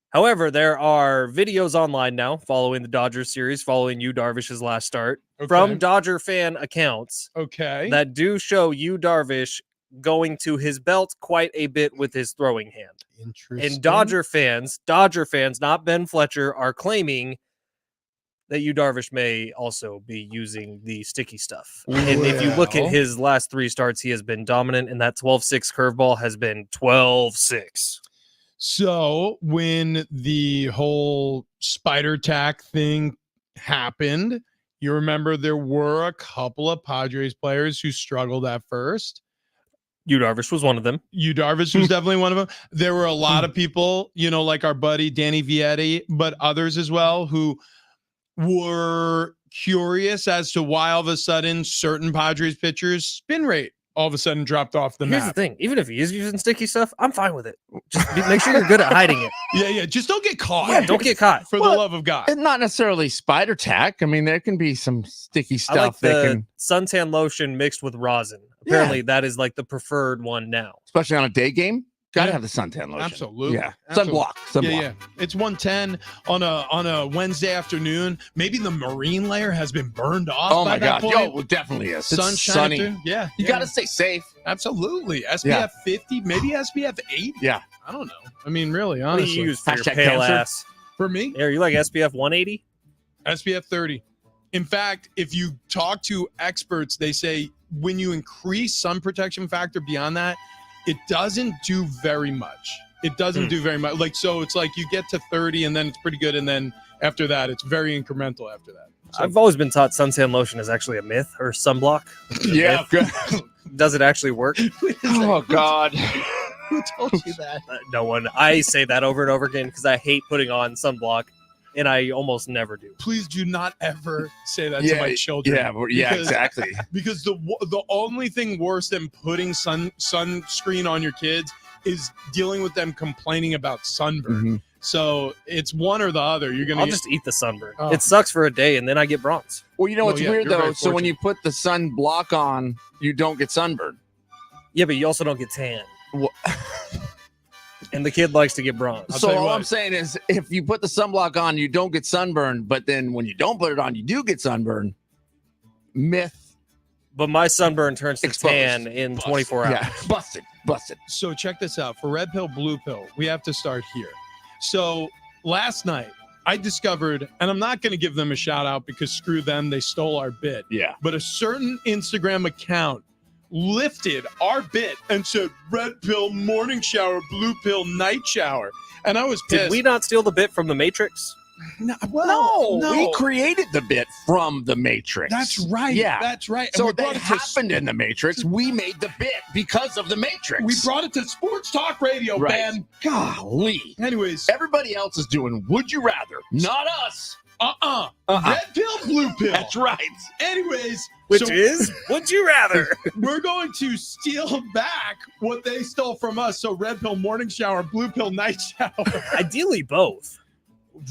However, there are videos online now following the Dodgers series, following Yu Darvish's last start, from Dodger fan accounts that do show Yu Darvish going to his belt quite a bit with his throwing hand. Interesting. And Dodger fans, not Ben Fletcher, are claiming that Yu Darvish may also be using the sticky stuff. And if you look at his last 3 starts, he has been dominant, and that 12-6 curveball has been 12-6. So when the whole spider tack thing happened, you remember there were a couple of Padres players who struggled at first. Yu Darvish was one of them. Yu Darvish was definitely one of them. There were a lot of people, like our buddy Danny Vietti, but others as well, who were curious as to why all of a sudden certain Padres pitchers' spin rate all of a sudden dropped off the Here's map. the thing. Even if he is using sticky stuff, I'm fine with it. Just make sure you're good at hiding it. Yeah. Just don't get caught. Yeah, don't get caught. For the love of God. It's not necessarily spider tack. I mean, there can be some sticky stuff. I like that the can, suntan lotion mixed with rosin. Apparently, that is like the preferred one now. especially on a day game. Gotta have the suntan lotion. Absolutely. Yeah. Absolutely. Sunblock. Yeah. It's 110 on a Wednesday afternoon. Maybe the marine layer has been burned off. Oh by my that God. point. Yo, it definitely is. Sunshine. It's sunny. After, yeah. You gotta stay safe. Absolutely. SPF 50, maybe SPF 8. Yeah. I don't know. I mean, really, What do honestly. you use for your Hashtag pale cancer. ass? For me, Are you like SPF 180? SPF 30. In fact, if you talk to experts, they say when you increase sun protection factor beyond that, it doesn't do very much. It doesn't do very much. So it's like you get to 30 and then it's pretty good. And then after that, it's very incremental after that. So, I've always been taught suntan lotion is actually a myth or sunblock. Yeah. Good. Does it actually work? Oh God. who told you that? No one. I say that over and over again because I hate putting on sunblock, and I almost never do. Please do not ever say that to my children. Yeah, exactly. Because the only thing worse than putting sunscreen on your kids is dealing with them complaining about sunburn. Mm-hmm. So it's one or the other. I'll just eat the sunburn. Oh. It sucks for a day, and then I get bronze. Well, what's weird you're very though. So when fortunate. you put the sun block on, you don't get sunburned. Yeah, but you also don't get tan. Wha- And the kid likes to get bronze. I'll So tell you all what. I'm saying is, if you put the sunblock on, you don't get sunburned. But then when you don't put it on, you do get sunburned. Myth. But my sunburn turns to Exposed. tan in 24 hours. Yeah, busted. So check this out. For red pill, blue pill, we have to start here. So last night I discovered, and I'm not going to give them a shout out because screw them, they stole our bit. Yeah. But a certain Instagram account lifted our bit and said red pill morning shower, blue pill night shower. And I was pissed. Did we not steal the bit from the Matrix? No, We created the bit from the Matrix. That's right. Yeah. That's right. And So we that brought it to happened in the Matrix. We made the bit because of the Matrix. We brought it to Sports Talk Radio, Right. man. Golly. Anyways, Everybody else is doing Would You Rather, not us. red pill, blue pill. That's right. Anyways, Which so is, would you rather? we're going to steal back what they stole from us. So red pill morning shower, blue pill night shower. Ideally, both.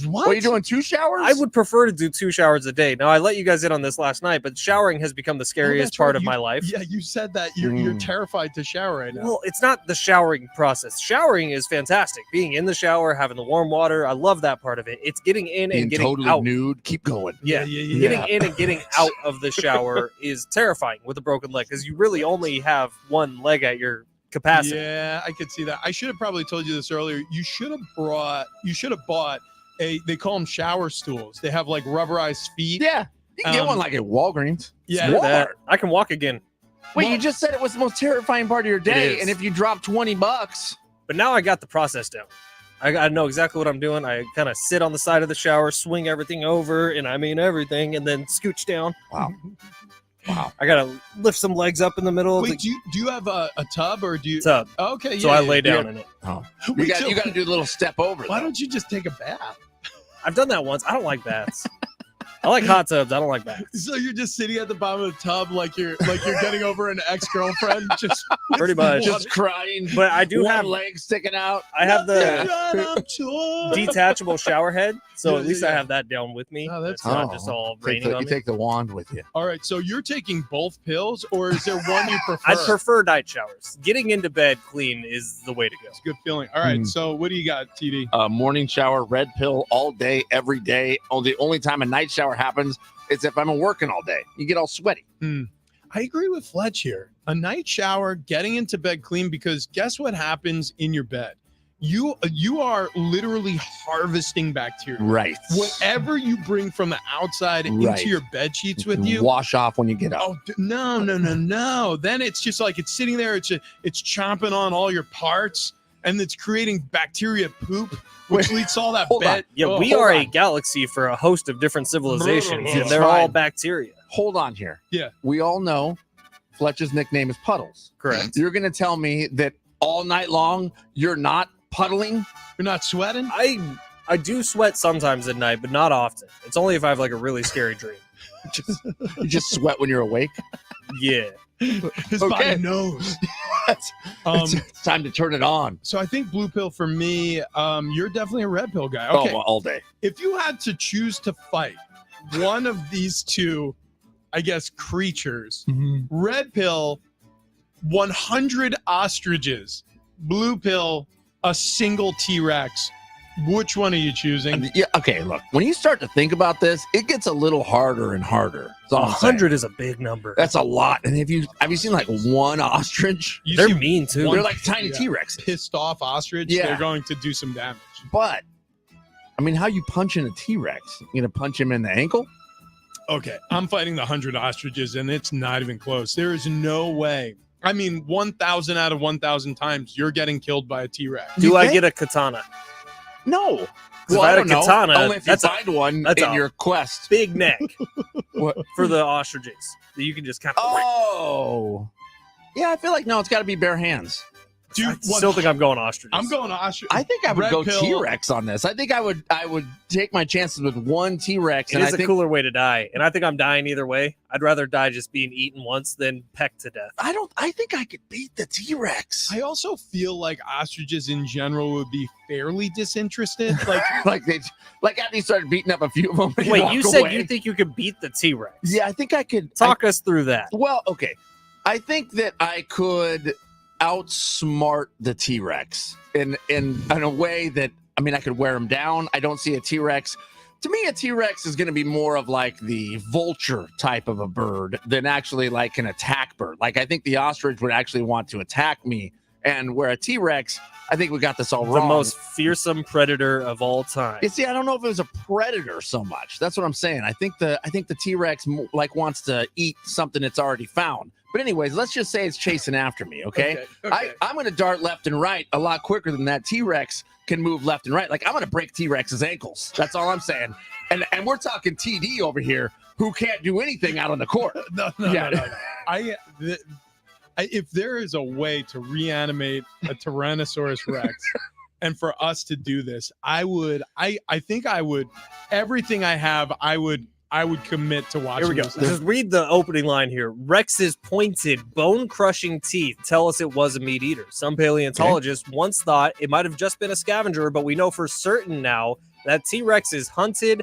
What? Are you doing 2 showers? I would prefer to do 2 showers a day. Now, I let you guys in on this last night, but showering has become the scariest that's part right. of my life. Yeah, you said that. You're terrified to shower right now. Well, it's not the showering process. Showering is fantastic. Being in the shower, having the warm water, I love that part of it. It's getting in Being and getting totally out. nude. Keep going. Yeah. Getting in and getting out of the shower is terrifying with a broken leg because you really only have one leg at your capacity. Yeah, I could see that. I should have probably told you this earlier. You should have bought they call them shower stools. They have like rubberized feet. Yeah. You can get one like at Walgreens. Yeah. Screw that. I can walk again. Wait, you just said it was the most terrifying part of your day, is. and if you drop $20, But now I got the process down. I know exactly what I'm doing. I kind of sit on the side of the shower, swing everything over, and I mean everything, and then scooch down. wow. I gotta lift some legs up in the middle of Wait, the do you have a tub or do you? tub. Okay, yeah. So I yeah, lay yeah. down in it. Me You too. got to do a little step over. Why though. don't you just take a bath? I've done that once. I don't like baths. I like hot tubs. I don't like baths. So you're just sitting at the bottom of the tub like you're getting over an ex-girlfriend, just Pretty much. just crying? But I do one have leg sticking out. I have the I'm torn. detachable shower head, so Yeah, at least yeah, I yeah. have that down with me. Oh, that's it's not Oh, just all Take raining the, on you me. take the wand with you. All right, so you're taking both pills, or is there one you prefer? I'd prefer night showers. Getting into bed clean is the way to go. It's a good feeling. All right, Hmm. so what do you got, TD? Morning shower, red pill all day, every day. Oh, the only time a night shower happens is if I'm working all day. You get all sweaty. I agree with Fletch here. A night shower, getting into bed clean, because guess what happens in your bed? You are literally harvesting bacteria. Right. Whatever you bring from the outside Right. into your bed sheets with you. Wash off when you get up. Oh no! Then it's just like it's sitting there. It's chomping on all your parts, and it's creating bacteria poop, which leads to all that Hold bed. on. Yeah, Oh, we hold are on. a galaxy for a host of different civilizations, It's and they're all fine. bacteria. Hold on here. Yeah. We all know Fletch's nickname is Puddles. Correct. You're going to tell me that all night long you're not puddling? You're not sweating? I do sweat sometimes at night, but not often. It's only if I have like a really scary dream. You just sweat when you're awake? Yeah. His body knows. It's time to turn it on. So I think blue pill for me, you're definitely a red pill guy. Okay. Oh, all day. If you had to choose to fight one of these two, I guess, creatures, red pill, 100 ostriches, blue pill, a single T-Rex, which one are you choosing? Yeah, okay, look, when you start to think about this, it gets a little harder and harder. 100 is a big number. That's a lot. And have you seen like one ostrich? They're mean too. They're like tiny T-Rex. Pissed off ostrich, they're going to do some damage. But, I mean, how you punching a T-Rex? You gonna punch him in the ankle? Okay, I'm fighting the 100 ostriches, and it's not even close. There is no way. I mean, 1,000 out of 1,000 times, you're getting killed by a T-Rex. Do I get a katana? No. Well, if I had a katana, only if you find one in your quest. Big neck. What? For the ostriches. That you can just kind of. Oh. Yeah, I feel like, no, it's got to be bare hands. Dude, I still think I'm going ostriches. I'm going ostrich. I think I would Red go pill. T-Rex on this. I think I would take my chances with one T-Rex. It is a cooler way to die, and I think I'm dying either way. I'd rather die just being eaten once than pecked to death. I think I could beat the T-Rex. I also feel like ostriches in general would be fairly disinterested. Like, like after you started beating up a few of them. Wait, you said you think you could beat the T-Rex? Yeah, I think I could. Talk us through that. Well, okay. I think that I could outsmart the T-Rex in a way that, I mean, I could wear him down. I don't see a T-Rex. To me, a T-Rex is going to be more of like the vulture type of a bird than actually like an attack bird. Like, I think the ostrich would actually want to attack me, and where a T-Rex, I think we got this all wrong. The most fearsome predator of all time. You see, I don't know if it was a predator so much. That's what I'm saying. I think the T-Rex like wants to eat something it's already found. But anyways, let's just say it's chasing after me, okay? I'm going to dart left and right a lot quicker than that T-Rex can move left and right. Like, I'm going to break T-Rex's ankles. That's all I'm saying. And we're talking TD over here, who can't do anything out on the court. No. If there is a way to reanimate a Tyrannosaurus Rex, and for us to do this, I think I would, everything I have, I would commit to watching. Here we go. This. Just read the opening line here. Rex's pointed, bone-crushing teeth tell us it was a meat eater. Some paleontologists once thought it might have just been a scavenger, but we know for certain now that T-Rex is hunted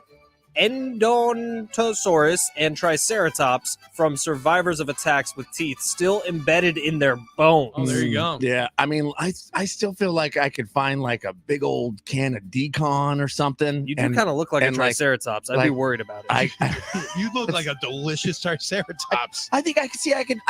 Endontosaurus and Triceratops from survivors of attacks with teeth still embedded in their bones. Oh, there you go. Yeah, I mean, I still feel like I could find like a big old can of decon or something. You do kind of look like a Triceratops. I'd be worried about it. You look like a delicious Triceratops. I think I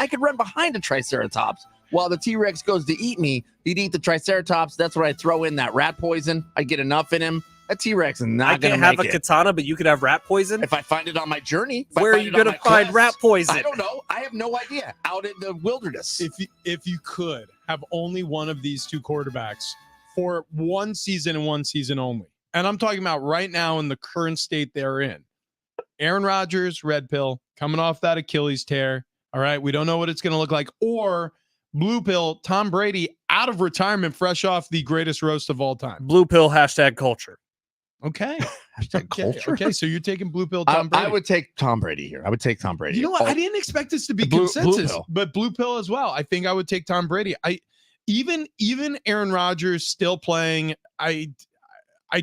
could run behind a Triceratops. While the T-Rex goes to eat me, he'd eat the Triceratops. That's where I throw in that rat poison. I get enough in him. A T-Rex is not going to make it. I can't have a katana, but you could have rat poison? If I find it on my journey. Where are you going to find rat poison? I don't know. I have no idea. Out in the wilderness. If you could have only one of these two quarterbacks for one season and one season only, and I'm talking about right now in the current state they're in. Aaron Rodgers, red pill, coming off that Achilles tear. All right, we don't know what it's going to look like. Or blue pill, Tom Brady out of retirement, fresh off the greatest roast of all time. Blue pill, #culture. Okay. #culture. Okay, so you're taking blue pill Tom Brady. I would take Tom Brady here. I would take Tom Brady. You know what? I didn't expect this to be consensus, but blue pill as well. I think I would take Tom Brady. Even Aaron Rodgers still playing. I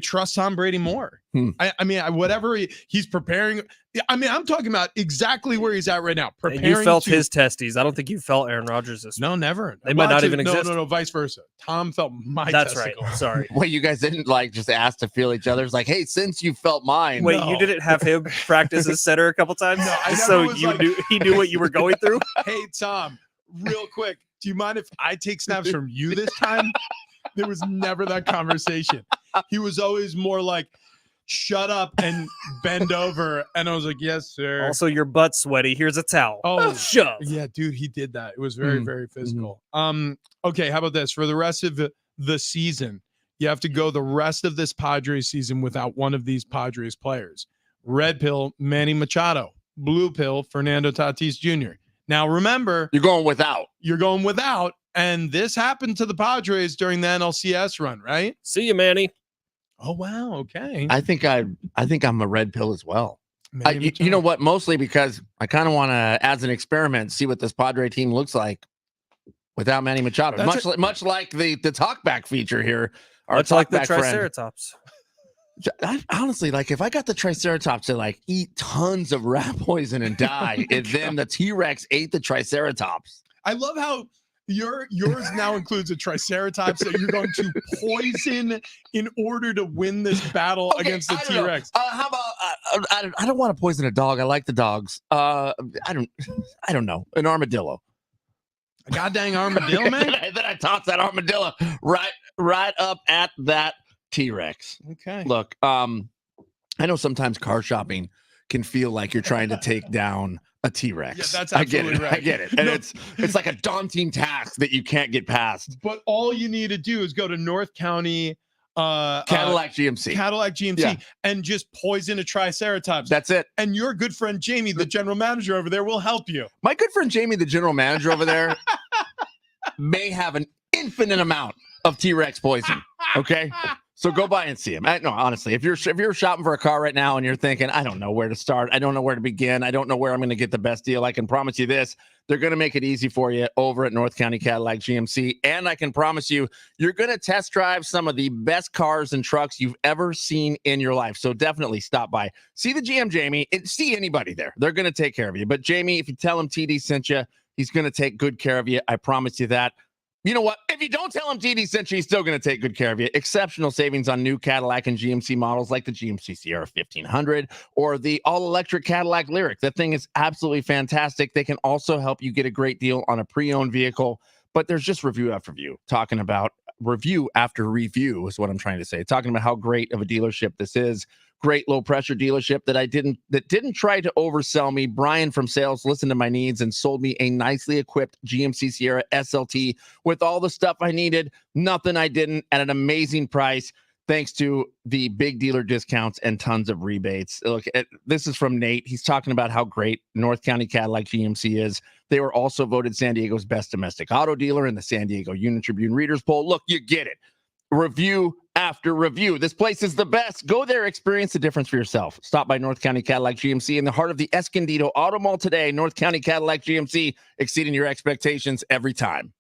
trust Tom Brady more. I mean, whatever he's preparing. I mean, I'm talking about exactly where he's at right now. Preparing. And you felt his testes. I don't think you felt Aaron Rodgers. No, never. They might not even exist. No, vice versa. Tom felt my That's testicle. Right. Sorry. Wait, you guys didn't just ask to feel each other's like, hey, since you felt mine. Wait, you didn't have him practice as center a couple times? No, so he knew what you were going through? Hey, Tom, real quick, do you mind if I take snaps from you this time? There was never that conversation. He was always more like, shut up and bend over. And I was like, yes, sir. Also, your butt's sweaty. Here's a towel. Oh, shove. Yeah, dude, he did that. It was very, very physical. Okay, how about this? For the rest of the season, you have to go the rest of this Padres season without one of these Padres players. Red pill, Manny Machado. Blue pill, Fernando Tatis Jr. Now, remember, You're going without. And this happened to the Padres during the NLCS run, right? See you, Manny. Oh, wow. Okay. I think I'm a red pill as well. Manny You know what? Mostly because I kind of want to, as an experiment, see what this Padre team looks like without Manny Machado. Much like the talkback feature here. Much like the Triceratops. Honestly, like if I got the Triceratops to like eat tons of rat poison and die, and then the T-Rex ate the Triceratops. I love how yours now includes a Triceratops that you're going to poison in order to win this battle against the T-Rex. How about I don't want to poison a dog. I like the dogs. I don't know, an armadillo. A goddamn armadillo, man. Then I toss that armadillo right up at that T-Rex. Okay. Look, I know sometimes car shopping can feel like you're trying to take down a T-Rex. Yeah, that's absolutely right. I get it. And it's like a daunting task that you can't get past. But all you need to do is go to North County Cadillac GMC and just poison a Triceratops. That's it. And your good friend Jamie, the general manager over there, will help you. My good friend Jamie, the general manager over there, may have an infinite amount of T-Rex poison. Okay. So go by and see him. No, honestly, if you're shopping for a car right now and you're thinking, I don't know where to start, I don't know where to begin, I don't know where I'm going to get the best deal, I can promise you this: they're going to make it easy for you over at North County Cadillac GMC. And I can promise you, you're going to test drive some of the best cars and trucks you've ever seen in your life. So definitely stop by, see the GM Jamie, see anybody there. They're going to take care of you. But Jamie, if you tell him TD sent you, he's going to take good care of you. I promise you that. You know what? If you don't tell him TD sent you, he's still going to take good care of you. Exceptional savings on new Cadillac and GMC models like the GMC Sierra 1500 or the all-electric Cadillac Lyriq. That thing is absolutely fantastic. They can also help you get a great deal on a pre-owned vehicle. But there's just review after review, talking about review after review is what I'm trying to say. Talking about how great of a dealership this is. Great low pressure dealership that didn't try to oversell me. Brian from sales listened to my needs and sold me a nicely equipped GMC Sierra SLT with all the stuff I needed, nothing I didn't, at an amazing price, thanks to the big dealer discounts and tons of rebates. Look, this is from Nate. He's talking about how great North County Cadillac GMC is. They were also voted San Diego's best domestic auto dealer in the San Diego Union Tribune Readers Poll. Look, you get it. Review after review. This place is the best. Go there, experience the difference for yourself. Stop by North County Cadillac GMC in the heart of the Escondido Auto Mall today. North County Cadillac GMC, exceeding your expectations every time.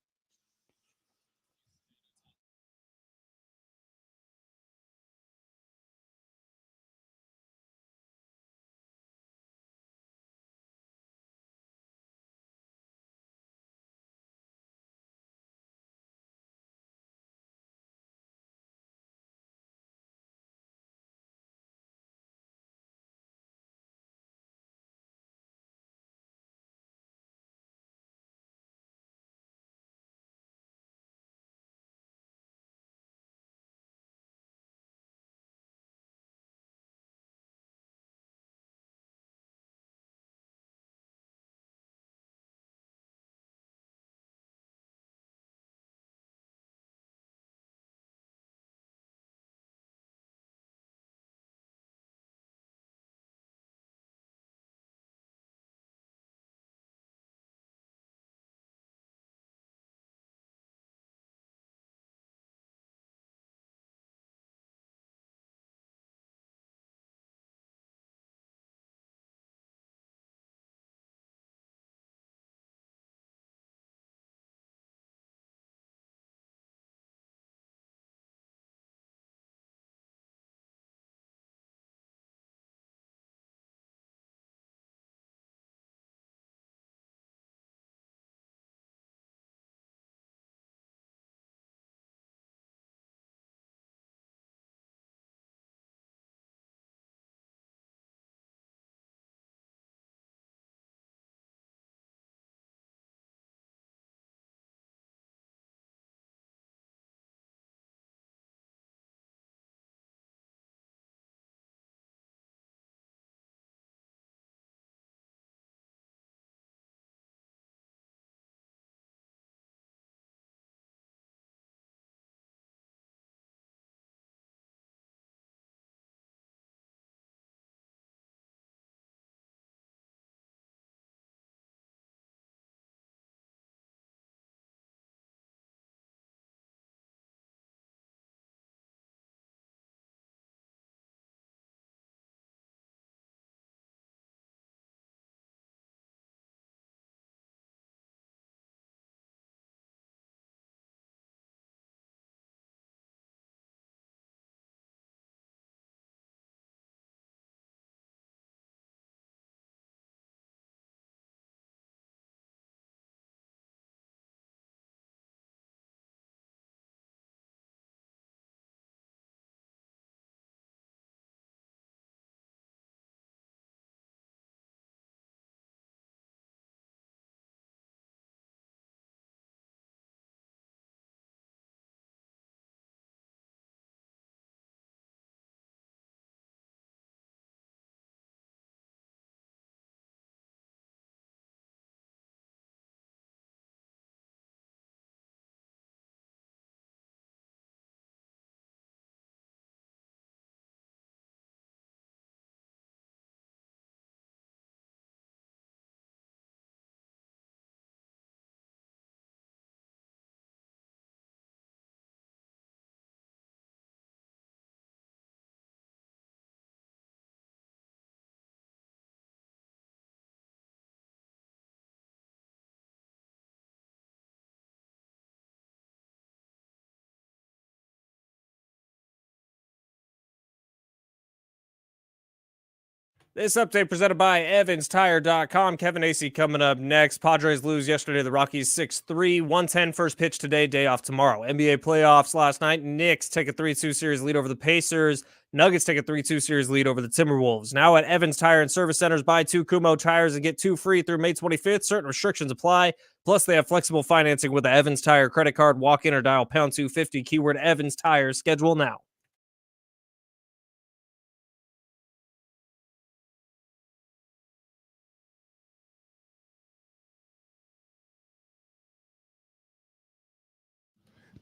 This update presented by EvansTire.com. Kevin Acee coming up next. Padres lose yesterday. The Rockies 6-3. 1:10 first pitch today. Day off tomorrow. NBA playoffs last night. Knicks take a 3-2 series lead over the Pacers. Nuggets take a 3-2 series lead over the Timberwolves. Now at Evans Tire and Service Centers, buy 2 Kumo tires and get 2 free through May 25th. Certain restrictions apply. Plus, they have flexible financing with the Evans Tire credit card. Walk in or dial pound 250. Keyword Evans Tire. Schedule now.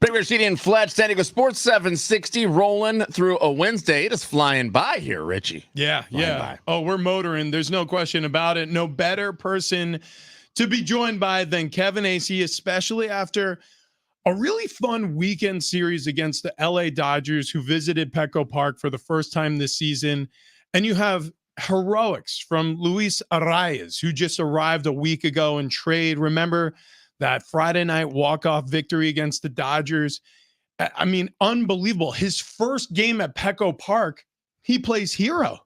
Big Rashidi and Fletch, San Diego Sports 760, rolling through a Wednesday. It is flying by here, Richie. Yeah. By. Oh, we're motoring. There's no question about it. No better person to be joined by than Kevin Acee, especially after a really fun weekend series against the LA Dodgers, who visited Petco Park for the first time this season. And you have heroics from Luis Arraez, who just arrived a week ago in trade. Remember that Friday night walk-off victory against the Dodgers? I mean, unbelievable. His first game at Petco Park, he plays hero.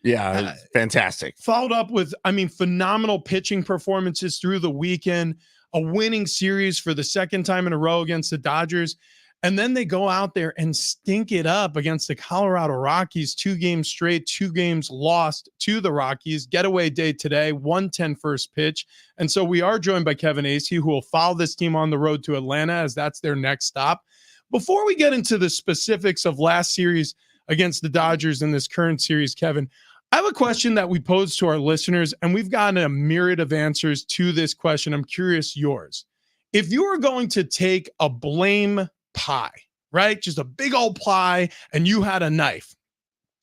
Yeah, fantastic. Followed up with, phenomenal pitching performances through the weekend, a winning series for the second time in a row against the Dodgers. And then they go out there and stink it up against the Colorado Rockies, 2 games straight, 2 games lost to the Rockies. Getaway day today, 1:10 first pitch. And so we are joined by Kevin Acee, who will follow this team on the road to Atlanta as that's their next stop. Before we get into the specifics of last series against the Dodgers and this current series, Kevin, I have a question that we posed to our listeners, and we've gotten a myriad of answers to this question. I'm curious yours. If you were going to take a blame pie, right? Just a big old pie, and you had a knife,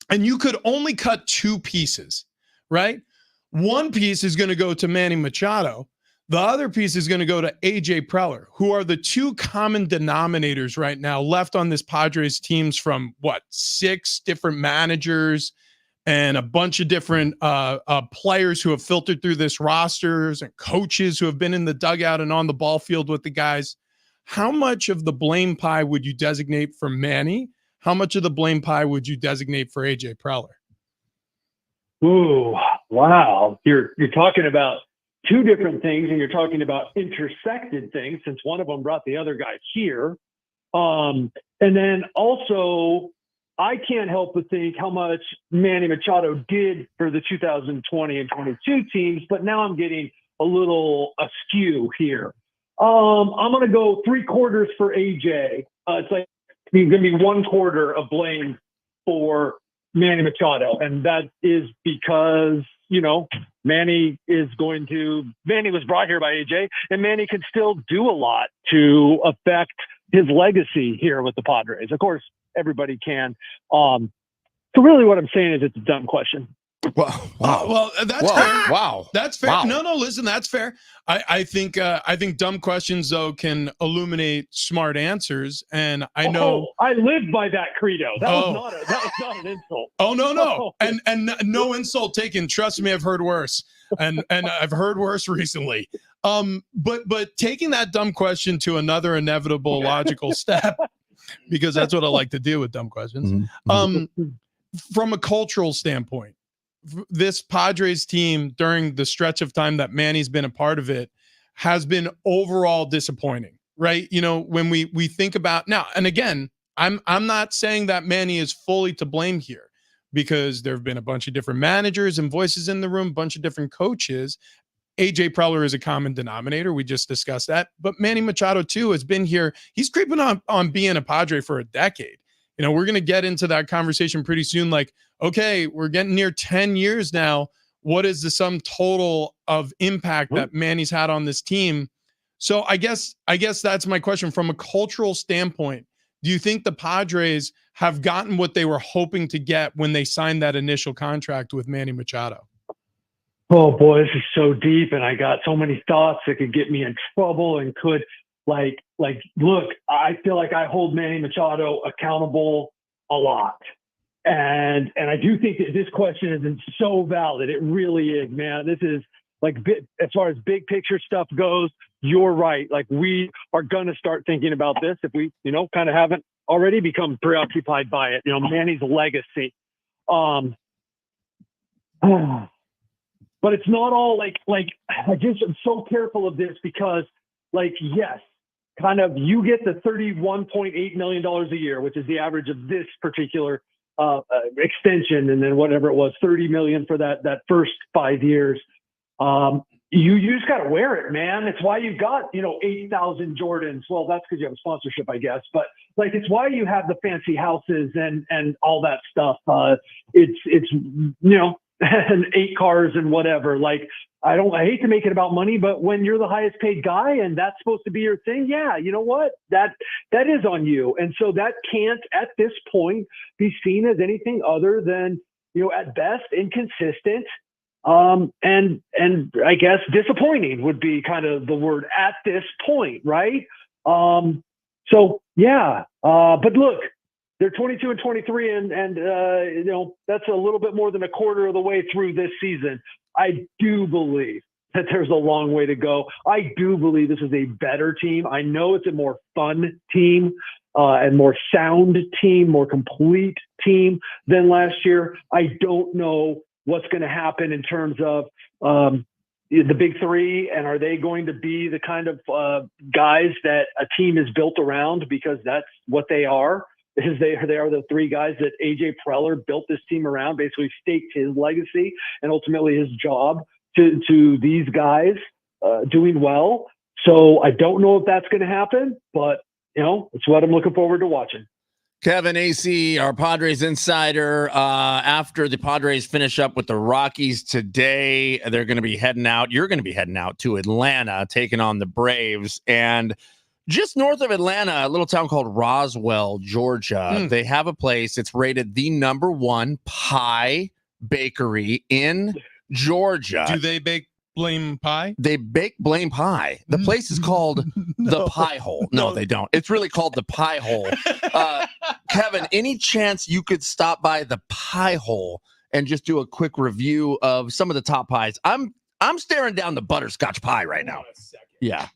and you could only cut 2 pieces, right? One piece is going to go to Manny Machado. The other piece is going to go to AJ Preller, who are the 2 common denominators right now left on this Padres teams from 6 different managers and a bunch of different players who have filtered through this rosters and coaches who have been in the dugout and on the ball field with the guys. How much of the blame pie would you designate for Manny? How much of the blame pie would you designate for AJ Preller? Ooh, wow. You're talking about 2 different things, and you're talking about intersected things, since one of them brought the other guy here. And then also, I can't help but think how much Manny Machado did for the 2020 and 22 teams, but now I'm getting a little askew here. I'm going to go 3/4 for AJ. It's like going to be 1/4 of blame for Manny Machado. And that is because, Manny was brought here by AJ, and Manny can still do a lot to affect his legacy here with the Padres. Of course, everybody can. So really what I'm saying is it's a dumb question. Well, that's fair. Wow. That's fair. Wow. No, listen, that's fair. I think dumb questions, though, can illuminate smart answers. And I know I live by that credo. That was not an insult. Oh, no. And no insult taken. Trust me, I've heard worse. And I've heard worse recently. But taking that dumb question to another inevitable logical step, because that's what I like to do with dumb questions. From a cultural standpoint, this Padres team, during the stretch of time that Manny's been a part of it, has been overall disappointing, right? When we think about now, and again, I'm not saying that Manny is fully to blame here, because there have been a bunch of different managers and voices in the room, a bunch of different coaches. AJ Preller is a common denominator. We just discussed that. But Manny Machado, too, has been here. He's creeping on being a Padre for a decade. We're going to get into that conversation pretty soon. Like, okay, we're getting near 10 years now. What is the sum total of impact that Manny's had on this team? So I guess that's my question. From a cultural standpoint, do you think the Padres have gotten what they were hoping to get when they signed that initial contract with Manny Machado? Oh boy, this is so deep, and I got so many thoughts that could get me in trouble and could look, I feel like I hold Manny Machado accountable a lot. And I do think that this question is so valid. It really is, man. This is as far as big picture stuff goes, you're right. We are going to start thinking about this if we, kind of haven't already become preoccupied by it. Manny's legacy. but it's not all like I just am so careful of this because yes, kind of you get the $31.8 million a year, which is the average of this particular extension, and then whatever it was, $30 million for that first 5 years. You just got to wear it, man. It's why you got 8,000 Jordans. Well, that's because you have a sponsorship, I guess. But it's why you have the fancy houses and all that stuff. It's and 8 cars and whatever. I hate to make it about money, but when you're the highest paid guy and that's supposed to be your thing, yeah, you know what? That is on you. And so that can't at this point be seen as anything other than, at best inconsistent. And I guess disappointing would be kind of the word at this point. Right. So yeah. But look, they're 22 and 23 and that's a little bit more than a quarter of the way through this season. I do believe that there's a long way to go. I do believe this is a better team. I know it's a more fun team, and more sound team, more complete team than last year. I don't know what's going to happen in terms of the big three, and are they going to be the kind of guys that a team is built around, because that's what they are. They are the 3 guys that AJ Preller built this team around, basically staked his legacy and ultimately his job to these guys doing well. So I don't know if that's going to happen, but it's what I'm looking forward to watching. Kevin AC, our Padres insider, after the Padres finish up with the Rockies today, they're going to be heading out. You're going to be heading out to Atlanta, taking on the Braves. And just north of Atlanta, a little town called Roswell, Georgia, they have a place. It's rated the #1 pie bakery in Georgia. Do they bake blame pie? They bake blame pie. The place is called the Pie Hole. No, they don't. It's really called the Pie Hole. Kevin, any chance you could stop by the Pie Hole and just do a quick review of some of the top pies? I'm staring down the butterscotch pie right now. Yeah.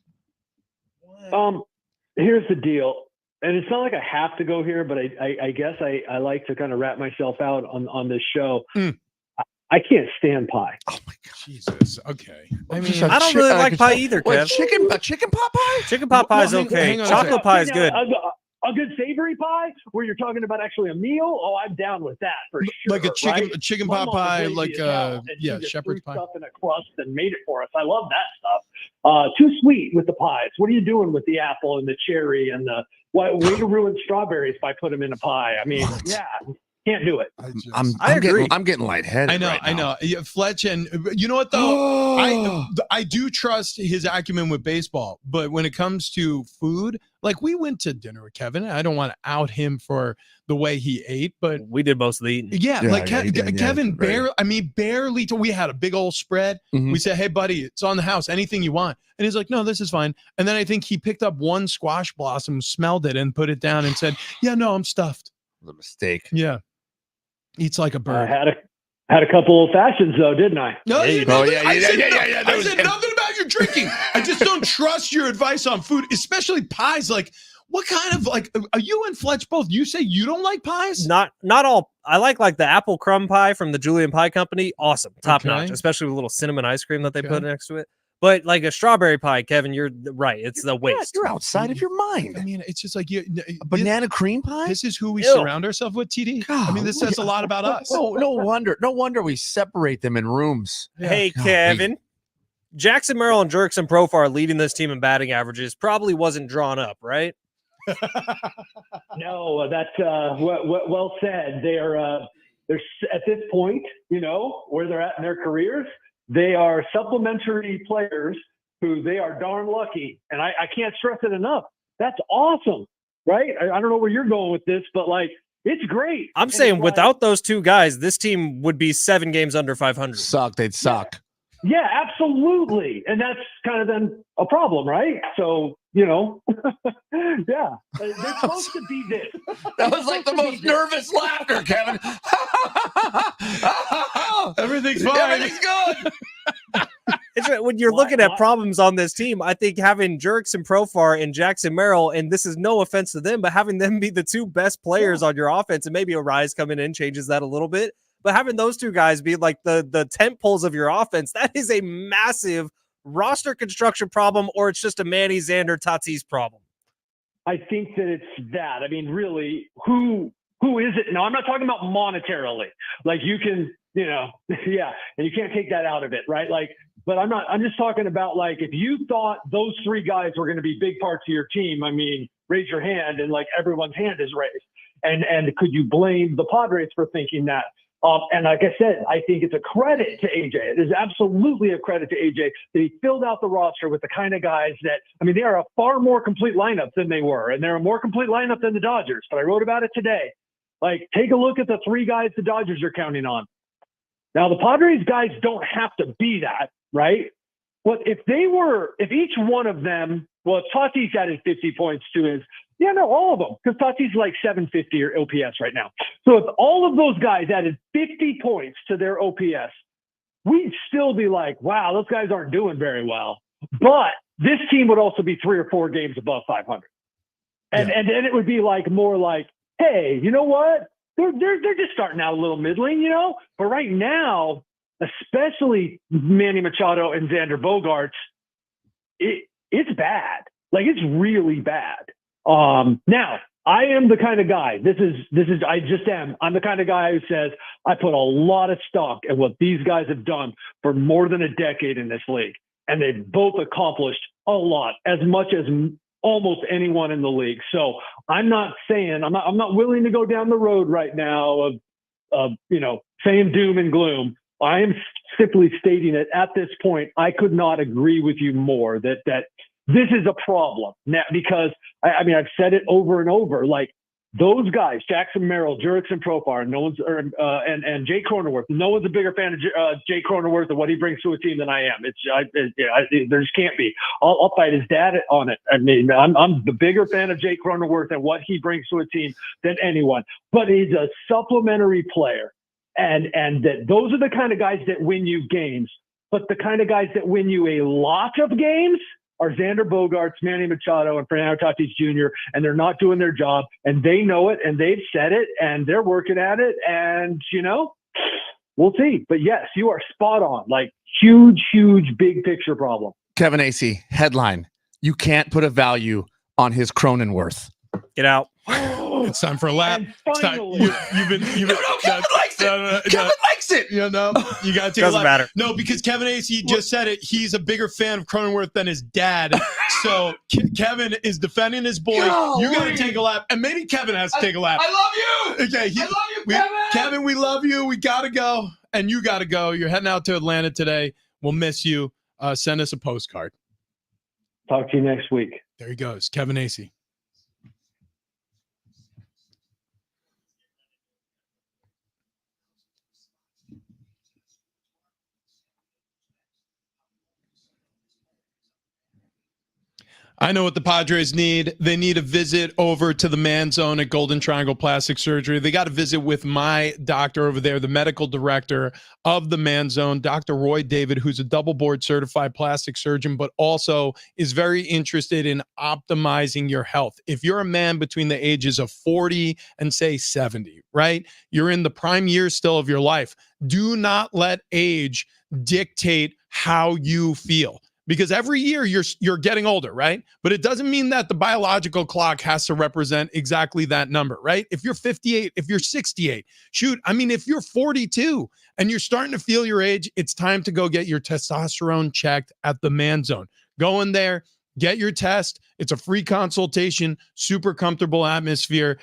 Here's the deal, and it's not like I have to go here, but I guess I like to kind of wrap myself out on this show. I can't stand pie. Oh my God, Jesus. Okay. I mean, I don't really like pie either, Kev. Chicken pot pie? Chicken pot pie is okay. Chocolate pie is good. A good savory pie where you're talking about actually a meal. Oh, I'm down with that for sure. Like a chicken pot pie, like shepherd's pie. Stuff in a crust and made it for us. I love that stuff. Too sweet with the pies. What are you doing with the apple and the cherry and the way to ruin strawberries by putting them in a pie? I mean, yeah. Can't do it. I agree. I'm getting lightheaded. I know. Yeah, Fletch, and you know what though? I do trust his acumen with baseball, but when it comes to food, like we went to dinner with Kevin. I don't want to out him for the way he ate, but we did most of the eating. Kevin barely. We had a big old spread. We said, "Hey, buddy, it's on the house. Anything you want." And he's like, "No, this is fine." And then I think he picked up one squash blossom, smelled it, and put it down, and said, "Yeah, no, I'm stuffed." The mistake. Yeah. Eats like a bird. I had a couple old fashions though, didn't I? No, I said nothing about your drinking. I just don't trust your advice on food, especially pies. Like, what kind of are you and Fletch both? You say you don't like pies? Not all. I like the apple crumb pie from the Julian Pie Company. Awesome, top notch, especially with a little cinnamon ice cream that they put next to it. But like a strawberry pie, Kevin, you're right. It's the waste. You're outside of your mind. I mean, it's just like a banana cream pie. This is who we surround ourselves with, TD. God, I mean, this says a lot about us. No wonder we separate them in rooms. Yeah. Hey, Kevin. Jackson Merrill and Jurickson Profar leading this team in batting averages probably wasn't drawn up, right? No, that's well said. They're at this point, where they're at in their careers. They are supplementary players who they are darn lucky. And I can't stress it enough. That's awesome, right? I don't know where you're going with this, but it's great. I'm saying without those two guys, this team would be 7 games under 500. They'd suck. Yeah, absolutely. And that's kind of then a problem, right? So, yeah, they're supposed to be this. That was like the most nervous laughter, Kevin. Everything's fine. Everything's good. When you're looking at problems on this team, I think having Jurickson Profar and Jackson Merrill, and this is no offense to them, but having them be the 2 best players on your offense, and maybe Arise coming in changes that a little bit. but having those two guys be like the tent poles of your offense, that is a massive roster construction problem, or it's just a Manny, Xander, Tatis problem. I think that it's that. I mean, really, who is it? No, I'm not talking about monetarily. Like you can, yeah, and you can't take that out of it, right? Like, but I'm just talking about like if you thought those three guys were going to be big parts of your team, I mean, raise your hand, and like everyone's hand is raised. And could you blame the Padres for thinking that? And like I said, I think it's a credit to AJ. It is absolutely a credit to AJ that he filled out the roster with the kind of guys that, I mean, they are a far more complete lineup than they were, and they're a more complete lineup than the Dodgers. But I wrote about it today. Like, take a look at the three guys the Dodgers are counting on. Now, the Padres guys don't have to be that, right? But if each one of them, well, Tatis added 50 points to his, all of them, because Tatis is like 750 or OPS right now. So if all of those guys added 50 points to their OPS, we'd still be like, wow, those guys aren't doing very well. But this team would also be 3 or 4 games above 500. And then it would be like more like, hey, you know what? They're just starting out a little middling, But right now, especially Manny Machado and Xander Bogaerts, it's bad. Like, it's really bad. Now, I am the kind of guy, I'm the kind of guy who says I put a lot of stock in what these guys have done for more than a decade in this league. And they've both accomplished a lot, as much as almost anyone in the league. So I'm not willing to go down the road right now of saying doom and gloom. I am simply stating that at this point, I could not agree with you more that this is a problem now, because I mean, I've said it over and over, like those guys, Jackson Merrill, Jurickson Profar, and Jay Cronenworth. No one's a bigger fan of Jay Cronenworth and what he brings to a team than I am. There just can't be. I'll fight his dad on it. I mean, I'm the bigger fan of Jay Cronenworth and what he brings to a team than anyone. But he's a supplementary player, and that those are the kind of guys that win you games. But the kind of guys that win you a lot of games are Xander Bogaerts, Manny Machado, and Fernando Tatis Jr., and they're not doing their job, and they know it, and they've said it, and they're working at it, and, we'll see. But yes, you are spot on. Like, huge, big picture problem. Kevin Acee, headline, you can't put a value on his Cronenworth. Get out. It's time for a lap. Finally. Kevin likes it. Kevin likes it. You got to take a lap. Doesn't matter. No, because Kevin Acee just said it. He's a bigger fan of Cronenworth than his dad. So Kevin is defending his boy. You got to take a lap, and maybe Kevin has to take a lap. I love you. Okay, I love you, Kevin. Kevin, we love you. We got to go, and you got to go. You're heading out to Atlanta today. We'll miss you. Send us a postcard. Talk to you next week. There he goes, Kevin Acee. I know what the Padres need. They need a visit over to the Man Zone at Golden Triangle Plastic Surgery. They got to visit with my doctor over there, the medical director of the Man Zone, Dr. Roy David, who's a double board certified plastic surgeon, but also is very interested in optimizing your health. If you're a man between the ages of 40 and say 70, right? You're in the prime years still of your life. Do not let age dictate how you feel. Because every year you're getting older, right? But it doesn't mean that the biological clock has to represent exactly that number, right? If you're 58, if you're 68, if you're 42 and you're starting to feel your age, it's time to go get your testosterone checked at the Man Zone. Go in there, get your test. It's a free consultation, super comfortable atmosphere.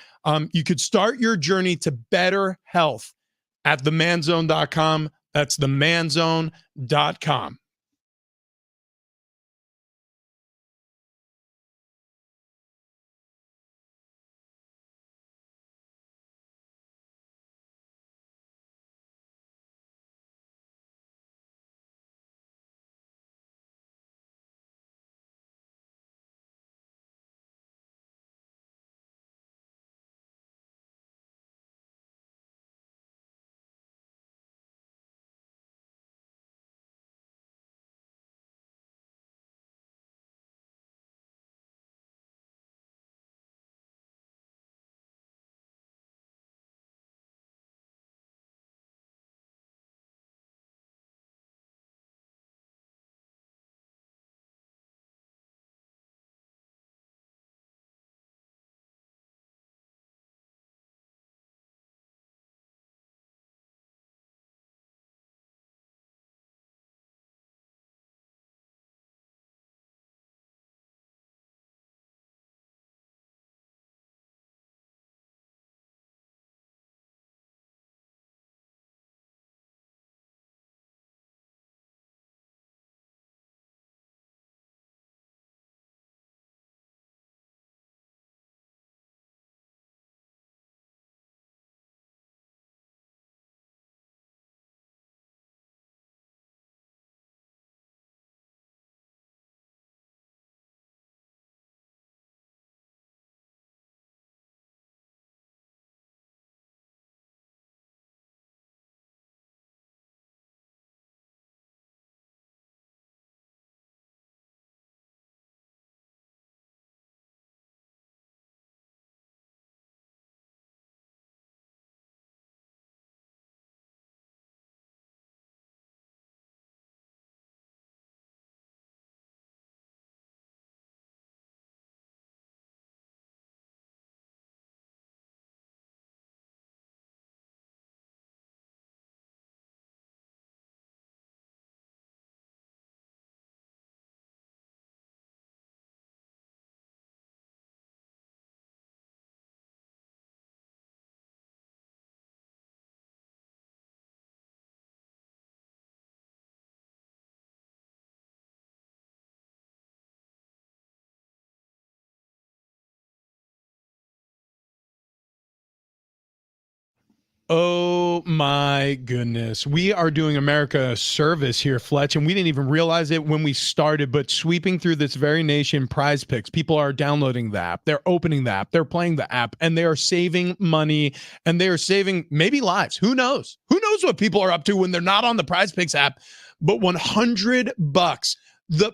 You could start your journey to better health at themanzone.com. That's themanzone.com. Oh my goodness. We are doing America a service here, Fletch, and we didn't even realize it when we started, but sweeping through this very nation, Prize Picks, people are downloading the app, they're opening the app, they're playing the app, and they are saving money, and they are saving maybe lives. Who knows? Who knows what people are up to when they're not on the Prize Picks app? But $100. The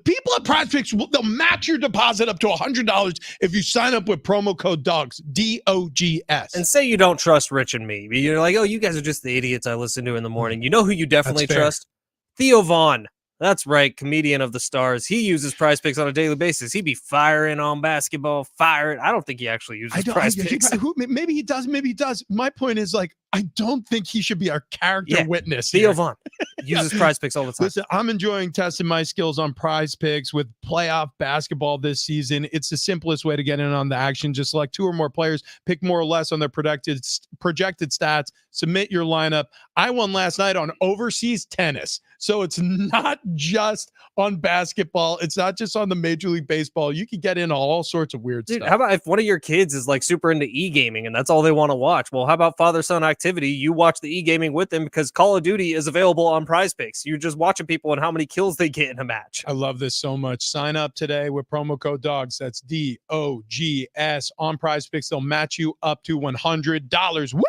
people at Prize Picks, they'll match your deposit up to $100 if you sign up with promo code DOGS, DOGS. And say you don't trust Rich and me. You're like, oh, you guys are just the idiots I listen to in the morning. You know who you definitely trust? Theo Vaughn. That's right, comedian of the stars. He uses Prize Picks on a daily basis. He'd be firing on basketball, firing. I don't think he actually uses Prize Picks. Maybe he does. Maybe he does. My point is, like, I don't think he should be our character witness. Theo Vaughn uses Prize Picks all the time. Listen, I'm enjoying testing my skills on Prize Picks with playoff basketball this season. It's the simplest way to get in on the action. Just select 2 or more players, pick more or less on their projected stats, submit your lineup. I won last night on overseas tennis. So it's not just on basketball. It's not just on the Major League Baseball. You can get into all sorts of weird stuff. How about if one of your kids is like super into e-gaming and that's all they want to watch? Well, how about father-son activity? You watch the e-gaming with them because Call of Duty is available on Prize Picks. You're just watching people and how many kills they get in a match. I love this so much. Sign up today with promo code DOGS. That's DOGS on Prize Picks. They'll match you up to $100. Woo!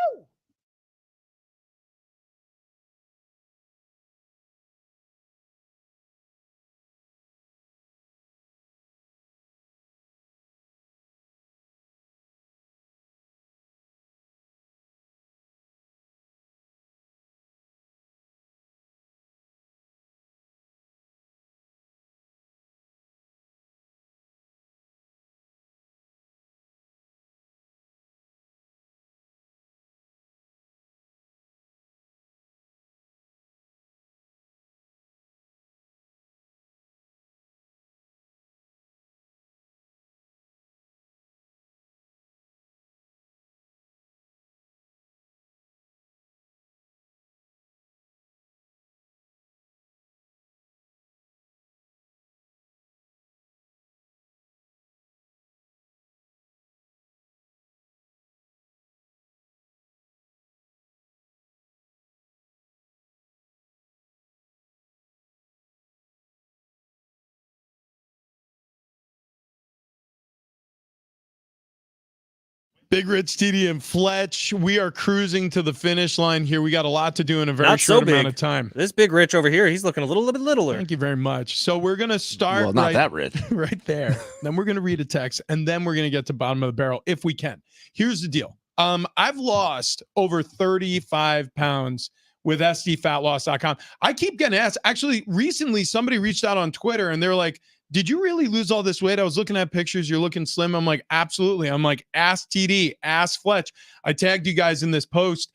Big Rich, TD, and Fletch. We are cruising to the finish line here. We got a lot to do in a very short amount of time. This Big Rich over here, he's looking a little bit littler. Thank you very much. So we're going to start not that rich. right there. Then we're going to read a text, and then we're going to get to bottom of the barrel if we can. Here's the deal. I've lost over 35 pounds with SDFatLoss.com. I keep getting asked. Actually, recently, somebody reached out on Twitter, and they're like, did you really lose all this weight? I was looking at pictures. You're looking slim. I'm like, absolutely. I'm like, ask TD, ask Fletch. I tagged you guys in this post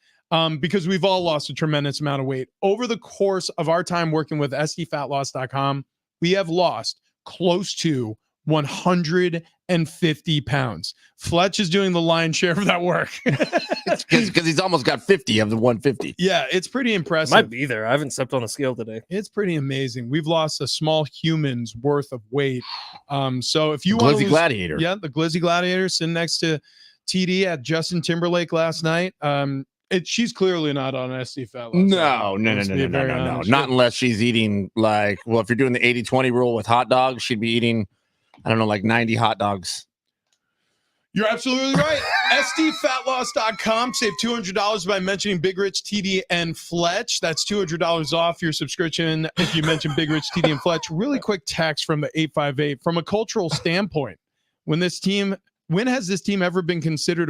because we've all lost a tremendous amount of weight. Over the course of our time working with SDFatLoss.com, we have lost close to 150 pounds. Fletch is doing the lion's share of that work. Because he's almost got 50 of the 150. Yeah, it's pretty impressive. Might be there. I haven't stepped on the scale today. It's pretty amazing. We've lost a small human's worth of weight. So if you want to Gladiator. Yeah, the Glizzy Gladiator sitting next to TD at Justin Timberlake last night. She's clearly not on SD Fat Loss. No. Not unless she's eating if you're doing the 80-20 rule with hot dogs, she'd be eating, I don't know, like 90 hot dogs. You're absolutely right. SDFatLoss.com. Save $200 by mentioning Big Rich, TD, and Fletch. That's $200 off your subscription if you mention Big Rich, TD, and Fletch. Really quick text from the 858. From a cultural standpoint, when has this team ever been considered a